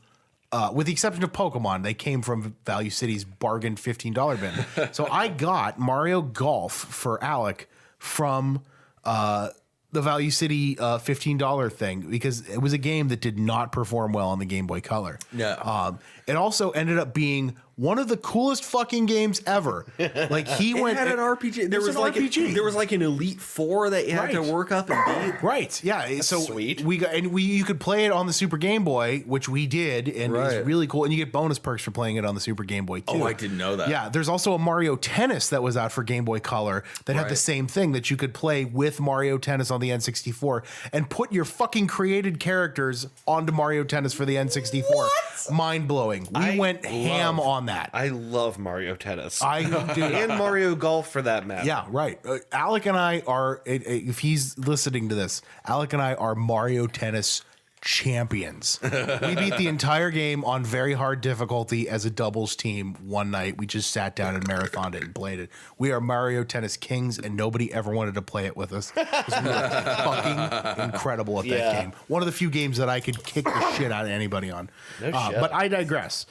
with the exception of Pokemon, they came from Value City's bargain $15 bin. So I got Mario Golf for Alec from the Value City $15 thing because it was a game that did not perform well on the Game Boy Color. No. It also ended up being one of the coolest fucking games ever. Like he It had an RPG. There was an like RPG. There was like an Elite Four that you had to Right. work up and beat. Right. Yeah. So sweet. you could play it on the Super Game Boy, which we did, and Right. it's really cool. And you get bonus perks for playing it on the Super Game Boy too. Oh, I didn't know that. Yeah. There's also a Mario Tennis that was out for Game Boy Color that had the Right. same thing that you could play with Mario Tennis on the N64 and put your fucking created characters onto Mario Tennis for the N64. Mind blowing. We went ham on that. I love Mario Tennis. I do. and Mario Golf for that matter. Yeah, right. Alec and I are, if he's listening to this, Alec and I are Mario Tennis champions. We beat the entire game on very hard difficulty as a doubles team one night. We just sat down and marathoned it and played it. We are Mario Tennis kings, and nobody ever wanted to play it with us because we were fucking incredible at that game. One of the few games that I could kick the shit out of anybody on. But I digress.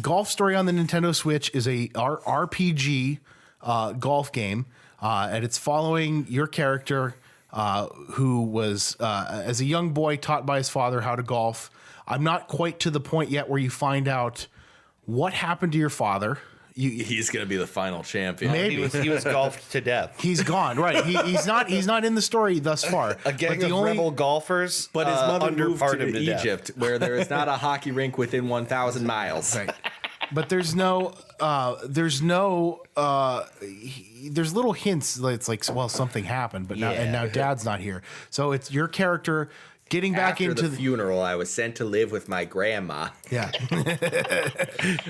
Golf Story on the Nintendo Switch is a RPG golf game, and it's following your character who was, as a young boy, taught by his father how to golf. I'm not quite to the point yet where you find out what happened to your father. He's going to be the final champion. Maybe. He was golfed to death. He's gone, right? He's not in the story thus far. A gang of rebel golfers, But his mother moved to him to Egypt, where there is not a hockey rink within 1,000 miles. Right. But there's there's little hints that it's like, well, something happened, but now Dad's not here. So it's your character getting back After into the funeral, I was sent to live with my grandma. Yeah.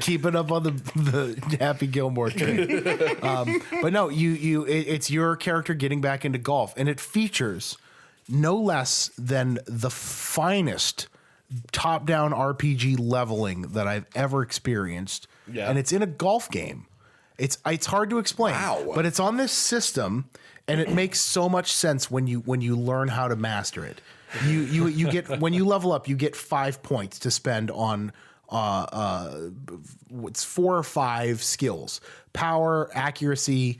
Keeping up on the Happy Gilmore train. But no, it's your character getting back into golf, and it features no less than the finest top-down RPG leveling that I've ever experienced. Yeah. And it's in a golf game. It's hard to explain. Wow. But it's on this system, and it makes so much sense when you learn how to master it. You get, when you level up, you get 5 points to spend on what's 4 or 5 skills: power, accuracy,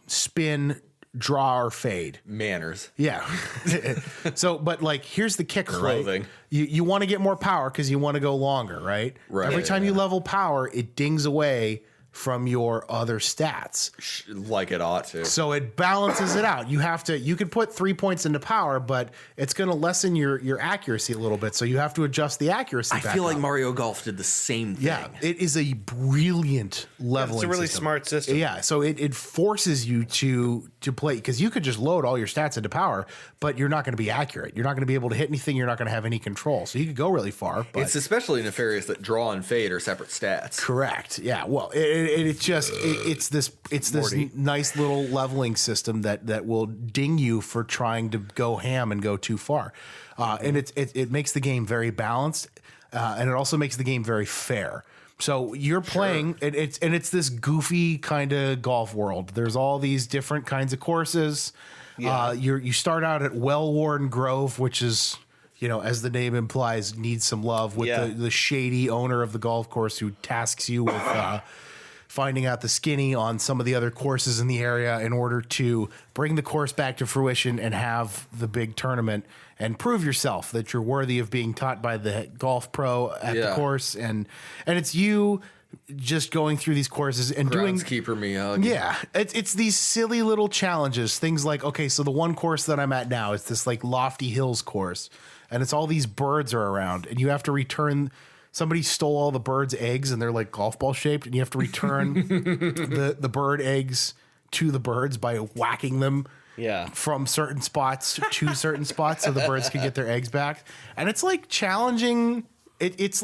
spin, draw, or fade. Manners. Yeah. So, but like, here's the kicker, Clothing. right? You want to get more power because you want to go longer, right? Right. Every time you level power, it dings away from your other stats. Like it ought to. So it balances it out. You could put 3 points into power, but it's going to lessen your accuracy a little bit. So you have to adjust the accuracy. I feel like Mario Golf did the same thing. Yeah, it is a brilliant leveling. It's a really system. smart system. Yeah, so it forces you to play, because you could just load all your stats into power, but you're not going to be accurate. You're not going to be able to hit anything. You're not going to have any control. So you could go really far. But It's especially nefarious that draw and fade are separate stats. correct. Yeah. Well, it's this nice little leveling system that will ding you for trying to go ham and go too far, and it makes the game very balanced, and it also makes the game very fair. So you're playing, and it's this goofy kind of golf world. There's all these different kinds of courses. Yeah. You start out at Well-Worn Grove, which is, as the name implies, needs some love, with the shady owner of the golf course who tasks you with finding out the skinny on some of the other courses in the area in order to bring the course back to fruition and have the big tournament and prove yourself that you're worthy of being taught by the golf pro at the course. And it's you just going through these courses and doing Groundskeeper Miyagi. Yeah, it's these silly little challenges. Things like, okay, so the one course that I'm at now is this like Lofty Hills course, and it's all these birds are around, and you have to return. Somebody stole all the birds' eggs, and they're like golf ball shaped, and you have to return the bird eggs to the birds by whacking them from certain spots to certain spots so the birds can get their eggs back. And it's like challenging. It's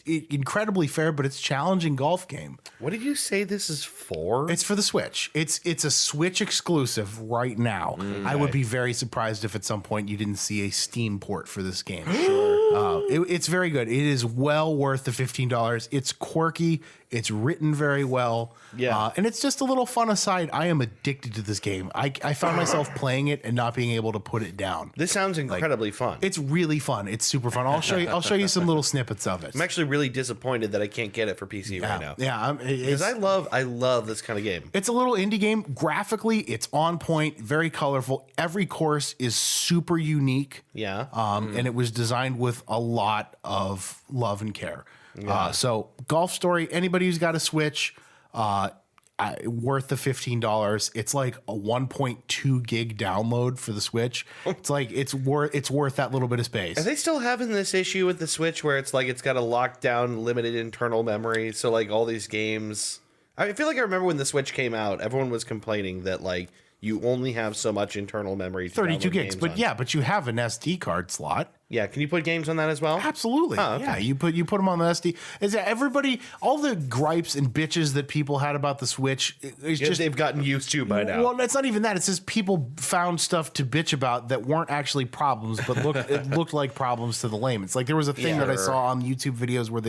incredibly fair, but it's challenging golf game. What did you say this is for? It's for the Switch. It's a Switch exclusive right now. Okay. I would be very surprised if at some point you didn't see a Steam port for this game. Sure. It's very good. It is well worth the $15. It's quirky. It's written very well. Yeah. And it's just a little fun aside. I am addicted to this game. I found myself playing it and not being able to put it down. This sounds incredibly fun. It's really fun. It's super fun. I'll show you some little snippets of it. I'm actually really disappointed that I can't get it for PC right now. Yeah, because I love this kind of game. It's a little indie game. Graphically, it's on point, very colorful. Every course is super unique. Yeah. And it was designed with a lot of love and care. Yeah. So Golf Story, anybody who's got a Switch, worth the $15. It's like a 1.2 gig download for the Switch. It's like it's worth that little bit of space. Are they still having this issue with the Switch where it's like it's got a lockdown limited internal memory? So like all these games, I feel like I remember when the Switch came out, everyone was complaining that like you only have so much internal memory. 32 gigs, but you have an SD card slot. Yeah, can you put games on that as well? Absolutely. Oh, okay. Yeah, you put them on the SD. Is that everybody? All the gripes and bitches that people had about the Switch is Yeah, just they've gotten used to by now. Well, it's not even that. It's just people found stuff to bitch about that weren't actually problems, but it looked like problems to the layman. It's like there was a thing that I saw on YouTube videos where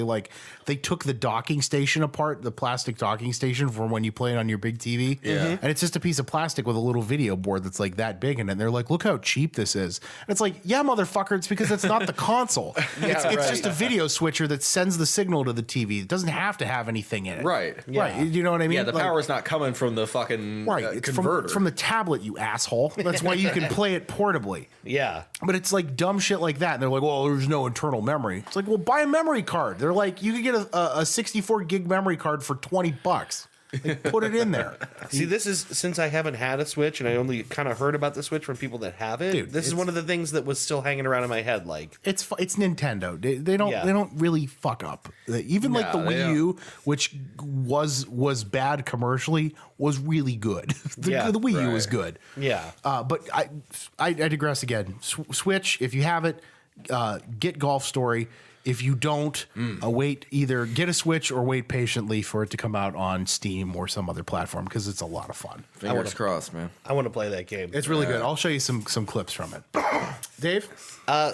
they took the docking station apart, the plastic docking station for when you play it on your big TV. Yeah. And it's just a piece of plastic with a little video board that's like that big in it. And they're like, look how cheap this is. And it's like, yeah, motherfucker, it's because it's not the console. It's just a video switcher that sends the signal to the TV. It doesn't have to have anything in it. Right. Right. You know what I mean? Yeah, the power's not coming from the fucking It's converter. from the tablet, you asshole. That's why you can play it portably. Yeah. But it's like dumb shit like that. And they're like, well, there's no internal memory. It's like, well, buy a memory card. They're like, you could get a 64 gig memory card for $20. Like, put it in there. See, this is since I haven't had a Switch and I only kind of heard about the Switch from people that have it. Dude, this is one of the things that was still hanging around in my head. Like, It's Nintendo. They don't really fuck up. Even like the they Wii U, which was bad commercially, was really good. The Wii U was good. yeah. But I digress again. Switch, if you have it, get Golf Story. If you don't, either get a Switch or wait patiently for it to come out on Steam or some other platform because it's a lot of fun. Fingers crossed, man. I want to play that game. It's really good. I'll show you some clips from it. Dave?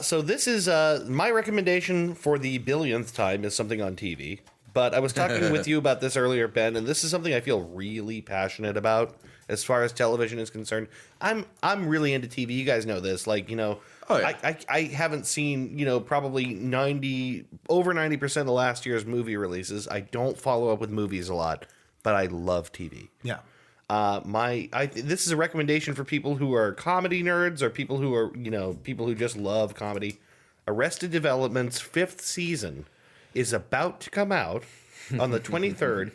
So this is my recommendation for the billionth time is something on TV. But I was talking with you about this earlier, Ben, and this is something I feel really passionate about as far as television is concerned. I'm really into TV. You guys know this. Like, I haven't seen, probably over 90% of last year's movie releases. I don't follow up with movies a lot, but I love TV. Yeah. This is a recommendation for people who are comedy nerds or people who are, people who just love comedy. Arrested Development's 5th season is about to come out on the 23rd,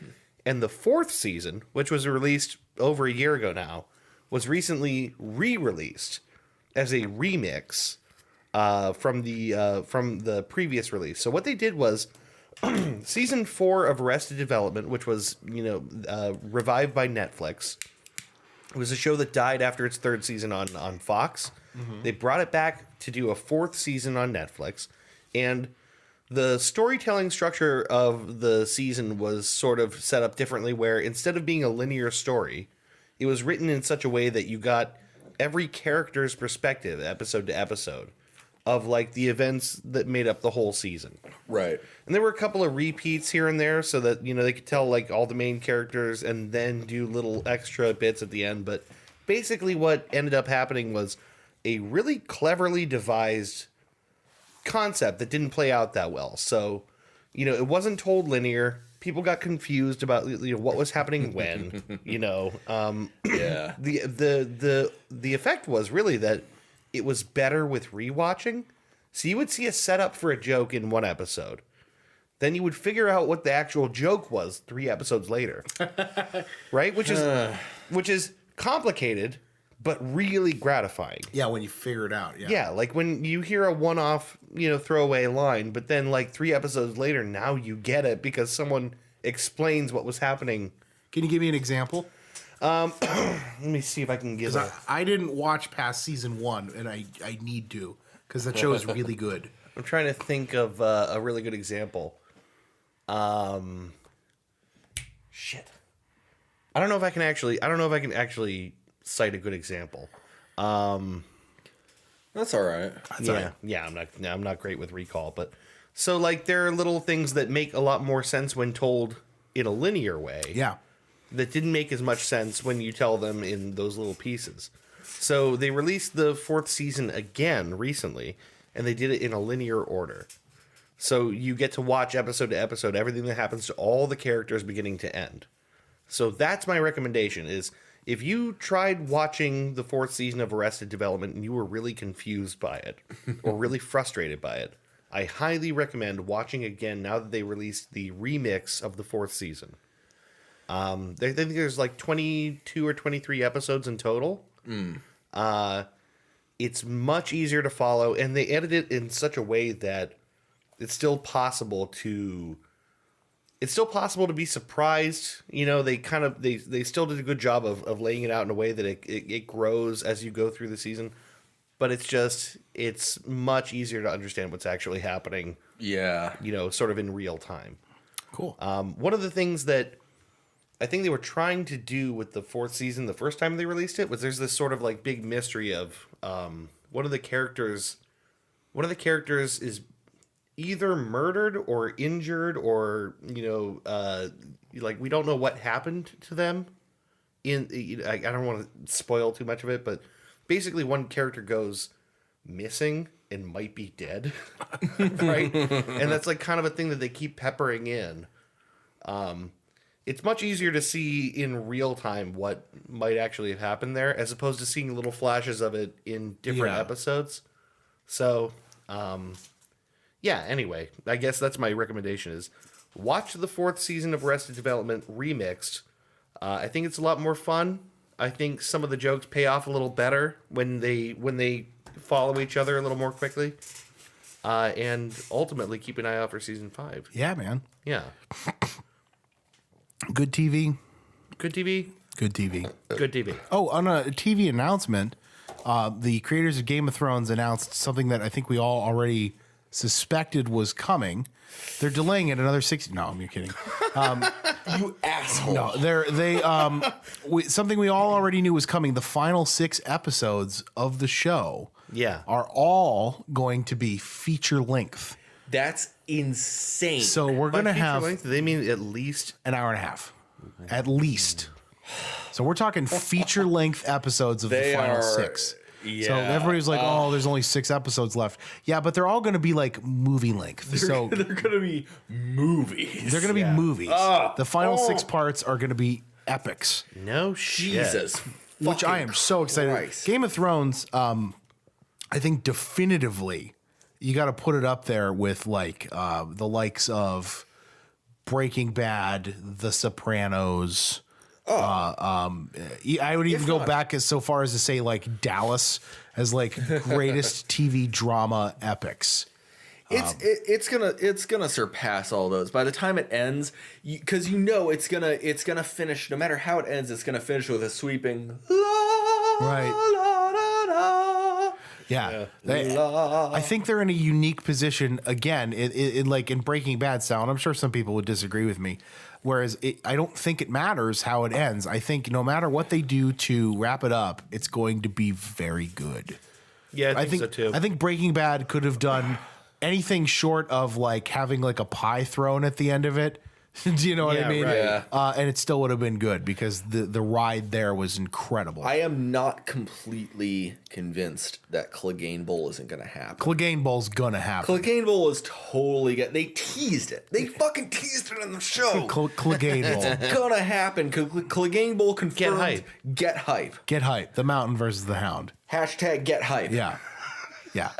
and the 4th season, which was released over a year ago now, was recently re-released as a remix from the previous release. So what they did was season 4 of Arrested Development, which was revived by Netflix. It was a show that died after its 3rd season on Fox. Mm-hmm. They brought it back to do a 4th season on Netflix, and the storytelling structure of the season was sort of set up differently, where instead of being a linear story, it was written in such a way that you got every character's perspective, episode to episode, of like the events that made up the whole season. Right. And there were a couple of repeats here and there so that, they could tell like all the main characters and then do little extra bits at the end. But basically what ended up happening was a really cleverly devised concept that didn't play out that well. So, it wasn't told linear. People got confused about what was happening when, Yeah. The effect was really that it was better with rewatching. So you would see a setup for a joke in one episode. Then you would figure out what the actual joke was 3 episodes later. Right? Which is complicated, but really gratifying. Yeah, when you figure it out. Yeah. Yeah, like when you hear a one-off, throwaway line, but then like 3 episodes later, now you get it because someone explains what was happening. Can you give me an example? Let me see if I can give I didn't watch past season 1, and I need to because that show is really good. I'm trying to think of a really good example. Shit. I don't know if I can actually cite a good example. That's all right. Yeah, I'm not great with recall, but so like there are little things that make a lot more sense when told in a linear way. Yeah. That didn't make as much sense when you tell them in those little pieces. So they released the 4th season again recently, and they did it in a linear order. So you get to watch episode to episode everything that happens to all the characters beginning to end. So that's my recommendation is if you tried watching the 4th season of Arrested Development and you were really confused by it or really frustrated by it, I highly recommend watching again now that they released the remix of the 4th season. I think there's like 22 or 23 episodes in total. It's much easier to follow, and they edit it in such a way that it's still possible to be surprised. They still did a good job of laying it out in a way that it grows as you go through the season. but it's much easier to understand what's actually happening, Yeah. sort of in real time. Cool. One of the things that I think they were trying to do with the fourth season, the first time they released it, was there's this sort of like big mystery of one of the characters is either murdered or injured or like we don't know what happened to them. I don't want to spoil too much of it, but basically one character goes missing and might be dead, right? And that's like kind of a thing that they keep peppering in. It's much easier to see in real time what might actually have happened there, as opposed to seeing little flashes of it in different episodes. So, anyway, I guess that's my recommendation is watch the fourth season of Arrested Development remixed. I think it's a lot more fun. I think some of the jokes pay off a little better when they follow each other a little more quickly. And ultimately keep an eye out for season 5. Yeah, man. Yeah. Good TV. Good TV. Good TV. Good TV. Oh, on a TV announcement, the creators of Game of Thrones announced something that I think we all already suspected was coming. They're delaying it another 60. No, I'm kidding. You asshole. No, something we all already knew was coming. The final 6 episodes of the show, are all going to be feature length. That's insane. So we're going to have length, do they mean at least an hour and a half, at least. So we're talking feature length episodes of the final 6. Yeah. So everybody's like, "Oh, there's only 6 episodes left." Yeah, but they're all going to be like movie length. They're going to be movies. They're going to be movies. The final 6 parts are going to be epics. no shit. Jesus. Which I am so excited. Christ. Game of Thrones, I think definitively you got to put it up there with like the likes of Breaking Bad, The Sopranos. I would even go back as so far as to say like Dallas as like greatest TV drama epics. It's gonna surpass all those by the time it ends, because it's gonna finish. No matter how it ends, it's gonna finish with a sweeping Right. Yeah, I think they're in a unique position again. In like in Breaking Bad style, and I'm sure some people would disagree with me. Whereas I don't think it matters how it ends. I think no matter what they do to wrap it up, it's going to be very good. Yeah, I think so too. I think Breaking Bad could have done anything short of like having like a pie thrown at the end of it. Do you know what I mean? Right. Yeah. And it still would have been good because the ride there was incredible. I am not completely convinced that Clegane Bowl isn't going to happen. Clegane Bowl's gonna happen. Clegane Bowl is totally they teased it. They fucking teased it in the show. Clegane Bowl. It's gonna happen. Clegane Bowl confirmed. Get hype. Get hype. Get hype. The Mountain versus the Hound. Hashtag get hype. Yeah. Yeah.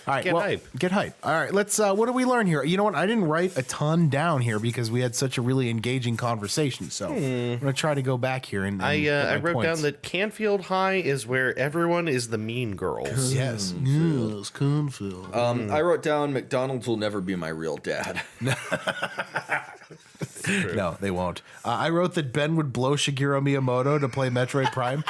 All right, Get hype. Get hype. All right, let's. What did we learn here? You know what? I didn't write a ton down here because we had such a really engaging conversation. So I'm gonna try to go back here and I wrote points. down that Canfield High is where everyone is the mean girls. Yes, yes, Canfield. I wrote down McDonald's will never be my real dad. No, they won't. I wrote that Ben would blow Shigeru Miyamoto to play Metroid Prime.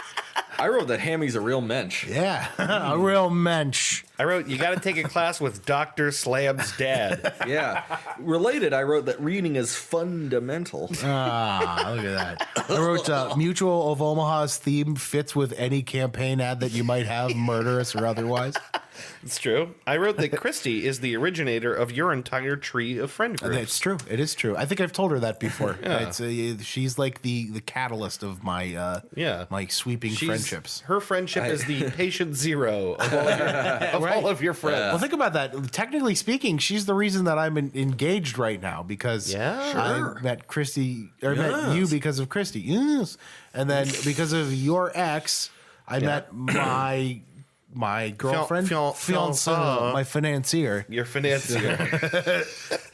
I wrote that Hammy's a real mensch. Yeah, a real mensch. I wrote you got to take a class with Dr. Slab's dad. Yeah. Related, I wrote that reading is fundamental. Look at that. I wrote Mutual of Omaha's theme fits with any campaign ad that you might have, murderous or otherwise. It's true. I wrote that Christy is the originator of your entire tree of friend groups. It's true. It is true. I think I've told her that before. It's, she's like the catalyst of my my sweeping friendships. Her friendship is the patient zero of all of your friends. Well, think about that. Technically speaking, she's the reason that I'm engaged right now because I met Christy or met you because of Christy. Yes, and then because of your ex, I met my girlfriend, fiance, my financier. Your financier.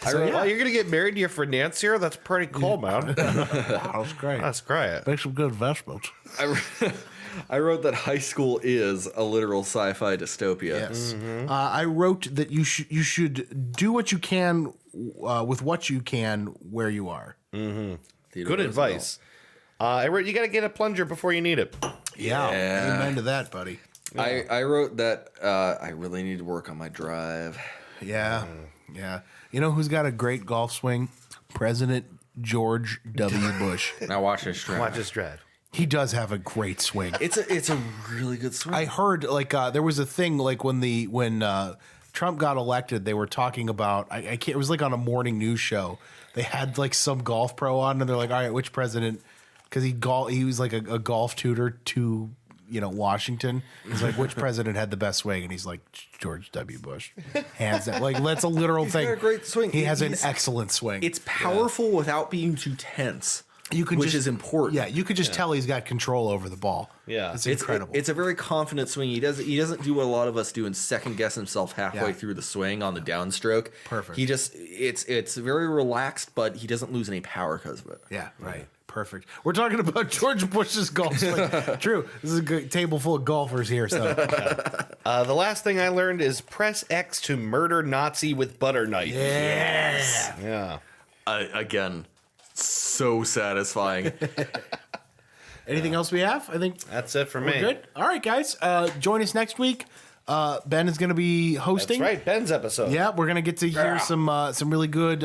Well, you're gonna get married to your financier. That's pretty cool, man. That's great. That's great. Make some good investments. I wrote that high school is a literal sci-fi dystopia. Yes. I wrote that you should do what you can with what you can where you are. Good advice. I wrote you got to get a plunger before you need it. Yeah. Amen to that, buddy. I wrote that I really need to work on my drive. Yeah. Yeah. You know who's got a great golf swing? President George W. Bush. Now watch this drive. Watch this drive. He does have a great swing. It's a really good swing. I heard like there was a thing like when Trump got elected, they were talking about I can't. It was like on a morning news show. They had like some golf pro on, and they're like, "All right, which president?" Because he was like a golf tutor to Washington. He's like, "Which president had the best swing?" And he's like, "George W. Bush." Hands down. Like that's a literal thing. got a great swing. He has an excellent swing. It's powerful without being too tense. Which is important. Yeah, you could just tell he's got control over the ball. Yeah. it's incredible. It's a very confident swing. He doesn't do what a lot of us do and second guess himself halfway Yeah. through the swing on the downstroke. Perfect. He just it's very relaxed, but he doesn't lose any power because of it. Yeah, right. Perfect. We're talking about George Bush's golf swing. True. This is a good table full of golfers here. So The last thing I learned is press X to murder Nazi with butter knife. yes. Yeah. Again, so satisfying. Anything else we have? I think That's it for me. we're good. All right, guys. Join us next week. Ben is going to be hosting. That's right. Ben's episode. Yeah, we're going to get to hear some really good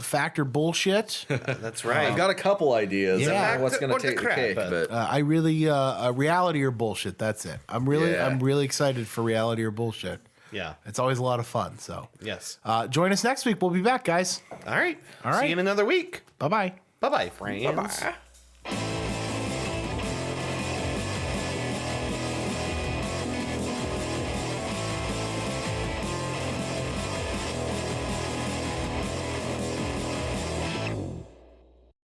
factor bullshit. That's right. I've got a couple ideas. Yeah. I don't know what's going Or to the take the crap, cake, but- but I really reality or bullshit. That's it. I'm really excited for reality or bullshit. Yeah. It's always a lot of fun. So Yes. join us next week. We'll be back, guys. All right. All See right. you in another week. Bye bye. Bye-bye, friends. Bye-bye.